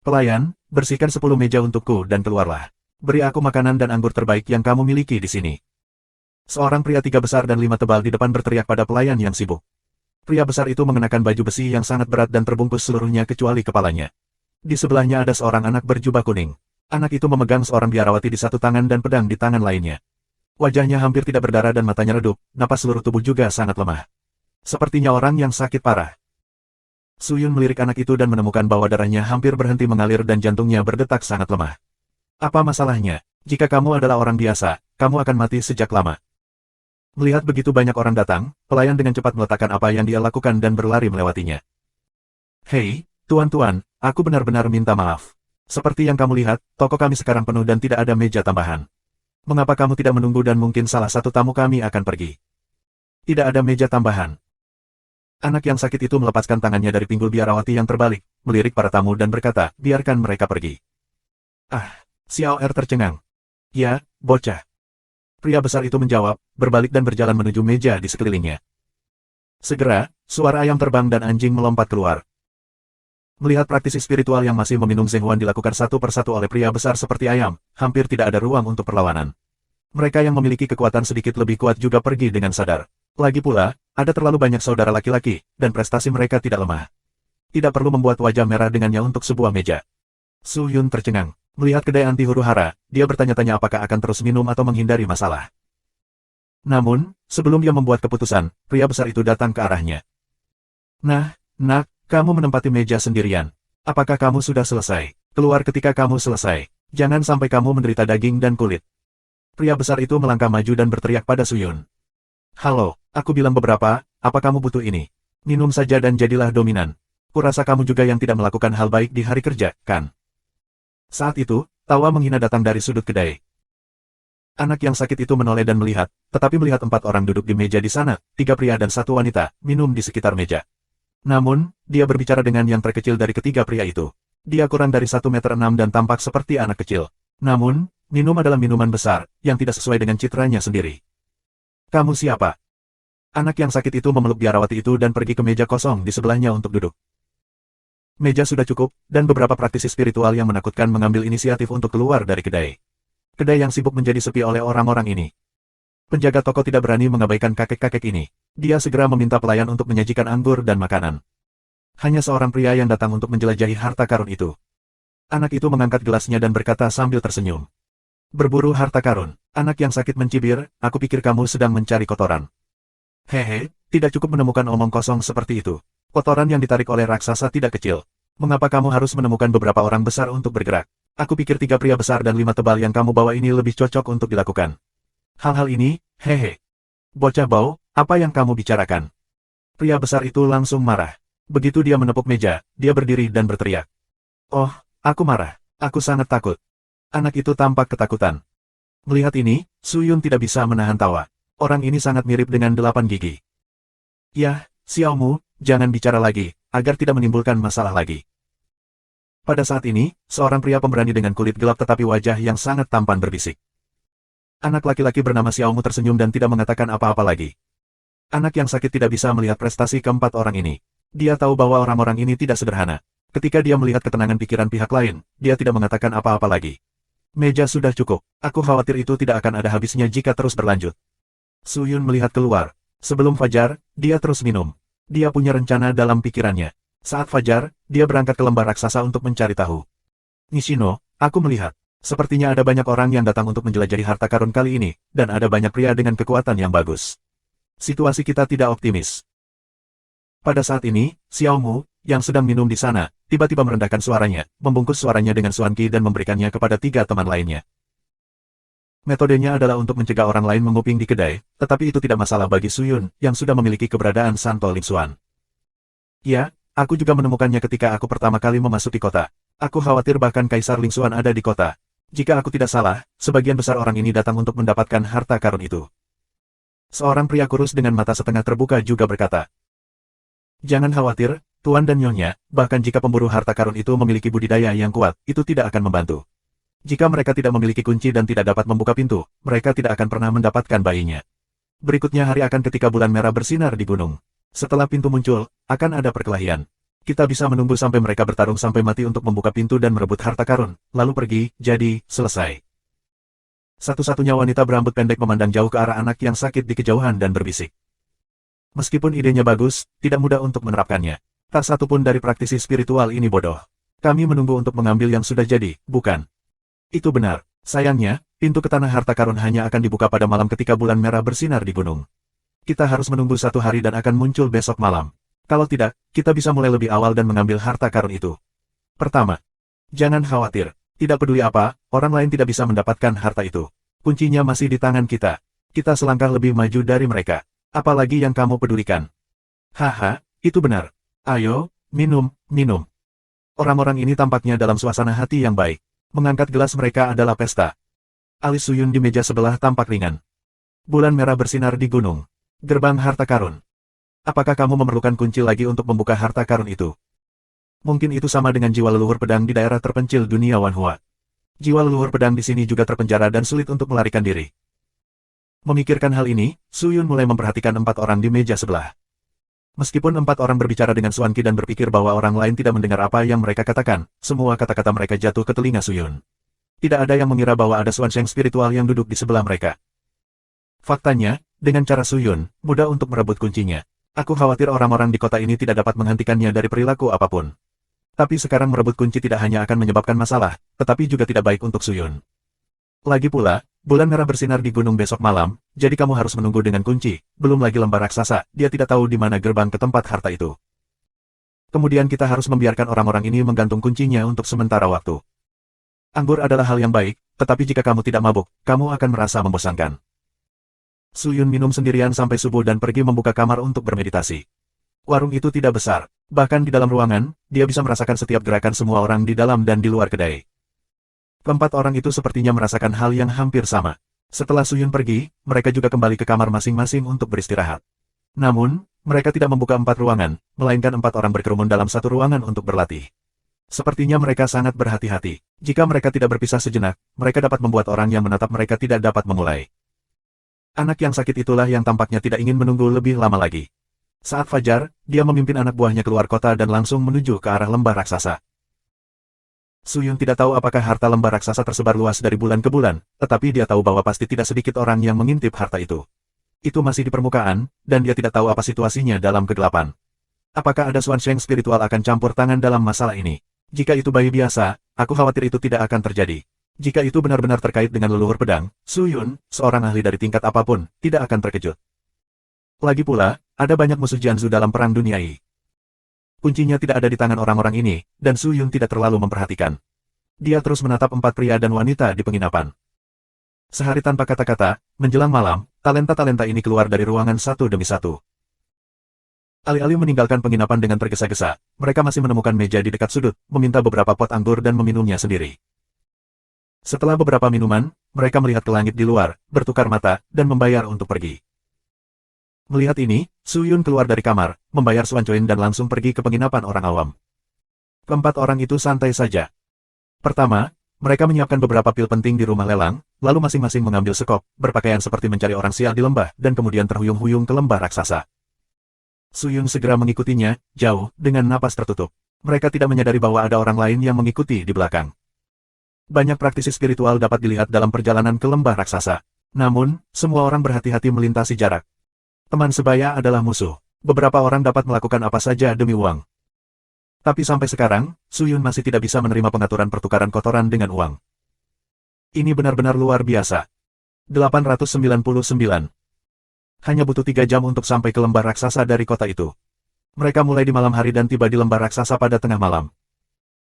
Pelayan, bersihkan 10 meja untukku dan keluarlah. Beri aku makanan dan anggur terbaik yang kamu miliki di sini. Seorang pria 3 besar dan 5 tebal di depan berteriak pada pelayan yang sibuk. Pria besar itu mengenakan baju besi yang sangat berat dan terbungkus seluruhnya kecuali kepalanya. Di sebelahnya ada seorang anak berjubah kuning. Anak itu memegang seorang biarawati di satu tangan dan pedang di tangan lainnya. Wajahnya hampir tidak berdarah dan matanya redup, napas seluruh tubuh juga sangat lemah. Sepertinya orang yang sakit parah. Suyun melirik anak itu dan menemukan bahwa darahnya hampir berhenti mengalir dan jantungnya berdetak sangat lemah. Apa masalahnya? Jika kamu adalah orang biasa, kamu akan mati sejak lama. Melihat begitu banyak orang datang, pelayan dengan cepat meletakkan apa yang dia lakukan dan berlari melewatinya. Hei, tuan-tuan, aku benar-benar minta maaf. Seperti yang kamu lihat, toko kami sekarang penuh dan tidak ada meja tambahan. Mengapa kamu tidak menunggu dan mungkin salah satu tamu kami akan pergi? Tidak ada meja tambahan. Anak yang sakit itu melepaskan tangannya dari pinggul biarawati yang terbalik, melirik para tamu dan berkata, biarkan mereka pergi. Ah, Xiao Er tercengang. Ya, bocah. Pria besar itu menjawab, berbalik dan berjalan menuju meja di sekelilingnya. Segera, suara ayam terbang dan anjing melompat keluar. Melihat praktisi spiritual yang masih meminum Zhenhuan dilakukan satu persatu oleh pria besar seperti ayam, hampir tidak ada ruang untuk perlawanan. Mereka yang memiliki kekuatan sedikit lebih kuat juga pergi dengan sadar. Lagi pula, ada terlalu banyak saudara laki-laki, dan prestasi mereka tidak lemah. Tidak perlu membuat wajah merah dengannya untuk sebuah meja. Suyun tercengang. Melihat kedai anti huru-hara, dia bertanya-tanya apakah akan terus minum atau menghindari masalah. Namun, sebelum dia membuat keputusan, pria besar itu datang ke arahnya. Nah, nak, kamu menempati meja sendirian. Apakah kamu sudah selesai? Keluar ketika kamu selesai. Jangan sampai kamu menderita daging dan kulit. Pria besar itu melangkah maju dan berteriak pada Suyun. Halo, aku bilang beberapa, apa kamu butuh ini? Minum saja dan jadilah dominan. Kurasa kamu juga yang tidak melakukan hal baik di hari kerja, kan? Saat itu, tawa menghina datang dari sudut kedai. Anak yang sakit itu menoleh dan melihat, tetapi melihat 4 orang duduk di meja di sana, 3 pria dan 1 wanita, minum di sekitar meja. Namun, dia berbicara dengan yang terkecil dari ketiga pria itu. Dia kurang dari 1,6 meter dan tampak seperti anak kecil. Namun, minum adalah minuman besar, yang tidak sesuai dengan citranya sendiri. Kamu siapa? Anak yang sakit itu memeluk biarawati itu dan pergi ke meja kosong di sebelahnya untuk duduk. Meja sudah cukup, dan beberapa praktisi spiritual yang menakutkan mengambil inisiatif untuk keluar dari kedai. Kedai yang sibuk menjadi sepi oleh orang-orang ini. Penjaga toko tidak berani mengabaikan kakek-kakek ini. Dia segera meminta pelayan untuk menyajikan anggur dan makanan. Hanya seorang pria yang datang untuk menjelajahi harta karun itu. Anak itu mengangkat gelasnya dan berkata sambil tersenyum. Berburu harta karun. Anak yang sakit mencibir, aku pikir kamu sedang mencari kotoran. Hehe, tidak cukup menemukan omong kosong seperti itu. Kotoran yang ditarik oleh raksasa tidak kecil. Mengapa kamu harus menemukan beberapa orang besar untuk bergerak? Aku pikir 3 pria besar dan 5 tebal yang kamu bawa ini lebih cocok untuk dilakukan. Hal-hal ini, hehe. Bocah bau, apa yang kamu bicarakan? Pria besar itu langsung marah. Begitu dia menepuk meja, dia berdiri dan berteriak. Oh, aku marah. Aku sangat takut. Anak itu tampak ketakutan. Melihat ini, Suyun tidak bisa menahan tawa. Orang ini sangat mirip dengan 8 gigi. Yah, Xiaomu, jangan bicara lagi, agar tidak menimbulkan masalah lagi. Pada saat ini, seorang pria pemberani dengan kulit gelap tetapi wajah yang sangat tampan berbisik. Anak laki-laki bernama Xiaomu tersenyum dan tidak mengatakan apa-apa lagi. Anak yang sakit tidak bisa melihat prestasi keempat orang ini. Dia tahu bahwa orang-orang ini tidak sederhana. Ketika dia melihat ketenangan pikiran pihak lain, dia tidak mengatakan apa-apa lagi. Meja sudah cukup. Aku khawatir itu tidak akan ada habisnya jika terus berlanjut. Suyun melihat keluar. Sebelum fajar, dia terus minum. Dia punya rencana dalam pikirannya. Saat fajar, dia berangkat ke lembah raksasa untuk mencari tahu. Nishino, aku melihat. Sepertinya ada banyak orang yang datang untuk menjelajahi harta karun kali ini, dan ada banyak pria dengan kekuatan yang bagus. Situasi kita tidak optimis. Pada saat ini, Xiaomu, yang sedang minum di sana, tiba-tiba merendahkan suaranya, membungkus suaranya dengan Xuanqi dan memberikannya kepada 3 teman lainnya. Metodenya adalah untuk mencegah orang lain menguping di kedai, tetapi itu tidak masalah bagi Suyun, yang sudah memiliki keberadaan Santo Lingxuan. Ya, aku juga menemukannya ketika aku pertama kali memasuki kota. Aku khawatir bahkan Kaisar Lingxuan ada di kota. Jika aku tidak salah, sebagian besar orang ini datang untuk mendapatkan harta karun itu. Seorang pria kurus dengan mata setengah terbuka juga berkata. Jangan khawatir, Tuan dan Nyonya, bahkan jika pemburu harta karun itu memiliki budidaya yang kuat, itu tidak akan membantu. Jika mereka tidak memiliki kunci dan tidak dapat membuka pintu, mereka tidak akan pernah mendapatkan bayinya. Berikutnya hari akan ketika bulan merah bersinar di gunung. Setelah pintu muncul, akan ada perkelahian. Kita bisa menunggu sampai mereka bertarung sampai mati untuk membuka pintu dan merebut harta karun, lalu pergi, jadi, selesai. Satu-satunya wanita berambut pendek memandang jauh ke arah anak yang sakit di kejauhan dan berbisik. Meskipun idenya bagus, tidak mudah untuk menerapkannya. Tak satu pun dari praktisi spiritual ini bodoh. Kami menunggu untuk mengambil yang sudah jadi, bukan? Itu benar. Sayangnya, pintu ke tanah harta karun hanya akan dibuka pada malam ketika bulan merah bersinar di gunung. Kita harus menunggu 1 hari dan akan muncul besok malam. Kalau tidak, kita bisa mulai lebih awal dan mengambil harta karun itu. Pertama, jangan khawatir. Tidak peduli apa, orang lain tidak bisa mendapatkan harta itu. Kuncinya masih di tangan kita. Kita selangkah lebih maju dari mereka. Apalagi yang kamu pedulikan. Haha, itu benar. Ayo, minum, minum. Orang-orang ini tampaknya dalam suasana hati yang baik. Mengangkat gelas mereka adalah pesta. Alis Suyun di meja sebelah tampak ringan. Bulan merah bersinar di gunung. Gerbang harta karun. Apakah kamu memerlukan kunci lagi untuk membuka harta karun itu? Mungkin itu sama dengan jiwa leluhur pedang di daerah terpencil dunia Wanhua. Jiwa leluhur pedang di sini juga terpenjara dan sulit untuk melarikan diri. Memikirkan hal ini, Suyun mulai memperhatikan 4 orang di meja sebelah. Meskipun 4 orang berbicara dengan Xuanqi dan berpikir bahwa orang lain tidak mendengar apa yang mereka katakan, semua kata-kata mereka jatuh ke telinga Suyun. Tidak ada yang mengira bahwa ada Xuansheng spiritual yang duduk di sebelah mereka. Faktanya, dengan cara Suyun, mudah untuk merebut kuncinya. Aku khawatir orang-orang di kota ini tidak dapat menghentikannya dari perilaku apapun. Tapi sekarang merebut kunci tidak hanya akan menyebabkan masalah, tetapi juga tidak baik untuk Suyun. Lagi pula, bulan merah bersinar di gunung besok malam, jadi kamu harus menunggu dengan kunci, belum lagi lembah raksasa, dia tidak tahu di mana gerbang ke tempat harta itu. Kemudian kita harus membiarkan orang-orang ini menggantung kuncinya untuk sementara waktu. Anggur adalah hal yang baik, tetapi jika kamu tidak mabuk, kamu akan merasa membosankan. Suyun minum sendirian sampai subuh dan pergi membuka kamar untuk bermeditasi. Warung itu tidak besar, bahkan di dalam ruangan, dia bisa merasakan setiap gerakan semua orang di dalam dan di luar kedai. Keempat orang itu sepertinya merasakan hal yang hampir sama. Setelah Suyun pergi, mereka juga kembali ke kamar masing-masing untuk beristirahat. Namun, mereka tidak membuka 4 ruangan, melainkan 4 orang berkerumun dalam 1 ruangan untuk berlatih. Sepertinya mereka sangat berhati-hati. Jika mereka tidak berpisah sejenak, mereka dapat membuat orang yang menatap mereka tidak dapat memulai. Anak yang sakit itulah yang tampaknya tidak ingin menunggu lebih lama lagi. Saat fajar, dia memimpin anak buahnya keluar kota dan langsung menuju ke arah lembah raksasa. Suyun tidak tahu apakah harta lembah raksasa tersebar luas dari bulan ke bulan, tetapi dia tahu bahwa pasti tidak sedikit orang yang mengintip harta itu. Itu masih di permukaan, dan dia tidak tahu apa situasinya dalam kegelapan. Apakah ada Xuansheng spiritual akan campur tangan dalam masalah ini? Jika itu bayi biasa, aku khawatir itu tidak akan terjadi. Jika itu benar-benar terkait dengan leluhur pedang, Su Yun, seorang ahli dari tingkat apapun, tidak akan terkejut. Lagi pula, ada banyak musuh Jianzu dalam perang dunia ini. Kuncinya tidak ada di tangan orang-orang ini, dan Su Yun tidak terlalu memperhatikan. Dia terus menatap 4 pria dan wanita di penginapan. Sehari tanpa kata-kata, menjelang malam, talenta-talenta ini keluar dari ruangan satu demi satu. Alih-alih meninggalkan penginapan dengan tergesa-gesa, mereka masih menemukan meja di dekat sudut, meminta beberapa pot anggur dan meminumnya sendiri. Setelah beberapa minuman, mereka melihat ke langit di luar, bertukar mata, dan membayar untuk pergi. Melihat ini, Su Yun keluar dari kamar, membayar Xuan Coin dan langsung pergi ke penginapan orang awam. Keempat orang itu santai saja. Pertama, mereka menyiapkan beberapa pil penting di rumah lelang, lalu masing-masing mengambil sekop, berpakaian seperti mencari orang sial di lembah, dan kemudian terhuyung-huyung ke lembah raksasa. Su Yun segera mengikutinya, jauh, dengan napas tertutup. Mereka tidak menyadari bahwa ada orang lain yang mengikuti di belakang. Banyak praktisi spiritual dapat dilihat dalam perjalanan ke lembah raksasa. Namun, semua orang berhati-hati melintasi jarak. Teman sebaya adalah musuh. Beberapa orang dapat melakukan apa saja demi uang. Tapi sampai sekarang, Su Yun masih tidak bisa menerima pengaturan pertukaran kotoran dengan uang. Ini benar-benar luar biasa. 899. Hanya butuh 3 jam untuk sampai ke lembah raksasa dari kota itu. Mereka mulai di malam hari dan tiba di lembah raksasa pada tengah malam.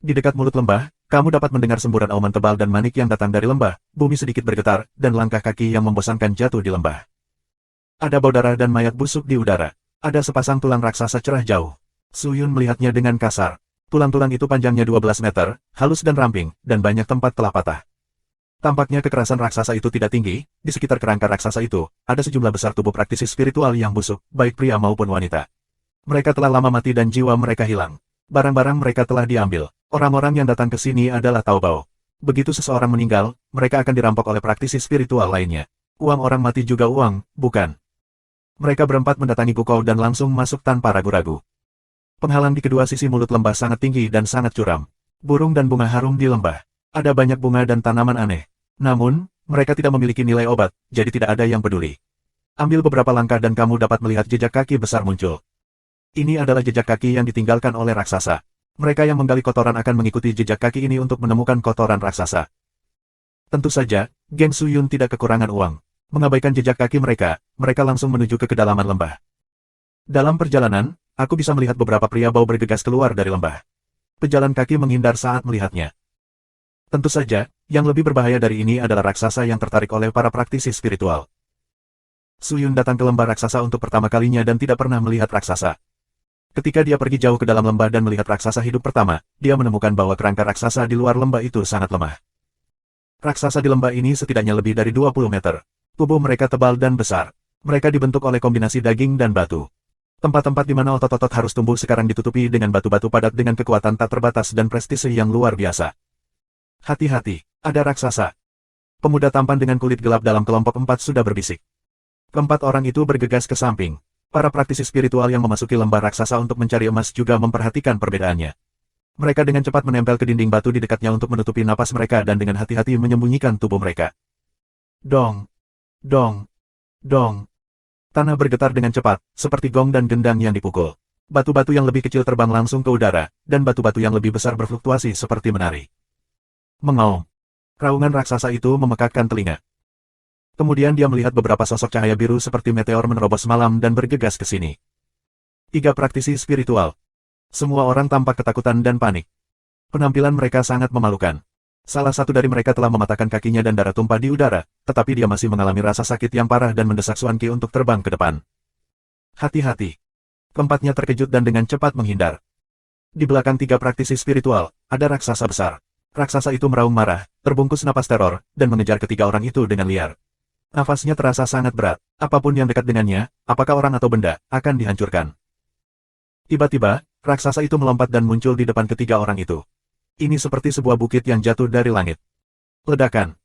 Di dekat mulut lembah, kamu dapat mendengar semburan auman tebal dan manik yang datang dari lembah, bumi sedikit bergetar, dan langkah kaki yang membosankan jatuh di lembah. Ada bau darah dan mayat busuk di udara. Ada sepasang tulang raksasa cerah jauh. Su Yun melihatnya dengan kasar. Tulang-tulang itu panjangnya 12 meter, halus dan ramping, dan banyak tempat telah patah. Tampaknya kekerasan raksasa itu tidak tinggi. Di sekitar kerangka raksasa itu, ada sejumlah besar tubuh praktisi spiritual yang busuk, baik pria maupun wanita. Mereka telah lama mati dan jiwa mereka hilang. Barang-barang mereka telah diambil. Orang-orang yang datang ke sini adalah Taobao. Begitu seseorang meninggal, mereka akan dirampok oleh praktisi spiritual lainnya. Uang orang mati juga uang, bukan? Mereka berempat mendatangi Gukou dan langsung masuk tanpa ragu-ragu. Penghalang di kedua sisi mulut lembah sangat tinggi dan sangat curam. Burung dan bunga harum di lembah. Ada banyak bunga dan tanaman aneh. Namun, mereka tidak memiliki nilai obat, jadi tidak ada yang peduli. Ambil beberapa langkah dan kamu dapat melihat jejak kaki besar muncul. Ini adalah jejak kaki yang ditinggalkan oleh raksasa. Mereka yang menggali kotoran akan mengikuti jejak kaki ini untuk menemukan kotoran raksasa. Tentu saja, geng Su Yun tidak kekurangan uang. Mengabaikan jejak kaki mereka, mereka langsung menuju ke kedalaman lembah. Dalam perjalanan, aku bisa melihat beberapa pria bau bergegas keluar dari lembah. Pejalan kaki menghindar saat melihatnya. Tentu saja, yang lebih berbahaya dari ini adalah raksasa yang tertarik oleh para praktisi spiritual. Su Yun datang ke lembah raksasa untuk pertama kalinya dan tidak pernah melihat raksasa. Ketika dia pergi jauh ke dalam lembah dan melihat raksasa hidup pertama, dia menemukan bahwa kerangka raksasa di luar lembah itu sangat lemah. Raksasa di lembah ini setidaknya lebih dari 20 meter. Tubuh mereka tebal dan besar. Mereka dibentuk oleh kombinasi daging dan batu. Tempat-tempat di mana otot-otot harus tumbuh sekarang ditutupi dengan batu-batu padat dengan kekuatan tak terbatas dan prestise yang luar biasa. Hati-hati, ada raksasa. Pemuda tampan dengan kulit gelap dalam kelompok 4 sudah berbisik. Keempat orang itu bergegas ke samping. Para praktisi spiritual yang memasuki lembah raksasa untuk mencari emas juga memperhatikan perbedaannya. Mereka dengan cepat menempel ke dinding batu di dekatnya untuk menutupi napas mereka dan dengan hati-hati menyembunyikan tubuh mereka. Dong, dong, dong. Tanah bergetar dengan cepat, seperti gong dan gendang yang dipukul. Batu-batu yang lebih kecil terbang langsung ke udara, dan batu-batu yang lebih besar berfluktuasi seperti menari. Mengaum. Raungan raksasa itu memekakkan telinga. Kemudian dia melihat beberapa sosok cahaya biru seperti meteor menerobos malam dan bergegas ke sini. 3 praktisi spiritual. Semua orang tampak ketakutan dan panik. Penampilan mereka sangat memalukan. Salah satu dari mereka telah mematahkan kakinya dan darah tumpah di udara, tetapi dia masih mengalami rasa sakit yang parah dan mendesak Xuan Qi untuk terbang ke depan. Hati-hati. Keempatnya terkejut dan dengan cepat menghindar. Di belakang 3 praktisi spiritual, ada raksasa besar. Raksasa itu meraung marah, terbungkus napas teror, dan mengejar ketiga orang itu dengan liar. Nafasnya terasa sangat berat. Apapun yang dekat dengannya, apakah orang atau benda, akan dihancurkan. Tiba-tiba, raksasa itu melompat dan muncul di depan ketiga orang itu. Ini seperti sebuah bukit yang jatuh dari langit. Ledakan.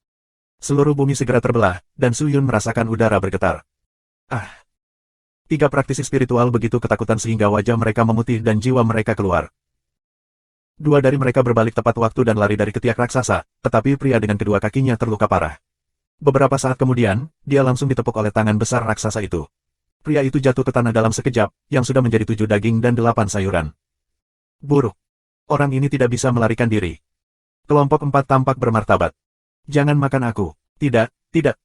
Seluruh bumi segera terbelah, dan Su Yun merasakan udara bergetar. Ah! 3 praktisi spiritual begitu ketakutan sehingga wajah mereka memutih dan jiwa mereka keluar. 2 dari mereka berbalik tepat waktu dan lari dari ketiak raksasa, tetapi pria dengan kedua kakinya terluka parah. Beberapa saat kemudian, dia langsung ditepuk oleh tangan besar raksasa itu. Pria itu jatuh ke tanah dalam sekejap, yang sudah menjadi 7 daging dan 8 sayuran. Buruk. Orang ini tidak bisa melarikan diri. Kelompok 4 tampak bermartabat. Jangan makan aku. Tidak, tidak.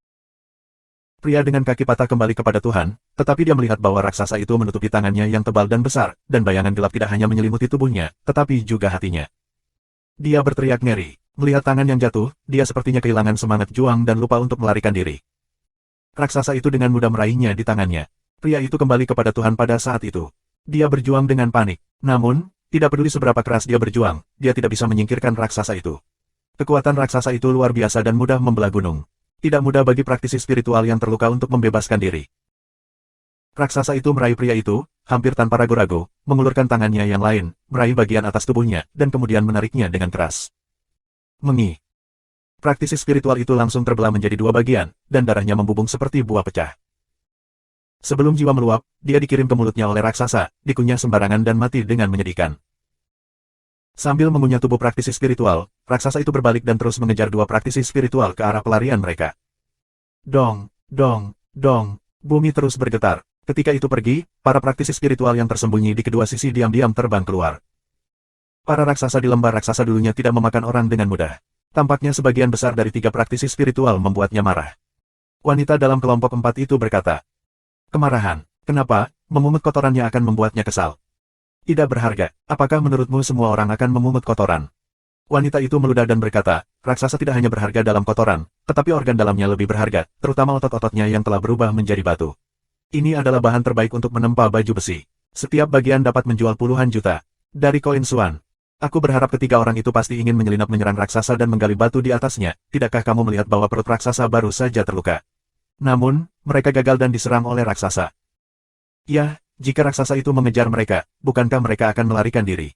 Pria dengan kaki patah kembali kepada Tuhan, tetapi dia melihat bahwa raksasa itu menutupi tangannya yang tebal dan besar, dan bayangan gelap tidak hanya menyelimuti tubuhnya, tetapi juga hatinya. Dia berteriak ngeri. Melihat tangan yang jatuh, dia sepertinya kehilangan semangat juang dan lupa untuk melarikan diri. Raksasa itu dengan mudah meraihnya di tangannya. Pria itu kembali kepada Tuhan pada saat itu. Dia berjuang dengan panik. Namun, tidak peduli seberapa keras dia berjuang, dia tidak bisa menyingkirkan raksasa itu. Kekuatan raksasa itu luar biasa dan mudah membelah gunung. Tidak mudah bagi praktisi spiritual yang terluka untuk membebaskan diri. Raksasa itu meraih pria itu, hampir tanpa ragu-ragu, mengulurkan tangannya yang lain, meraih bagian atas tubuhnya, dan kemudian menariknya dengan keras. Mengi. Praktisi spiritual itu langsung terbelah menjadi dua bagian, dan darahnya membubung seperti buah pecah. Sebelum jiwa meluap, dia dikirim ke mulutnya oleh raksasa, dikunyah sembarangan dan mati dengan menyedihkan. Sambil mengunyah tubuh praktisi spiritual, raksasa itu berbalik dan terus mengejar dua praktisi spiritual ke arah pelarian mereka. Dong, dong, dong, bumi terus bergetar. Ketika itu pergi, para praktisi spiritual yang tersembunyi di kedua sisi diam-diam terbang keluar. Para raksasa di lembah raksasa dulunya tidak memakan orang dengan mudah. Tampaknya sebagian besar dari 3 praktisi spiritual membuatnya marah. Wanita dalam kelompok 4 itu berkata, "Kemarahan, kenapa? Memungut kotorannya akan membuatnya kesal. Tidak berharga, apakah menurutmu semua orang akan memungut kotoran?" Wanita itu meludah dan berkata, raksasa tidak hanya berharga dalam kotoran, tetapi organ dalamnya lebih berharga, terutama otot-ototnya yang telah berubah menjadi batu. Ini adalah bahan terbaik untuk menempa baju besi. Setiap bagian dapat menjual puluhan juta. Dari koin Suan. Aku berharap ketiga orang itu pasti ingin menyelinap menyerang raksasa dan menggali batu di atasnya. Tidakkah kamu melihat bahwa perut raksasa baru saja terluka? Namun, mereka gagal dan diserang oleh raksasa. Ya, jika raksasa itu mengejar mereka, bukankah mereka akan melarikan diri?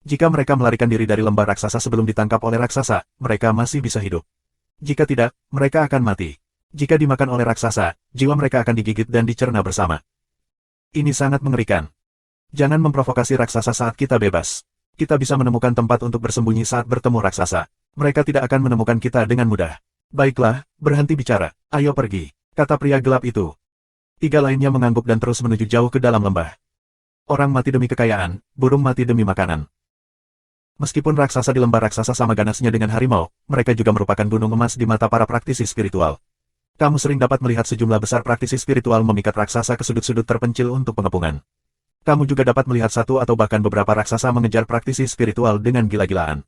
Jika mereka melarikan diri dari lembah raksasa sebelum ditangkap oleh raksasa, mereka masih bisa hidup. Jika tidak, mereka akan mati. Jika dimakan oleh raksasa, jiwa mereka akan digigit dan dicerna bersama. Ini sangat mengerikan. Jangan memprovokasi raksasa saat kita bebas. Kita bisa menemukan tempat untuk bersembunyi saat bertemu raksasa. Mereka tidak akan menemukan kita dengan mudah. Baiklah, berhenti bicara. Ayo pergi, kata pria gelap itu. 3 lainnya mengangguk dan terus menuju jauh ke dalam lembah. Orang mati demi kekayaan, burung mati demi makanan. Meskipun raksasa di lembah raksasa sama ganasnya dengan harimau, mereka juga merupakan gunung emas di mata para praktisi spiritual. Kamu sering dapat melihat sejumlah besar praktisi spiritual memikat raksasa ke sudut-sudut terpencil untuk pengepungan. Kamu juga dapat melihat satu atau bahkan beberapa raksasa mengejar praktisi spiritual dengan gila-gilaan.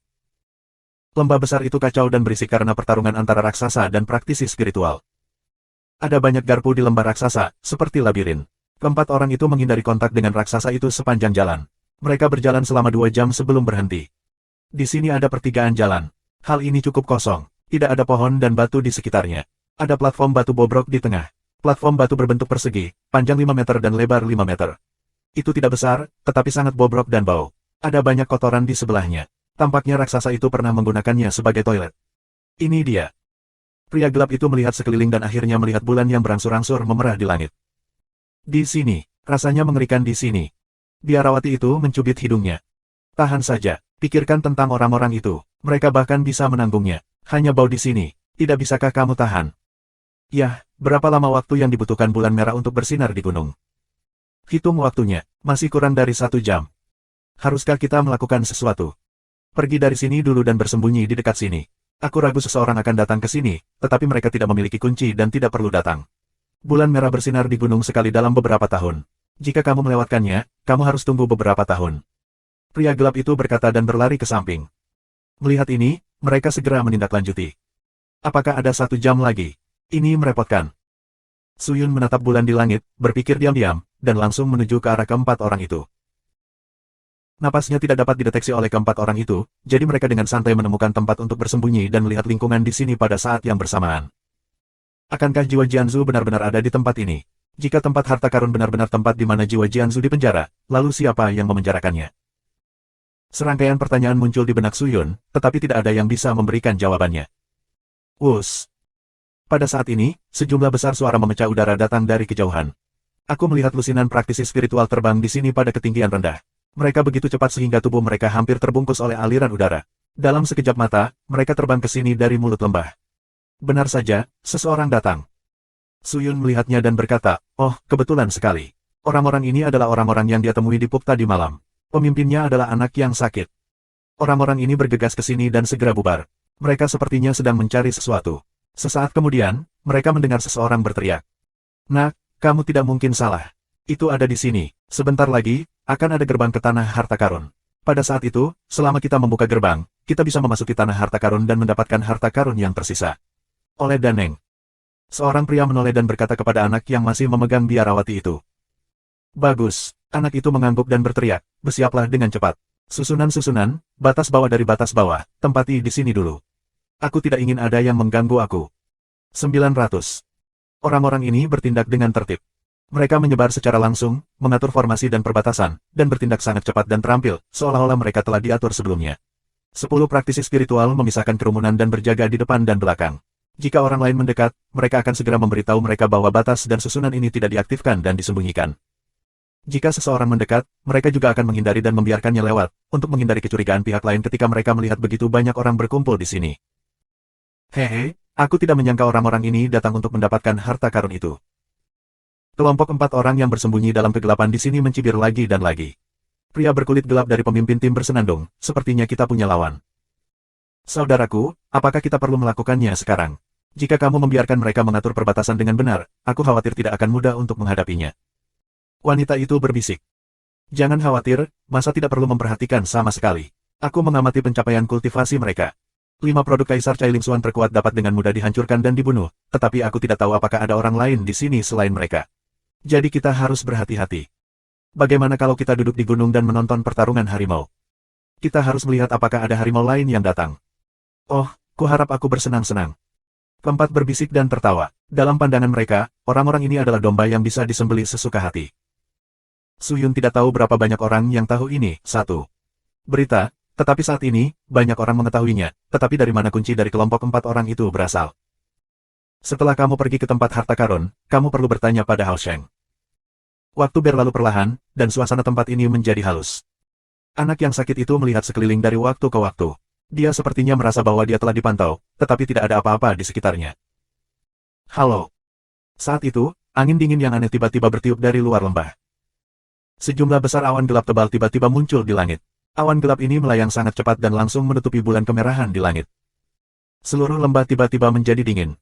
Lembah besar itu kacau dan berisik karena pertarungan antara raksasa dan praktisi spiritual. Ada banyak garpu di lembah raksasa, seperti labirin. Keempat orang itu menghindari kontak dengan raksasa itu sepanjang jalan. Mereka berjalan selama 2 jam sebelum berhenti. Di sini ada pertigaan jalan. Hal ini cukup kosong. Tidak ada pohon dan batu di sekitarnya. Ada platform batu bobrok di tengah. Platform batu berbentuk persegi, panjang 5 meter dan lebar 5 meter. Itu tidak besar, tetapi sangat bobrok dan bau. Ada banyak kotoran di sebelahnya. Tampaknya raksasa itu pernah menggunakannya sebagai toilet. Ini dia. Pria gelap itu melihat sekeliling dan akhirnya melihat bulan yang berangsur-angsur memerah di langit. Di sini, rasanya mengerikan di sini. Biarawati itu mencubit hidungnya. Tahan saja, pikirkan tentang orang-orang itu. Mereka bahkan bisa menanggungnya. Hanya bau di sini. Tidak bisakah kamu tahan? Yah, berapa lama waktu yang dibutuhkan bulan merah untuk bersinar di gunung? Hitung waktunya, masih kurang dari 1 jam. Haruskah kita melakukan sesuatu? Pergi dari sini dulu dan bersembunyi di dekat sini. Aku ragu seseorang akan datang ke sini, tetapi mereka tidak memiliki kunci dan tidak perlu datang. Bulan merah bersinar di gunung sekali dalam beberapa tahun. Jika kamu melewatkannya, kamu harus tunggu beberapa tahun. Pria gelap itu berkata dan berlari ke samping. Melihat ini, mereka segera menindaklanjuti. Apakah ada 1 jam lagi? Ini merepotkan. Suyun menatap bulan di langit, berpikir diam-diam, dan langsung menuju ke arah keempat orang itu. Napasnya tidak dapat dideteksi oleh keempat orang itu, jadi mereka dengan santai menemukan tempat untuk bersembunyi dan melihat lingkungan di sini pada saat yang bersamaan. Akankah jiwa Jianzu benar-benar ada di tempat ini? Jika tempat harta karun benar-benar tempat di mana jiwa Jianzu dipenjara, lalu siapa yang memenjarakannya? Serangkaian pertanyaan muncul di benak Suyun, tetapi tidak ada yang bisa memberikan jawabannya. Wus. Pada saat ini, sejumlah besar suara memecah udara datang dari kejauhan. Aku melihat lusinan praktisi spiritual terbang di sini pada ketinggian rendah. Mereka begitu cepat sehingga tubuh mereka hampir terbungkus oleh aliran udara. Dalam sekejap mata, mereka terbang ke sini dari mulut lembah. Benar saja, seseorang datang. Suyun melihatnya dan berkata, oh, kebetulan sekali. Orang-orang ini adalah orang-orang yang dia temui di Pup tadi malam. Pemimpinnya adalah anak yang sakit. Orang-orang ini bergegas ke sini dan segera bubar. Mereka sepertinya sedang mencari sesuatu. Sesaat kemudian, mereka mendengar seseorang berteriak. Nak, kamu tidak mungkin salah. Itu ada di sini. Sebentar lagi, akan ada gerbang ke tanah harta karun. Pada saat itu, selama kita membuka gerbang, kita bisa memasuki tanah harta karun dan mendapatkan harta karun yang tersisa. Oleh Daneng. Seorang pria menoleh dan berkata kepada anak yang masih memegang biarawati itu. Bagus. Anak itu mengangguk dan berteriak, bersiaplah dengan cepat. Susunan-susunan, batas bawah dari batas bawah, tempati di sini dulu. Aku tidak ingin ada yang mengganggu aku. 900. Orang-orang ini bertindak dengan tertib. Mereka menyebar secara langsung, mengatur formasi dan perbatasan, dan bertindak sangat cepat dan terampil, seolah-olah mereka telah diatur sebelumnya. 10 praktisi spiritual memisahkan kerumunan dan berjaga di depan dan belakang. Jika orang lain mendekat, mereka akan segera memberitahu mereka bahwa batas dan susunan ini tidak diaktifkan dan disembunyikan. Jika seseorang mendekat, mereka juga akan menghindari dan membiarkannya lewat, untuk menghindari kecurigaan pihak lain ketika mereka melihat begitu banyak orang berkumpul di sini. Hehe, aku tidak menyangka orang-orang ini datang untuk mendapatkan harta karun itu. Kelompok 4 orang yang bersembunyi dalam kegelapan di sini mencibir lagi dan lagi. Pria berkulit gelap dari pemimpin tim bersenandung, sepertinya kita punya lawan. Saudaraku, apakah kita perlu melakukannya sekarang? Jika kamu membiarkan mereka mengatur perbatasan dengan benar, aku khawatir tidak akan mudah untuk menghadapinya. Wanita itu berbisik. Jangan khawatir, masa tidak perlu memperhatikan sama sekali. Aku mengamati pencapaian kultivasi mereka. 5 produk Kaisar Cai Lingxuan terkuat dapat dengan mudah dihancurkan dan dibunuh, tetapi aku tidak tahu apakah ada orang lain di sini selain mereka. Jadi kita harus berhati-hati. Bagaimana kalau kita duduk di gunung dan menonton pertarungan harimau? Kita harus melihat apakah ada harimau lain yang datang. Oh, kuharap aku bersenang-senang. Keempat berbisik dan tertawa. Dalam pandangan mereka, orang-orang ini adalah domba yang bisa disembelih sesuka hati. Suyun tidak tahu berapa banyak orang yang tahu ini. 1. Berita, tetapi saat ini, banyak orang mengetahuinya, tetapi dari mana kunci dari kelompok 4 orang itu berasal? Setelah kamu pergi ke tempat harta karun, kamu perlu bertanya pada Hao Sheng. Waktu berlalu perlahan, dan suasana tempat ini menjadi halus. Anak yang sakit itu melihat sekeliling dari waktu ke waktu. Dia sepertinya merasa bahwa dia telah dipantau, tetapi tidak ada apa-apa di sekitarnya. Halo. Saat itu, angin dingin yang aneh tiba-tiba bertiup dari luar lembah. Sejumlah besar awan gelap tebal tiba-tiba muncul di langit. Awan gelap ini melayang sangat cepat dan langsung menutupi bulan kemerahan di langit. Seluruh lembah tiba-tiba menjadi dingin.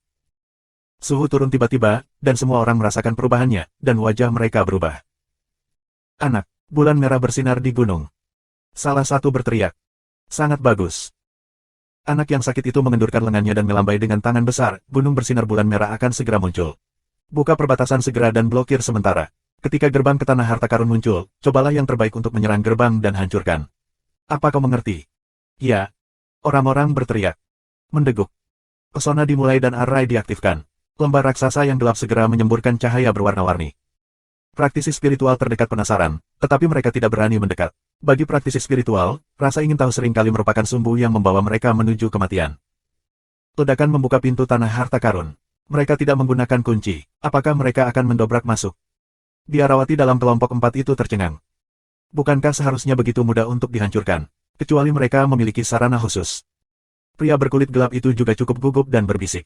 Suhu turun tiba-tiba, dan semua orang merasakan perubahannya, dan wajah mereka berubah. Anak, bulan merah bersinar di gunung. Salah satu berteriak. Sangat bagus. Anak yang sakit itu mengendurkan lengannya dan melambai dengan tangan besar, gunung bersinar bulan merah akan segera muncul. Buka perbatasan segera dan blokir sementara. Ketika gerbang ke tanah harta karun muncul, cobalah yang terbaik untuk menyerang gerbang dan hancurkan. Apa kau mengerti? Ya. Orang-orang berteriak. Mendeguk. Pesona dimulai dan arai diaktifkan. Lembah raksasa yang gelap segera menyemburkan cahaya berwarna-warni. Praktisi spiritual terdekat penasaran, tetapi mereka tidak berani mendekat. Bagi praktisi spiritual, rasa ingin tahu seringkali merupakan sumbu yang membawa mereka menuju kematian. Ledakan membuka pintu tanah harta karun. Mereka tidak menggunakan kunci. Apakah mereka akan mendobrak masuk? Biarawati dalam kelompok 4 itu tercengang. Bukankah seharusnya begitu mudah untuk dihancurkan? Kecuali mereka memiliki sarana khusus. Pria berkulit gelap itu juga cukup gugup dan berbisik.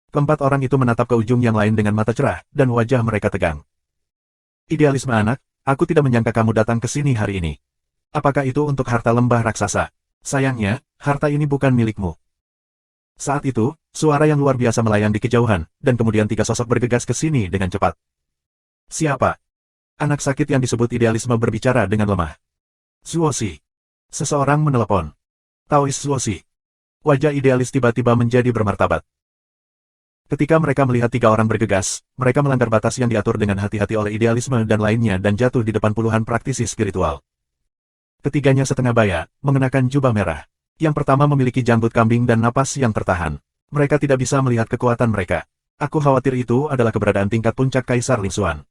Keempat orang itu menatap ke ujung yang lain dengan mata cerah, dan wajah mereka tegang. Idealisme anak, aku tidak menyangka kamu datang ke sini hari ini. Apakah itu untuk harta lembah raksasa? Sayangnya, harta ini bukan milikmu. Saat itu, suara yang luar biasa melayang di kejauhan, dan kemudian 3 sosok bergegas ke sini dengan cepat. Siapa? Anak sakit yang disebut idealisme berbicara dengan lemah. Zuoxi. Seseorang menelepon. Taois Zuoxi. Wajah idealis tiba-tiba menjadi bermartabat. Ketika mereka melihat 3 orang bergegas, mereka melanggar batas yang diatur dengan hati-hati oleh idealisme dan lainnya dan jatuh di depan puluhan praktisi spiritual. Ketiganya setengah baya, mengenakan jubah merah. Yang pertama memiliki janggut kambing dan napas yang tertahan. Mereka tidak bisa melihat kekuatan mereka. Aku khawatir itu adalah keberadaan tingkat puncak Kaisar Lingxuan.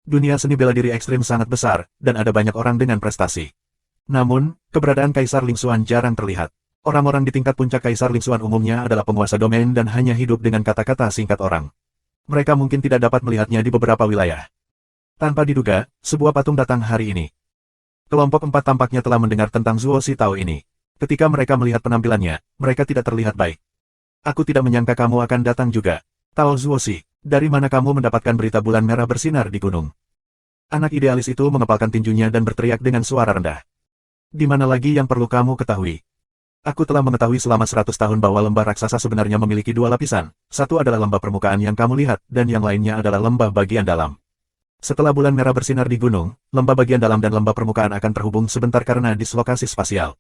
Dunia seni bela diri ekstrim sangat besar, dan ada banyak orang dengan prestasi. Namun, keberadaan Kaisar Lingxuan jarang terlihat. Orang-orang di tingkat puncak Kaisar Lingxuan umumnya adalah penguasa domain dan hanya hidup dengan kata-kata singkat orang. Mereka mungkin tidak dapat melihatnya di beberapa wilayah. Tanpa diduga, sebuah patung datang hari ini. Kelompok 4 tampaknya telah mendengar tentang Zuoxi Tao ini. Ketika mereka melihat penampilannya, mereka tidak terlihat baik. Aku tidak menyangka kamu akan datang juga. Tao Zuoxi, dari mana kamu mendapatkan berita bulan merah bersinar di gunung? Anak idealis itu mengepalkan tinjunya dan berteriak dengan suara rendah. Di mana lagi yang perlu kamu ketahui? Aku telah mengetahui selama 100 tahun bahwa lembah raksasa sebenarnya memiliki dua lapisan. Satu adalah lembah permukaan yang kamu lihat, dan yang lainnya adalah lembah bagian dalam. Setelah bulan merah bersinar di gunung, lembah bagian dalam dan lembah permukaan akan terhubung sebentar karena dislokasi spasial.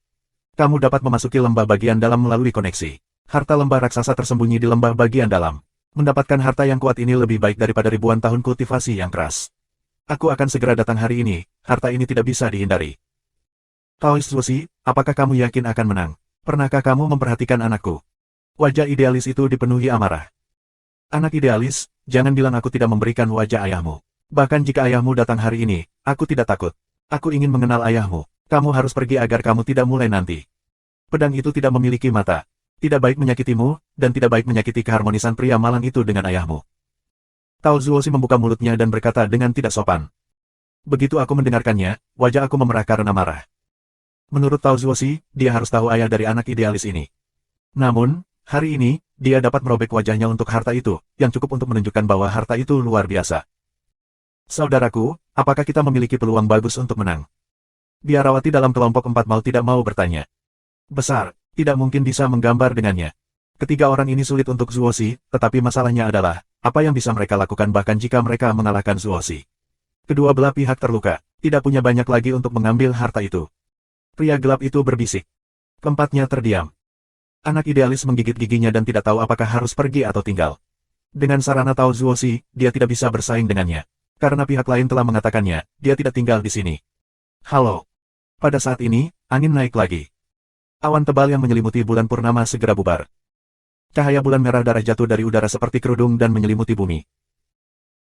Kamu dapat memasuki lembah bagian dalam melalui koneksi. Harta lembah raksasa tersembunyi di lembah bagian dalam. Mendapatkan harta yang kuat ini lebih baik daripada ribuan tahun kultivasi yang keras. Aku akan segera datang hari ini, harta ini tidak bisa dihindari. Taois Zuosi, apakah kamu yakin akan menang? Pernahkah kamu memperhatikan anakku? Wajah idealis itu dipenuhi amarah. Anak idealis, jangan bilang aku tidak memberikan wajah ayahmu. Bahkan jika ayahmu datang hari ini, aku tidak takut. Aku ingin mengenal ayahmu. Kamu harus pergi agar kamu tidak mulai nanti. Pedang itu tidak memiliki mata. Tidak baik menyakitimu, dan tidak baik menyakiti keharmonisan pria malang itu dengan ayahmu. Tao Zuosi membuka mulutnya dan berkata dengan tidak sopan. Begitu aku mendengarkannya, wajah aku memerah karena marah. Menurut Tao Zuosi, dia harus tahu ayah dari anak idealis ini. Namun, hari ini, dia dapat merobek wajahnya untuk harta itu, yang cukup untuk menunjukkan bahwa harta itu luar biasa. Saudaraku, apakah kita memiliki peluang bagus untuk menang? Biarawati dalam kelompok 4 mau tidak mau bertanya. Besar, tidak mungkin bisa menggambar dengannya. Ketiga orang ini sulit untuk Zuosi, tetapi masalahnya adalah, apa yang bisa mereka lakukan bahkan jika mereka mengalahkan Zuosi. Kedua belah pihak terluka, tidak punya banyak lagi untuk mengambil harta itu. Pria gelap itu berbisik. Keempatnya terdiam. Anak idealis menggigit giginya dan tidak tahu apakah harus pergi atau tinggal. Dengan sarana Tao Zuosi, dia tidak bisa bersaing dengannya. Karena pihak lain telah mengatakannya, dia tidak tinggal di sini. Halo. Pada saat ini, angin naik lagi. Awan tebal yang menyelimuti bulan purnama segera bubar. Cahaya bulan merah darah jatuh dari udara seperti kerudung dan menyelimuti bumi.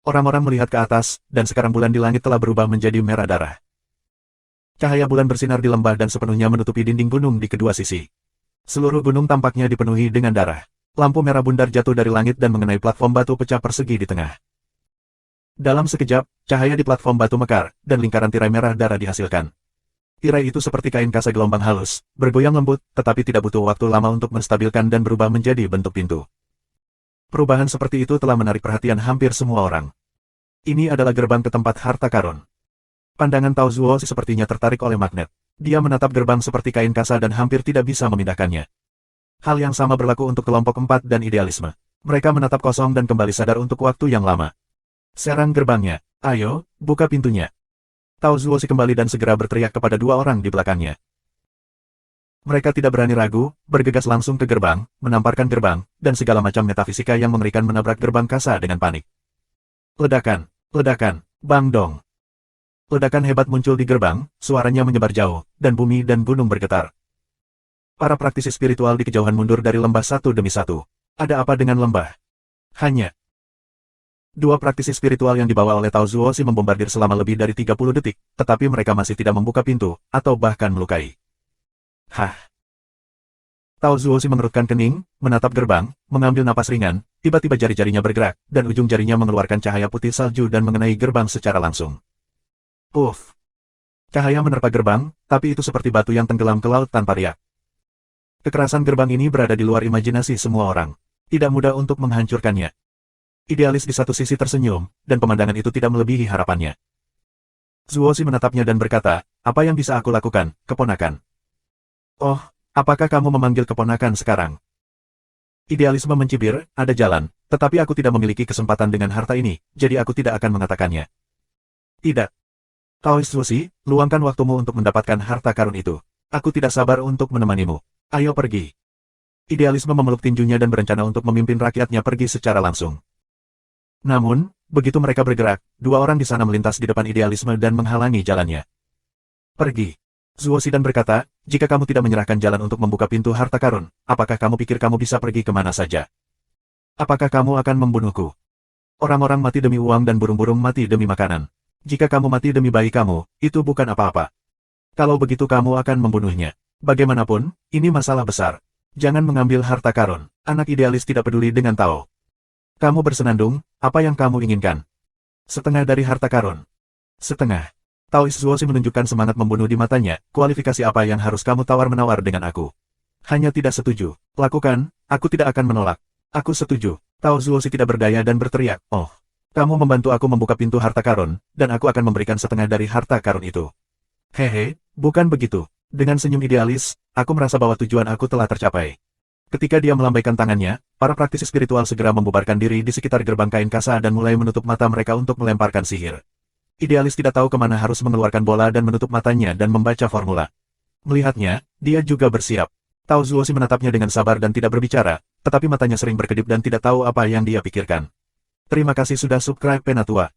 Orang-orang melihat ke atas, dan sekarang bulan di langit telah berubah menjadi merah darah. Cahaya bulan bersinar di lembah dan sepenuhnya menutupi dinding gunung di kedua sisi. Seluruh gunung tampaknya dipenuhi dengan darah. Lampu merah bundar jatuh dari langit dan mengenai platform batu pecah persegi di tengah. Dalam sekejap, cahaya di platform batu mekar, dan lingkaran tirai merah darah dihasilkan. Tirai itu seperti kain kasa gelombang halus, bergoyang lembut, tetapi tidak butuh waktu lama untuk menstabilkan dan berubah menjadi bentuk pintu. Perubahan seperti itu telah menarik perhatian hampir semua orang. Ini adalah gerbang ke tempat harta karun. Pandangan Tao Zuosi sepertinya tertarik oleh magnet. Dia menatap gerbang seperti kain kasa dan hampir tidak bisa memindahkannya. Hal yang sama berlaku untuk kelompok 4 dan idealisme. Mereka menatap kosong dan kembali sadar untuk waktu yang lama. Serang gerbangnya. Ayo, buka pintunya. Tao Zuosi kembali dan segera berteriak kepada dua orang di belakangnya. Mereka tidak berani ragu, bergegas langsung ke gerbang, menamparkan gerbang, dan segala macam metafisika yang mengerikan menabrak gerbang kasa dengan panik. Ledakan, ledakan, bang dong. Ledakan hebat muncul di gerbang, suaranya menyebar jauh, dan bumi dan gunung bergetar. Para praktisi spiritual di kejauhan mundur dari lembah satu demi satu. Ada apa dengan lembah? Hanya dua praktisi spiritual yang dibawa oleh Tao Zuosi membombardir selama lebih dari 30 detik, tetapi mereka masih tidak membuka pintu, atau bahkan melukai. Hah? Tao Zuosi mengerutkan kening, menatap gerbang, mengambil napas ringan, tiba-tiba jari-jarinya bergerak, dan ujung jarinya mengeluarkan cahaya putih salju dan mengenai gerbang secara langsung. Uff! Cahaya menerpa gerbang, tapi itu seperti batu yang tenggelam ke laut tanpa riak. Kekerasan gerbang ini berada di luar imajinasi semua orang. Tidak mudah untuk menghancurkannya. Idealis di satu sisi tersenyum, dan pemandangan itu tidak melebihi harapannya. Zuosi menatapnya dan berkata, apa yang bisa aku lakukan, keponakan? Oh, apakah kamu memanggil keponakan sekarang? Idealisme mencibir, ada jalan, tetapi aku tidak memiliki kesempatan dengan harta ini, jadi aku tidak akan mengatakannya. Tidak. Taois Zuosi, luangkan waktumu untuk mendapatkan harta karun itu. Aku tidak sabar untuk menemanimu. Ayo pergi. Idealisme memeluk tinjunya dan berencana untuk memimpin rakyatnya pergi secara langsung. Namun, begitu mereka bergerak, dua orang di sana melintas di depan idealisme dan menghalangi jalannya. Pergi. Zuosi dan berkata, jika kamu tidak menyerahkan jalan untuk membuka pintu harta karun, apakah kamu pikir kamu bisa pergi kemana saja? Apakah kamu akan membunuhku? Orang-orang mati demi uang dan burung-burung mati demi makanan. Jika kamu mati demi bayi kamu, itu bukan apa-apa. Kalau begitu kamu akan membunuhnya. Bagaimanapun, ini masalah besar. Jangan mengambil harta karun. Anak idealis tidak peduli dengan Tao. Kamu bersenandung, apa yang kamu inginkan? Setengah dari harta karun. Setengah. Taois Zuosi menunjukkan semangat membunuh di matanya, kualifikasi apa yang harus kamu tawar-menawar dengan aku? Hanya tidak setuju. Lakukan, aku tidak akan menolak. Aku setuju. Tao Zuosi tidak berdaya dan berteriak, oh. Kamu membantu aku membuka pintu harta karun, dan aku akan memberikan setengah dari harta karun itu. Hehe, bukan begitu. Dengan senyum idealis, aku merasa bahwa tujuan aku telah tercapai. Ketika dia melambaikan tangannya, para praktisi spiritual segera membubarkan diri di sekitar gerbang kain kasa dan mulai menutup mata mereka untuk melemparkan sihir. Idealis tidak tahu kemana harus mengeluarkan bola dan menutup matanya dan membaca formula. Melihatnya, dia juga bersiap. Tao Zuoxi menatapnya dengan sabar dan tidak berbicara, tetapi matanya sering berkedip dan tidak tahu apa yang dia pikirkan. Terima kasih sudah subscribe Penatua.